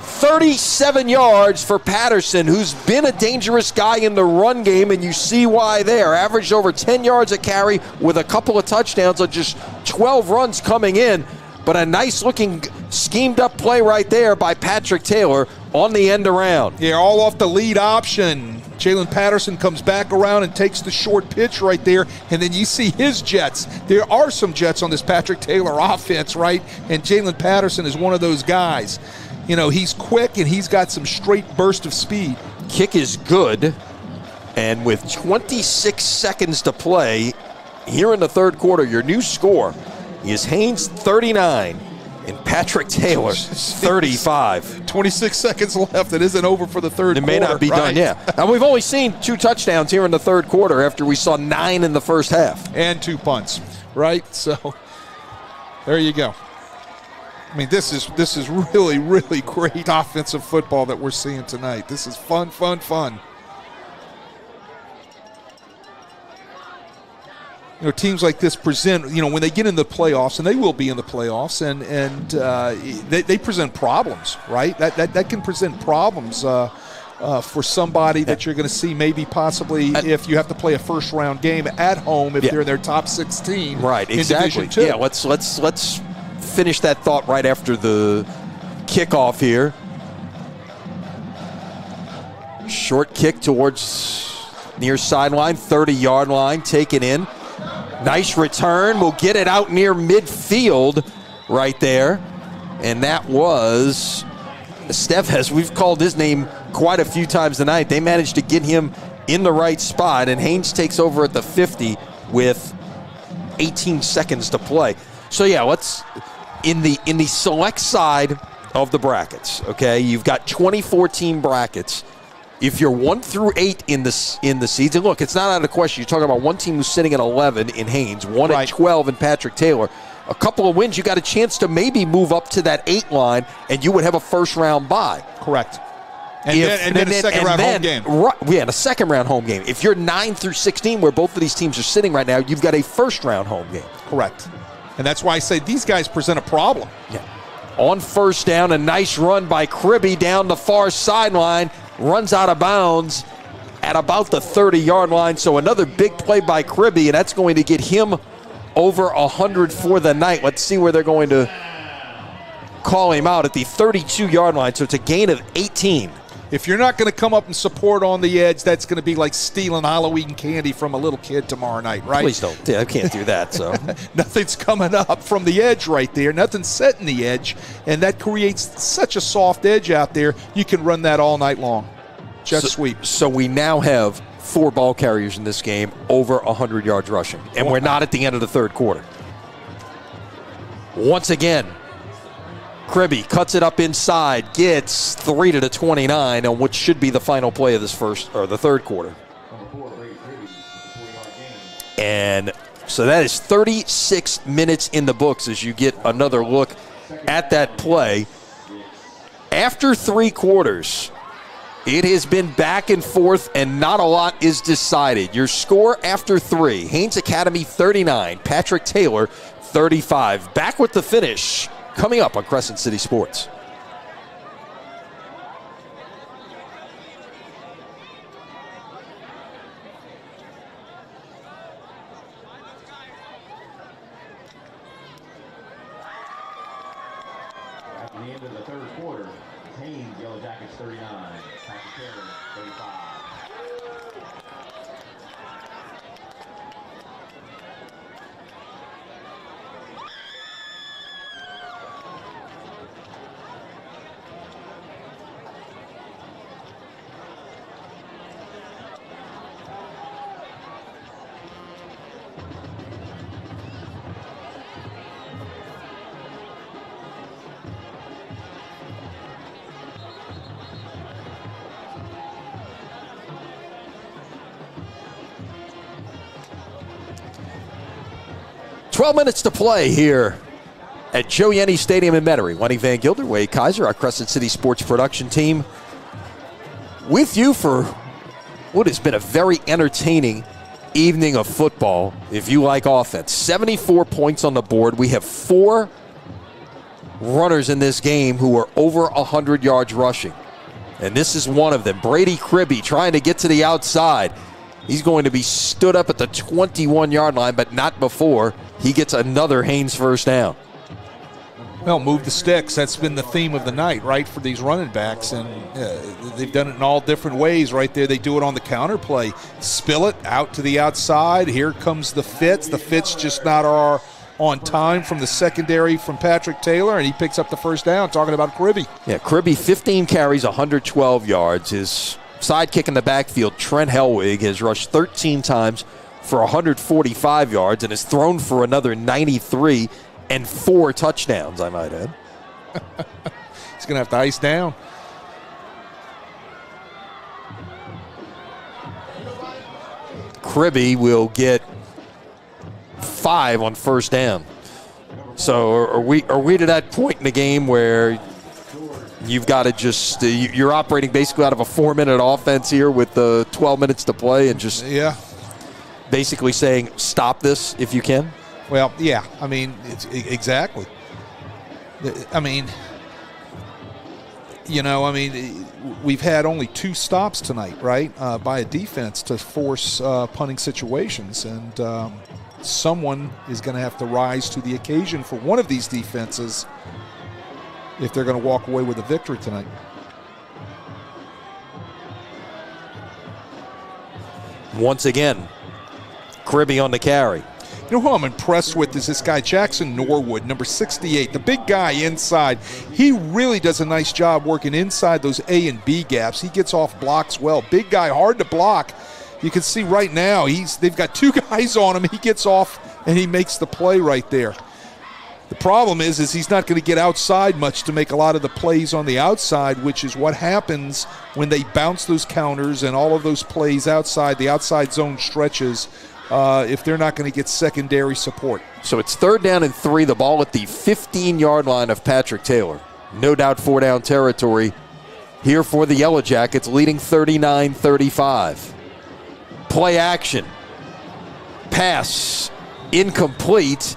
37 yards for Patterson, who's been a dangerous guy in the run game, and you see why there. Averaged over 10 yards a carry with a couple of touchdowns on just 12 runs coming in. But a nice-looking, schemed-up play right there by Patrick Taylor on the end around. Yeah, all off the lead option. Jalen Patterson comes back around and takes the short pitch right there, and then you see his jets. There are some jets on this Patrick Taylor offense, right? And Jalen Patterson is one of those guys. You know, he's quick, and he's got some straight burst of speed. Kick is good, and with 26 seconds to play here in the third quarter, your new score is Haynes 39 and Patrick Taylor 35. 26 seconds left. It isn't over for the third quarter. It may not be done, yeah. Now, we've only seen 2 touchdowns here in the third quarter after we saw 9 in the first half. And 2 punts, right? So there you go. I mean, this is really, really great offensive football that we're seeing tonight. This is fun, fun, fun. teams like this present, when they get in the playoffs, and they will be in the playoffs, and they present problems, right? That can present problems for somebody that you're going to see maybe possibly if you have to play a first-round game at home if they're in their top 16. Right, in exactly. Division II. Yeah, let's finish that thought right after the kickoff here. Short kick towards near sideline, 30-yard line, taken in. Nice return. We'll get it out near midfield right there. And that was Estevez. We've called his name quite a few times tonight. They managed to get him in the right spot, and Haynes takes over at the 50 with 18 seconds to play. So, yeah, let's in the select side of the brackets, okay, you've got 24-team brackets. If you're 1 through 8 in the seeds, and look, it's not out of the question. You're talking about one team who's sitting at 11 in Haynes, one at 12 in Patrick Taylor. A couple of wins, you got a chance to maybe move up to that 8 line, and you would have a first-round bye. Correct. And then a second-round home game. Right, yeah, and a second-round home game. If you're 9 through 16, where both of these teams are sitting right now, you've got a first-round home game. Correct. And that's why I say these guys present a problem. Yeah. On first down, a nice run by Kribbe down the far sideline. Runs out of bounds at about the 30-yard line. So another big play by Kribbe, and that's going to get him over 100 for the night. Let's see where they're going to call him out at the 32-yard line. So it's a gain of 18. If you're not going to come up and support on the edge, that's going to be like stealing Halloween candy from a little kid tomorrow night, right? Please don't. Yeah, I can't do that. So nothing's coming up from the edge right there. Nothing's setting the edge, and that creates such a soft edge out there. You can run that all night long. Jet sweep. So we now have 4 ball carriers in this game over 100 yards rushing, and we're not at the end of the third quarter. Once again, Kribbe cuts it up inside, gets 3 to the 29 on what should be the final play of this the third quarter. And so that is 36 minutes in the books as you get another look at that play. After 3 quarters, it has been back and forth, and not a lot is decided. Your score after 3, Haynes Academy 39, Patrick Taylor 35. Back with the finish coming up on Crescent City Sports. At the end of the third quarter, Haynes Yellow Jackets 39, Patrick Taylor 35. Twelve minutes to play here at Joe Yenny Stadium in Metairie. Lenny Van Gilder, Wade Kaiser, our Crescent City Sports production team, with you for what has been a very entertaining evening of football, if you like offense. 74 points on the board. We have 4 runners in this game who are over 100 yards rushing. And this is one of them. Brady Kribbe trying to get to the outside. He's going to be stood up at the 21-yard line, but not before he gets another Haynes first down. Well, move the sticks. That's been the theme of the night, right, for these running backs. And they've done it in all different ways right there. They do it on the counter play. Spill it out to the outside. Here comes the Fitz. The Fitz just not on time from the secondary from Patrick Taylor, and he picks up the first down, talking about Kribbe. Yeah, Kribbe, 15 carries, 112 yards. His sidekick in the backfield, Trent Helwig, has rushed 13 times for 145 yards and has thrown for another 93 and 4 touchdowns, I might add. He's going to have to ice down. Kribbe will get 5 on first down. So are we to that point in the game where you've got to just you're operating basically out of a 4-minute offense here with 12 minutes to play and just basically saying, stop this if you can? Well, yeah. I mean, exactly. I mean, we've had only 2 stops tonight, right, by a defense to force punting situations. And someone is going to have to rise to the occasion for one of these defenses if they're going to walk away with a victory tonight. Once again, Cribby on the carry. You know who I'm impressed with is this guy, Jackson Norwood, number 68, the big guy inside. He really does a nice job working inside those A and B gaps. He gets off blocks well. Big guy, hard to block. You can see right now they've got 2 guys on him. He gets off and he makes the play right there. The problem is he's not going to get outside much to make a lot of the plays on the outside, which is what happens when they bounce those counters and all of those plays outside, the outside zone stretches, if they're not going to get secondary support. So it's 3rd down and 3, the ball at the 15-yard line of Patrick Taylor. No doubt 4-down territory here for the Yellow Jackets, leading 39-35. Play action. Pass incomplete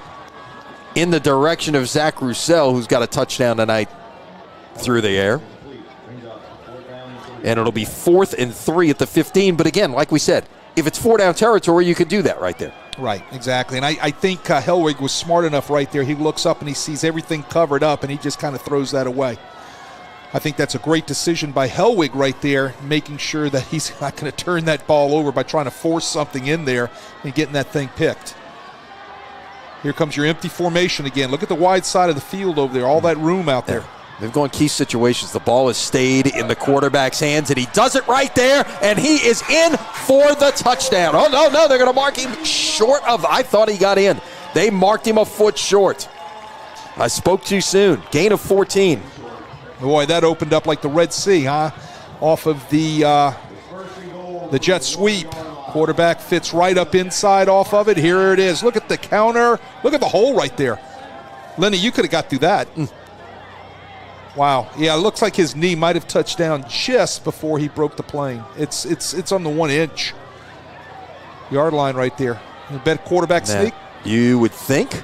in the direction of Zach Roussel, who's got a touchdown tonight through the air. And it'll be 4th and 3 at the 15. But again, like we said, if it's 4-down territory, you could do that right there. Right, exactly. And I think Hellwig was smart enough right there. He looks up and he sees everything covered up, and he just kind of throws that away. I think that's a great decision by Hellwig right there, making sure that he's not going to turn that ball over by trying to force something in there and getting that thing picked. Here comes your empty formation again. Look at the wide side of the field over there, all that room out there. They've gone key situations. The ball has stayed in the quarterback's hands, and he does it right there, and he is in for the touchdown. Oh, no, they're going to mark him short of, I thought he got in. They marked him a foot short. I spoke too soon. Gain of 14. Boy, that opened up like the Red Sea, huh? Off of the jet sweep. Quarterback fits right up inside off of it. Here it is. Look at the counter. Look at the hole right there. Lenny, you could have got through that. Wow. Yeah, it looks like his knee might have touched down just before he broke the plane. It's on the 1 inch yard line right there. You bet quarterback sneak? You would think.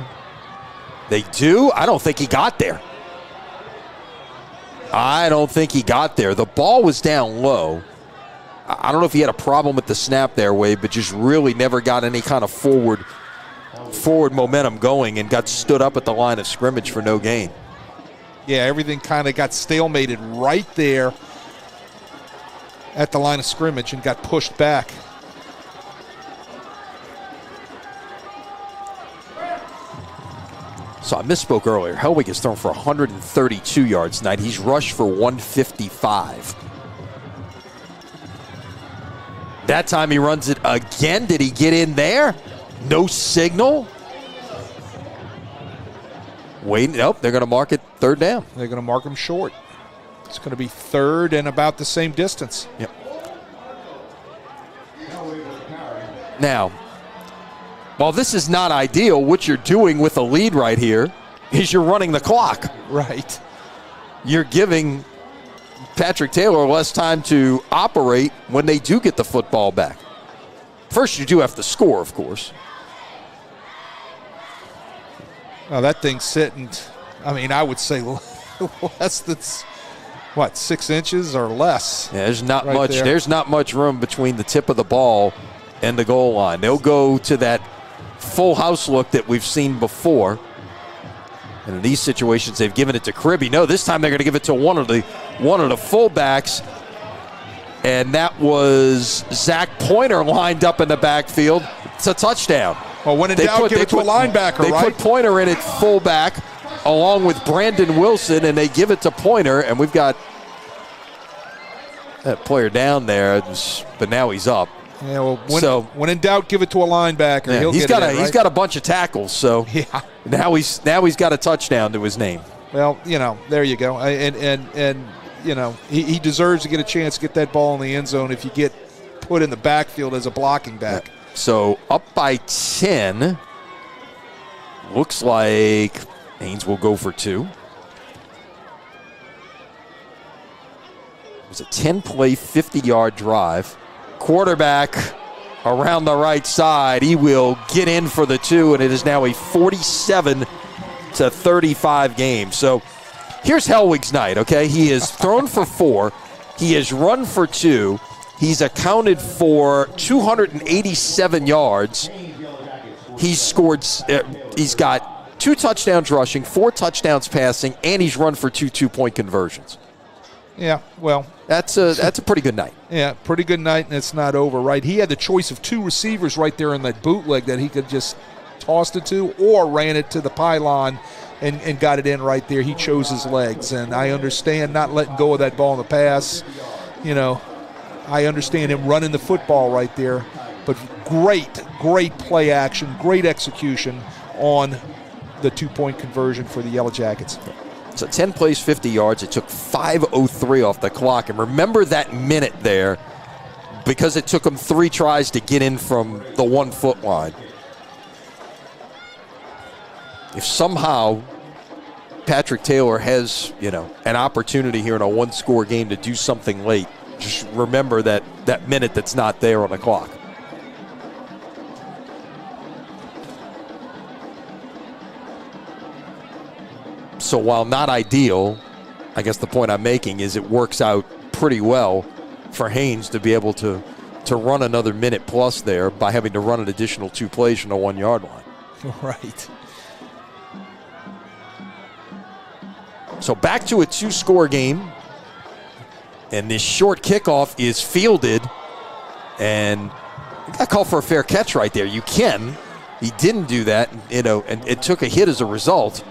They do. I don't think he got there. The ball was down low. I don't know if he had a problem with the snap there, Wade, but just really never got any kind of forward momentum going and got stood up at the line of scrimmage for no gain. Yeah, everything kind of got stalemated right there at the line of scrimmage and got pushed back. So I misspoke earlier. Hellwig has thrown for 132 yards tonight. He's rushed for 155. That time he runs it again. Did he get in there? No signal. Wait, nope, they're going to mark it 3rd down. They're going to mark him short. It's going to be 3rd and about the same distance. Yep. Now, while this is not ideal, what you're doing with a lead right here is you're running the clock. Right. You're giving Patrick Taylor less time to operate when they do get the football back. First, you do have to score, of course. Oh, that thing's sitting, I would say less than, 6 inches or less? Yeah, there's not right much. there. There's not much room between the tip of the ball and the goal line. They'll go to that full house look that we've seen before. And in these situations, they've given it to Cribby. No, this time they're going to give it to one of the fullbacks. And that was Zach Pointer lined up in the backfield. It's a touchdown. Well, when in doubt, give it to a linebacker, They put Pointer in at fullback along with Brandon Wilson, and they give it to Pointer. And we've got that player down there, but now he's up. Yeah, well, when in doubt, give it to a linebacker. Yeah, he's got a bunch of tackles, so yeah. Now he's got a touchdown to his name. Well, there you go, and he deserves to get a chance to get that ball in the end zone if you get put in the backfield as a blocking back. Yeah. So up by 10. Looks like Haynes will go for 2. It was a 10-play, 50-yard drive. Quarterback around the right side. He will get in for the 2, and it is now a 47-35 game. So here's Hellwig's night, okay? He has thrown for 4. He has run for 2. He's accounted for 287 yards. He's scored. He's got 2 touchdowns rushing, 4 touchdowns passing, and he's run for 2 two-point conversions. Yeah, well, that's a pretty good night. Yeah, pretty good night, and it's not over, right? He had the choice of 2 receivers right there in that bootleg that he could just toss it to or ran it to the pylon and got it in right there. He chose his legs, and I understand not letting go of that ball in the pass. You know, I understand him running the football right there, but great play action, great execution on the 2-point conversion for the Yellow Jackets. So 10 plays, 50 yards. It took 5:03 off the clock. And remember that minute there, because it took him 3 tries to get in from the 1-foot line. If somehow Patrick Taylor has, an opportunity here in a 1-score game to do something late, just remember that minute that's not there on the clock. So while not ideal, I guess the point I'm making is it works out pretty well for Haynes to be able to run another minute plus there by having to run an additional 2 plays from the 1-yard line. Right. So back to a 2-score game. And this short kickoff is fielded. And you got called for a fair catch right there. You can. He didn't do that, and it took a hit as a result.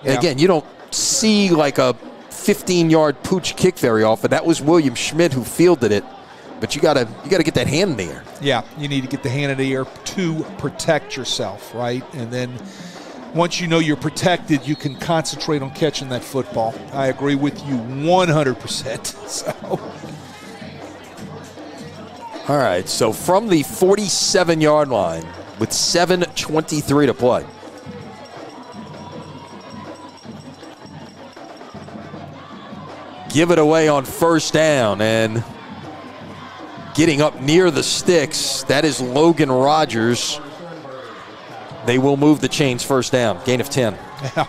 Yeah. Again, you don't see like a 15-yard pooch kick very often. That was William Schmidt who fielded it, but you gotta get that hand in the air. Yeah, you need to get the hand in the air to protect yourself, right? And then once you know you're protected, you can concentrate on catching that football. I agree with you 100%. So. All right, so from the 47-yard line with 7:23 to play. Give it away on first down, and getting up near the sticks, that is Logan Rogers. They will move the chains first down, gain of 10. Yeah.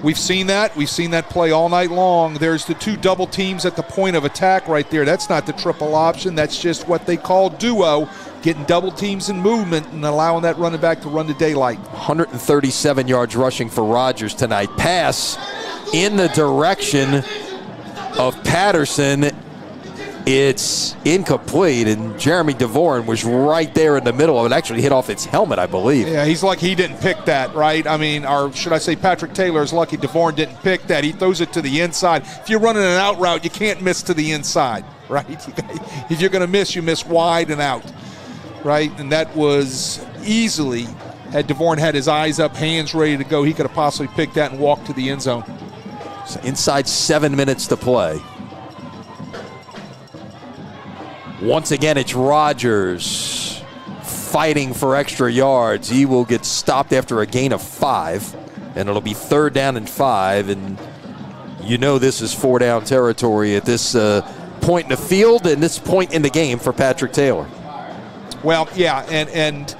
We've seen that. We've seen that play all night long. There's the 2 double teams at the point of attack right there. That's not the triple option. That's just what they call duo, getting double teams in movement and allowing that running back to run to daylight. 137 yards rushing for Rogers tonight. Pass in the direction of Patterson. It's incomplete, and Jeremy DeVoren was right there in the middle of it. Actually hit off its helmet, I believe. Yeah, he's lucky he didn't pick that, right? I mean, or should I say Patrick Taylor is lucky DeVoren didn't pick that. He throws it to the inside. If you're running an out route, you can't miss to the inside, right? If you're going to miss, you miss wide and out, right? And that was easily, had DeVoren had his eyes up, hands ready to go, he could have possibly picked that and walked to the end zone. So inside 7 minutes to play. Once again, it's Rogers fighting for extra yards. He will get stopped after a gain of 5, and it'll be 3rd down and 5. And this is 4-down territory at this point in the field and this point in the game for Patrick Taylor. Well, yeah, and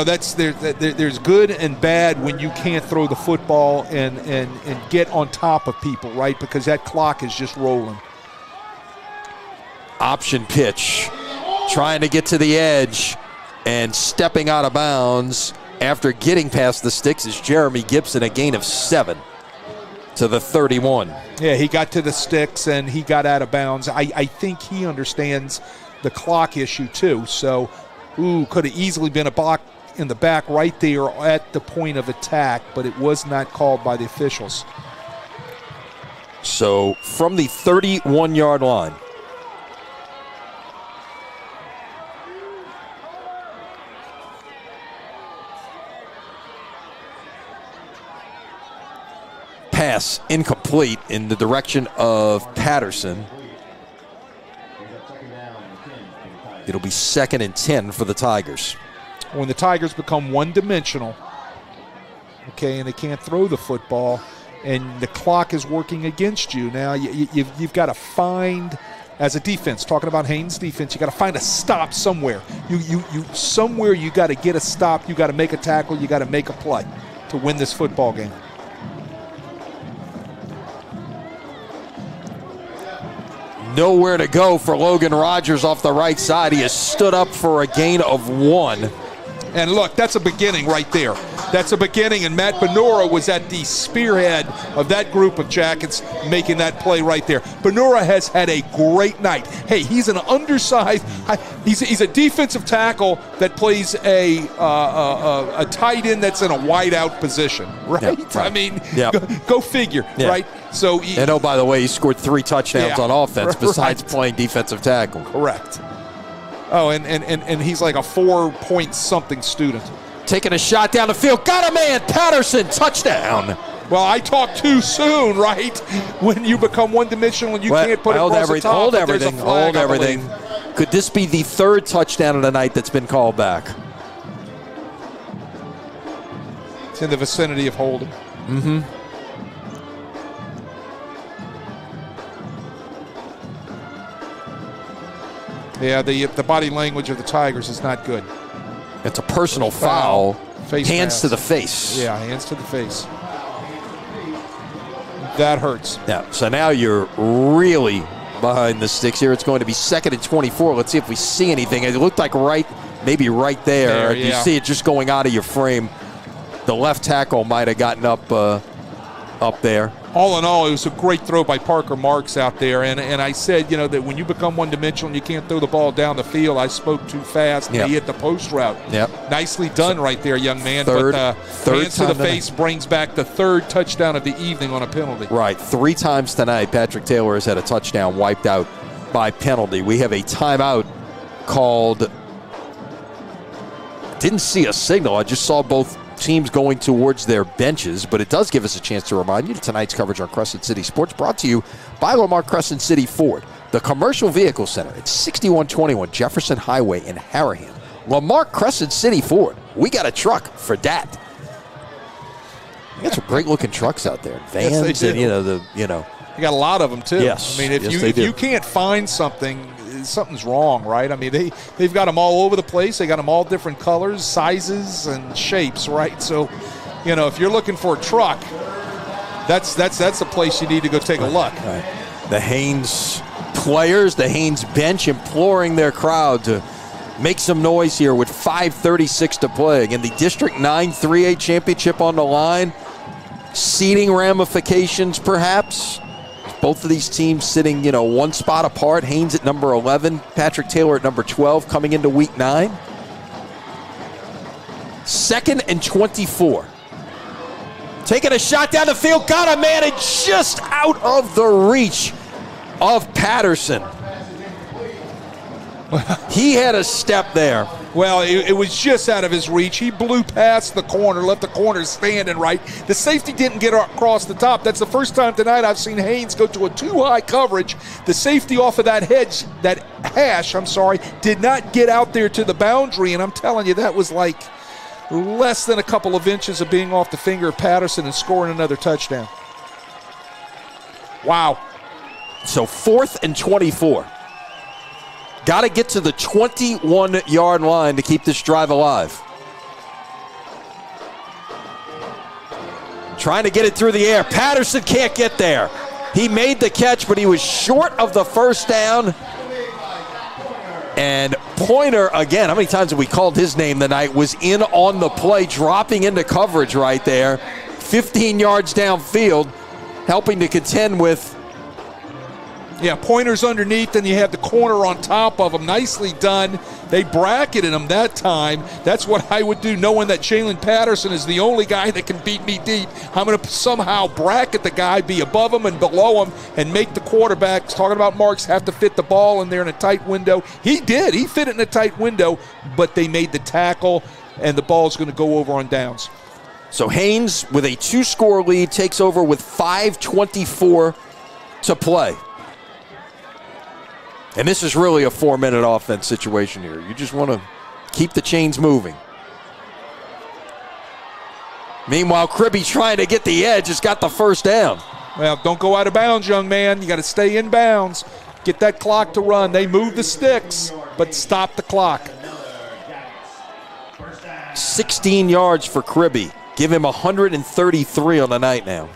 that's there's good and bad when you can't throw the football and get on top of people, right? Because that clock is just rolling. Option pitch, trying to get to the edge and stepping out of bounds after getting past the sticks is Jeremy Gibson, a gain of 7 to the 31. Yeah, he got to the sticks and he got out of bounds. I think he understands the clock issue too. So, could have easily been a block in the back right there at the point of attack, but it was not called by the officials. So from the 31-yard line, pass incomplete in the direction of Patterson. It'll be 2nd and 10 for the Tigers. When the Tigers become one-dimensional, okay, and they can't throw the football, and the clock is working against you, now you've got to find as a defense, talking about Haynes defense, you got to find a stop somewhere. Somewhere you got to get a stop. You got to make a tackle. You got to make a play to win this football game. Nowhere to go for Logan Rogers off the right side. He has stood up for a gain of 1. And look, that's a beginning right there. That's a beginning, and Matt Benora was at the spearhead of that group of Jackets making that play right there. Benora has had a great night. Hey, he's an undersized, he's a defensive tackle that plays a tight end that's in a wide out position, right? Yeah, right. I mean, yeah. go figure, yeah. right? So, and oh, by the way, he scored 3 touchdowns on offense besides playing defensive tackle. Correct. Oh, and he's like a 4-point-something student. Taking a shot down the field. Got a man. Patterson, touchdown. Well, I talk too soon, right? When you become one-dimensional and you can't put it across the top. Hold everything. Hold everything. Could this be the 3rd touchdown of the night that's been called back? It's in the vicinity of holding. Mm-hmm. Yeah, the body language of the Tigers is not good. It's a personal foul. Face hands mask. to the face. Yeah, hands to the face. That hurts. Yeah, so now you're really behind the sticks here. It's going to be 2nd and 24. Let's see if we see anything. It looked like maybe right there. Yeah. You see it just going out of your frame. The left tackle might have gotten up there. All in all, it was a great throw by Parker Marks out there. And I said, that when you become one-dimensional and you can't throw the ball down the field, I spoke too fast. Yep. He hit the post route. Yep. Nicely done right there, young man. Third hands to the face brings back the 3rd touchdown of the evening on a penalty. Right. 3 times tonight, Patrick Taylor has had a touchdown wiped out by penalty. We have a timeout called. Didn't see a signal. I just saw both teams going towards their benches, but it does give us a chance to remind you that tonight's coverage on Crescent City Sports brought to you by Lamar Crescent City Ford, the Commercial Vehicle Center at 6121 Jefferson Highway in Harahan. Lamar Crescent City Ford, we got a truck for that. You got some great looking trucks out there, vans, yes, they do. and You got a lot of them too. Yes, I mean, if yes, you can't find something's wrong, right? I mean, they've got them all over the place. They got them all different colors, sizes, and shapes, right? So, if you're looking for a truck, that's the place you need to go take a look. Right. The Haynes players, the Haynes bench imploring their crowd to make some noise here with 5:36 to play. Again, the District 9 3A championship on the line. Seeding ramifications, perhaps. Both of these teams sitting, one spot apart. Haynes at number 11, Patrick Taylor at number 12 coming into week 9. 2nd and 24. Taking a shot down the field. Got a man and just out of the reach of Patterson. He had a step there. Well, it was just out of his reach. He blew past the corner, left the corner standing right. The safety didn't get across the top. That's the first time tonight I've seen Haynes go to a too high coverage. The safety off of that hash, did not get out there to the boundary, and I'm telling you, that was like less than a couple of inches of being off the finger of Patterson and scoring another touchdown. Wow. So 4th and 24. Got to get to the 21-yard line to keep this drive alive. Trying to get it through the air. Patterson can't get there. He made the catch, but he was short of the first down. And Pointer, again, how many times have we called his name tonight, was in on the play, dropping into coverage right there. 15 yards downfield, helping to contend with. Yeah, Pointer's underneath, and you have the corner on top of him. Nicely done. They bracketed him that time. That's what I would do, knowing that Jalen Patterson is the only guy that can beat me deep. I'm going to somehow bracket the guy, be above him and below him, and make the quarterbacks, talking about Marks, have to fit the ball in there in a tight window. He did. He fit it in a tight window, but they made the tackle, and the ball's going to go over on downs. So Haynes, with a 2-score lead, takes over with 5:24 to play. And this is really a 4-minute offense situation here. You just want to keep the chains moving. Meanwhile, Kribbe trying to get the edge, has got the first down. Well, don't go out of bounds, young man. You got to stay in bounds. Get that clock to run. They move the sticks, but stop the clock. 16 yards for Kribbe. Give him 133 on the night now.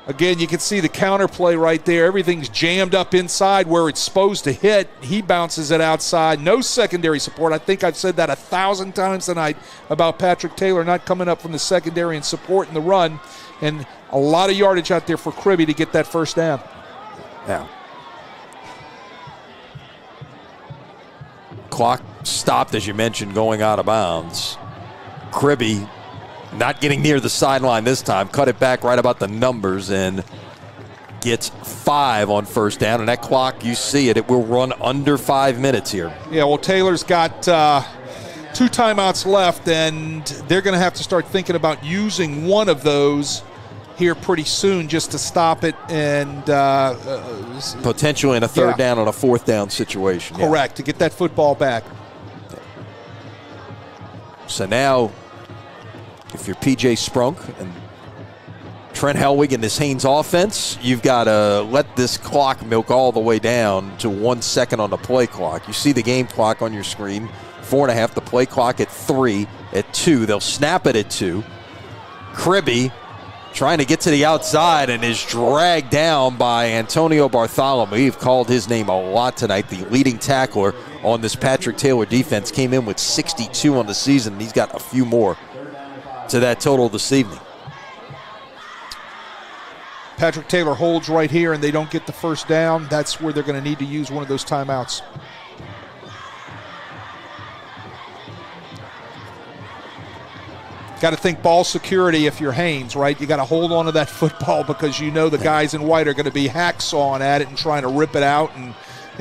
Again, you can see the counterplay right there. Everything's jammed up inside where it's supposed to hit. He bounces it outside. No secondary support. I think I've said that 1,000 times tonight about Patrick Taylor not coming up from the secondary and supporting the run. And a lot of yardage out there for Kribbe to get that first down. Yeah. Clock stopped, as you mentioned, going out of bounds. Kribbe not getting near the sideline this time. Cut it back right about the numbers and gets 5 on first down. And that clock, you see it, it will run under 5 minutes here. Yeah, well, Taylor's got 2 timeouts left, and they're going to have to start thinking about using one of those here pretty soon just to stop it and potentially in a third down on a fourth down situation. Correct, to get that football back. So now, if you're P.J. Sprunk and Trent Helwig in this Haynes offense, you've got to let this clock milk all the way down to 1 second on the play clock. You see the game clock on your screen, 4.5, the play clock at 3, at 2. They'll snap it at 2. Kribbe trying to get to the outside and is dragged down by Antonio Bartholomew. We've called his name a lot tonight. The leading tackler on this Patrick Taylor defense came in with 62 on the season, and he's got a few more to that total this evening. Patrick Taylor holds right here and they don't get the first down. That's where they're going to need to use one of those timeouts. Got to think ball security if you're Haynes, right? You got to hold on to that football because you know the guys in white are going to be hacksawing at it and trying to rip it out and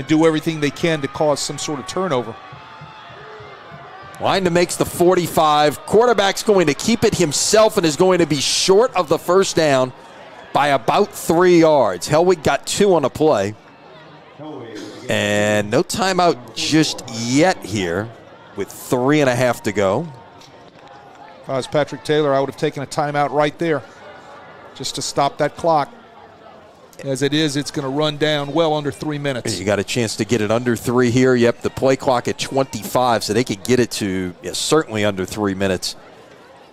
do everything they can to cause some sort of turnover. Line that makes the 45. Quarterback's going to keep it himself and is going to be short of the first down by about 3 yards. Helwig got 2 on a play. And no timeout just yet here with 3.5 to go. If I was Patrick Taylor, I would have taken a timeout right there just to stop that clock. As it is, it's going to run down well under 3 minutes. You got a chance to get it under 3 here. Yep, the play clock at 25, so they could get it to certainly under 3 minutes.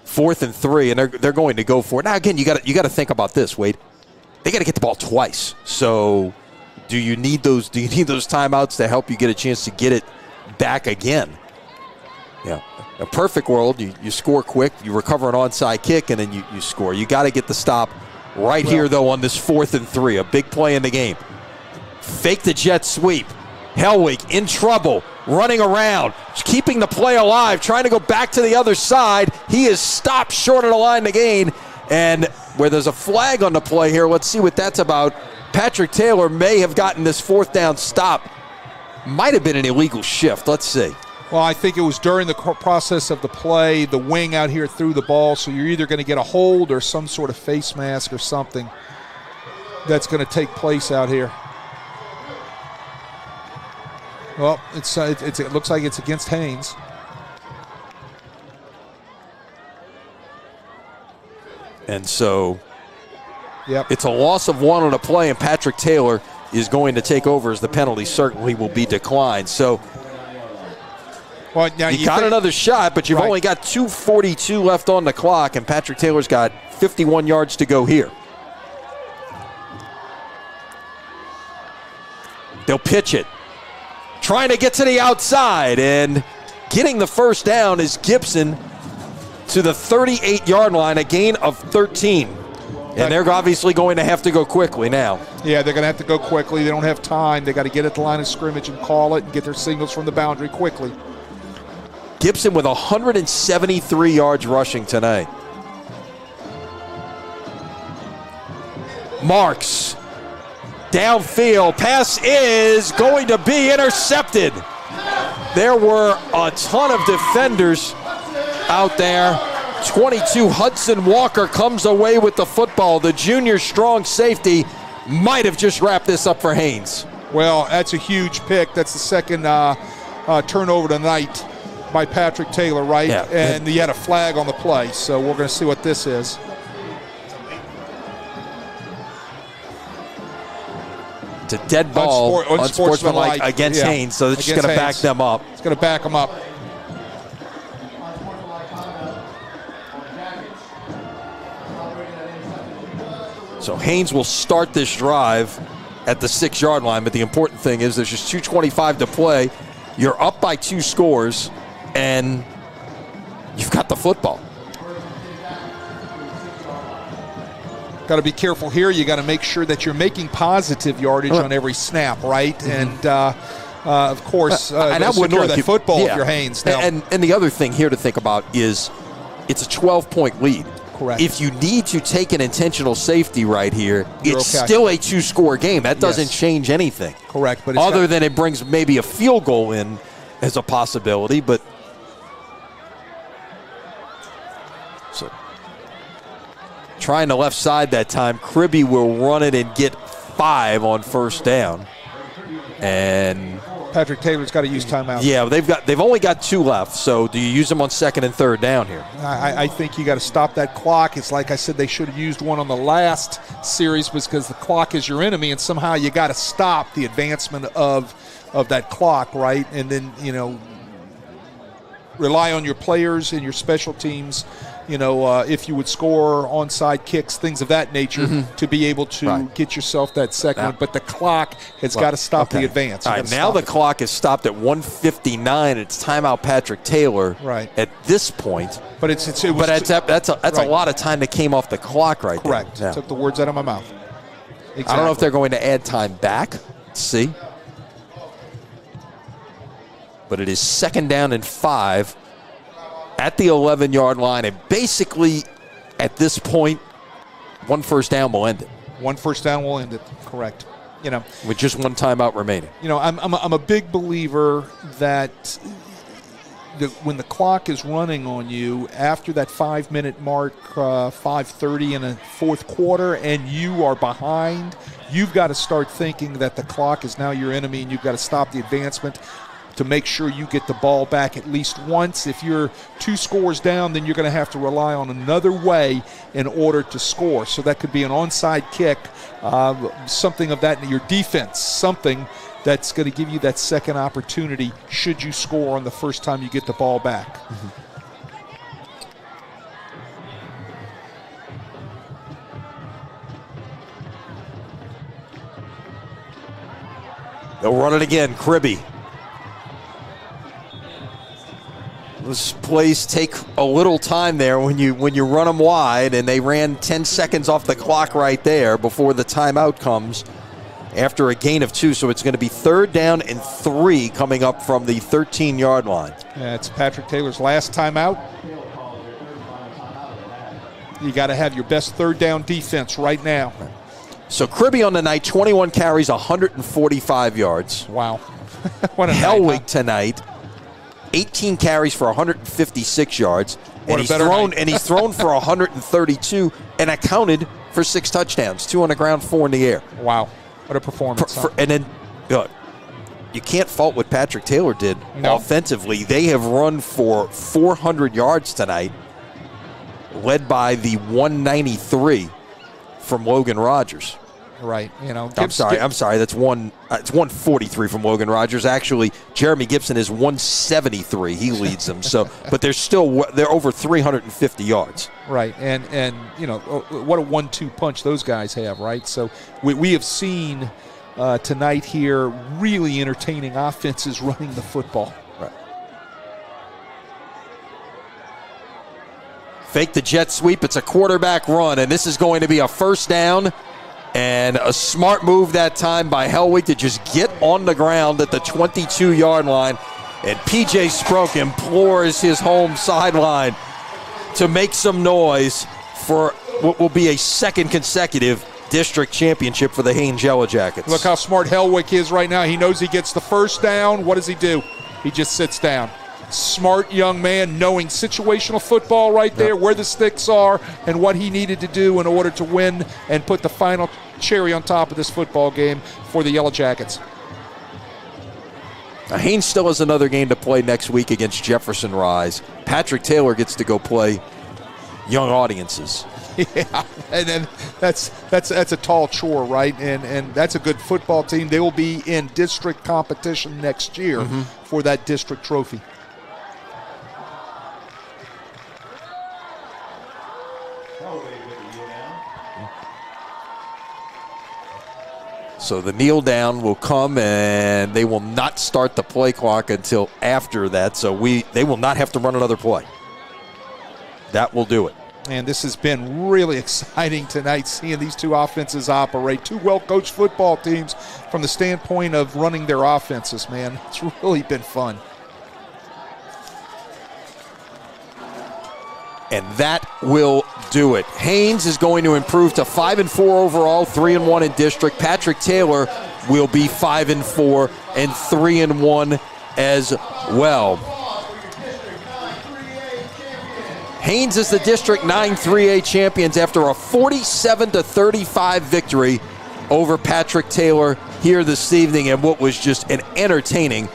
4th and 3, and they're going to go for it. Now, again, you got to think about this, Wade. They got to get the ball twice. So, do you need those timeouts to help you get a chance to get it back again? Yeah. A perfect world, you score quick, you recover an onside kick, and then you score. You got to get the stop right here, though, on this 4th and 3. A big play in the game. Fake the jet sweep. Helwig in trouble, running around, keeping the play alive, trying to go back to the other side. He is stopped short of the line to gain. And where there's a flag on the play here, let's see what that's about. Patrick Taylor may have gotten this 4th down stop. Might have been an illegal shift. Let's see. Well, I think it was during the process of the play, the wing out here threw the ball, so you're either going to get a hold or some sort of face mask or something that's going to take place out here. Well, it looks like it's against Haynes. And so yep, it's a loss of 1 on a play, and Patrick Taylor is going to take over as the penalty certainly will be declined. So well, now you got another shot, but you've only got 2:42 left on the clock, and Patrick Taylor's got 51 yards to go here. They'll pitch it. Trying to get to the outside, and getting the first down is Gibson to the 38-yard line, a gain of 13. And they're obviously going to have to go quickly now. Yeah, they're going to have to go quickly. They don't have time. They got to get at the line of scrimmage and call it and get their signals from the boundary quickly. Gibson with 173 yards rushing tonight. Marks. Downfield. Pass is going to be intercepted. There were a ton of defenders out there. 22 Hudson Walker comes away with the football. The junior strong safety might have just wrapped this up for Haynes. Well, that's a huge pick. That's the second turnover tonight by Patrick Taylor, right? Yeah. And he had a flag on the play, so we're going to see what this is. a dead ball, unsportsmanlike against Haynes, so it's just going to back them up. It's going to back them up. So Haynes will start this drive at the 6-yard line, but the important thing is there's just 2:25 to play. You're up by 2 scores, and you've got the football. Got to be careful here. You got to make sure that you're making positive yardage on every snap, right? And of course, and I would secure that football if you're Haynes. Now, and the other thing here to think about is it's a 12-point lead. Correct. If you need to take an intentional safety right here, it's okay. still a 2-score game. That doesn't change anything. Correct. But other than it brings maybe a field goal in as a possibility, but so trying the left side that time. Kribbe will run it and get 5 on first down. And Patrick Taylor's got to use timeout. Yeah, they've only got 2 left. So do you use them on 2nd and 3rd down here? I think you got to stop that clock. It's like I said, they should have used one on the last series because the clock is your enemy, and somehow you got to stop the advancement of that clock, right? And then, rely on your players and your special teams, if you would score onside kicks, things of that nature, to be able to get yourself that second one. But the clock has got to stop the advance. All right, now the clock is stopped at 1:59. It's timeout Patrick Taylor at this point. But that's a lot of time that came off the clock right there. Correct. Yeah. Took the words out of my mouth. Exactly. I don't know if they're going to add time back. Let's see. But it is 2nd down and 5 at the 11-yard line. And basically, at this point, 1 first down will end it. 1 first down will end it. Correct. With just 1 timeout remaining. I'm a big believer that when the clock is running on you after that 5-minute mark, 5:30 in a fourth quarter, and you are behind, you've got to start thinking that the clock is now your enemy, and you've got to stop the advancement to make sure you get the ball back at least once. If you're 2 scores down, then you're going to have to rely on another way in order to score. So that could be an onside kick, something of that in your defense, something that's going to give you that second opportunity should you score on the first time you get the ball back. They'll run it again, Kribbe. Those plays take a little time there when you run them wide, and they ran 10 seconds off the clock right there before the timeout comes after a gain of 2. So it's going to be 3rd down and 3 coming up from the 13-yard line. Yeah, it's Patrick Taylor's last timeout. You got to have your best 3rd down defense right now. So Kribbe on the night, 21 carries, 145 yards. Wow. What a Hellwig night, huh? tonight, 18 carries for 156 yards, and he's thrown for 132 and accounted for 6 touchdowns, 2 on the ground, 4 in the air. Wow, what a performance! And then, look, you can't fault what Patrick Taylor did offensively. They have run for 400 yards tonight, led by the 193 from Logan Rogers. Right, I'm sorry. That's it's 143 from Logan Rogers. Actually, Jeremy Gibson is 173. He leads them. So, but they're over 350 yards. Right, and what a 1-2 punch those guys have. Right, so we have seen tonight here really entertaining offenses running the football. Right. Fake the jet sweep. It's a quarterback run, and this is going to be a first down. And a smart move that time by Hellwig to just get on the ground at the 22-yard line. And P.J. Sprunk implores his home sideline to make some noise for what will be a 2nd consecutive district championship for the Haynes Yellow Jackets. Look how smart Hellwig is right now. He knows he gets the first down. What does he do? He just sits down. Smart young man, knowing situational football right there, where the sticks are, and what he needed to do in order to win and put the final cherry on top of this football game for the Yellow Jackets. Now, Haynes still has another game to play next week against Jefferson Rise. Patrick Taylor gets to go play young audiences. Yeah, and then that's a tall chore, right? And that's a good football team. They will be in district competition next year for that district trophy. So the kneel down will come, and they will not start the play clock until after that. So they will not have to run another play. That will do it. And this has been really exciting tonight, seeing these two offenses operate. Two well-coached football teams from the standpoint of running their offenses, man. It's really been fun. And that will do it. Haynes is going to improve to 5-4 overall, 3-1 in district. Patrick Taylor will be 5-4 and 3-1 as well. Haynes is the District 9 3A champions after a 47-35 victory over Patrick Taylor here this evening, and what was just an entertaining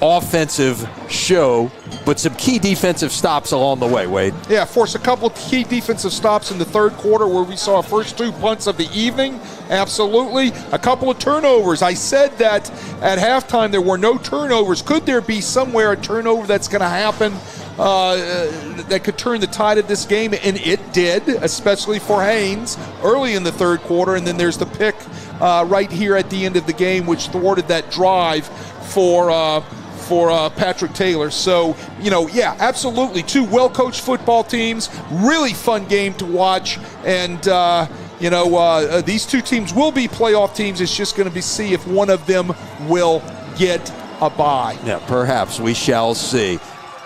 offensive show, but some key defensive stops along the way, Wade. Yeah, forced a couple of key defensive stops in the third quarter where we saw our first 2 punts of the evening. Absolutely. A couple of turnovers. I said that at halftime there were no turnovers. Could there be somewhere a turnover that's going to happen that could turn the tide of this game? And it did, especially for Haynes early in the third quarter. And then there's the pick right here at the end of the game, which thwarted that drive for Patrick Taylor. So, yeah, absolutely. Two well-coached football teams. Really fun game to watch. And, these two teams will be playoff teams. It's just going to be see if one of them will get a bye. Yeah, perhaps. We shall see.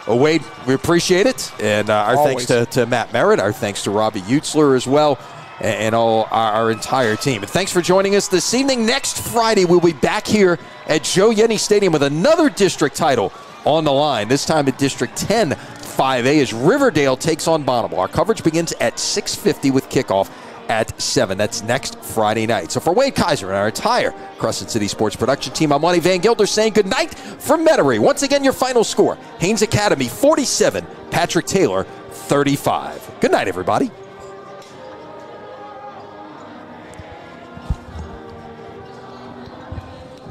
Well, Wade, we appreciate it. And our Always. thanks to Matt Merritt. Our thanks to Robbie Utzler as well. And all our entire team. And thanks for joining us this evening. Next Friday, we'll be back here at Joe Yenny Stadium with another district title on the line. This time at District 10 5A as Riverdale takes on Bonneville. Our coverage begins at 6:50 with kickoff at 7. That's next Friday night. So for Wade Kaiser and our entire Crescent City Sports production team, I'm Monty Van Gilder saying good night from Metairie. Once again, your final score, Haynes Academy 47, Patrick Taylor 35. Good night, everybody.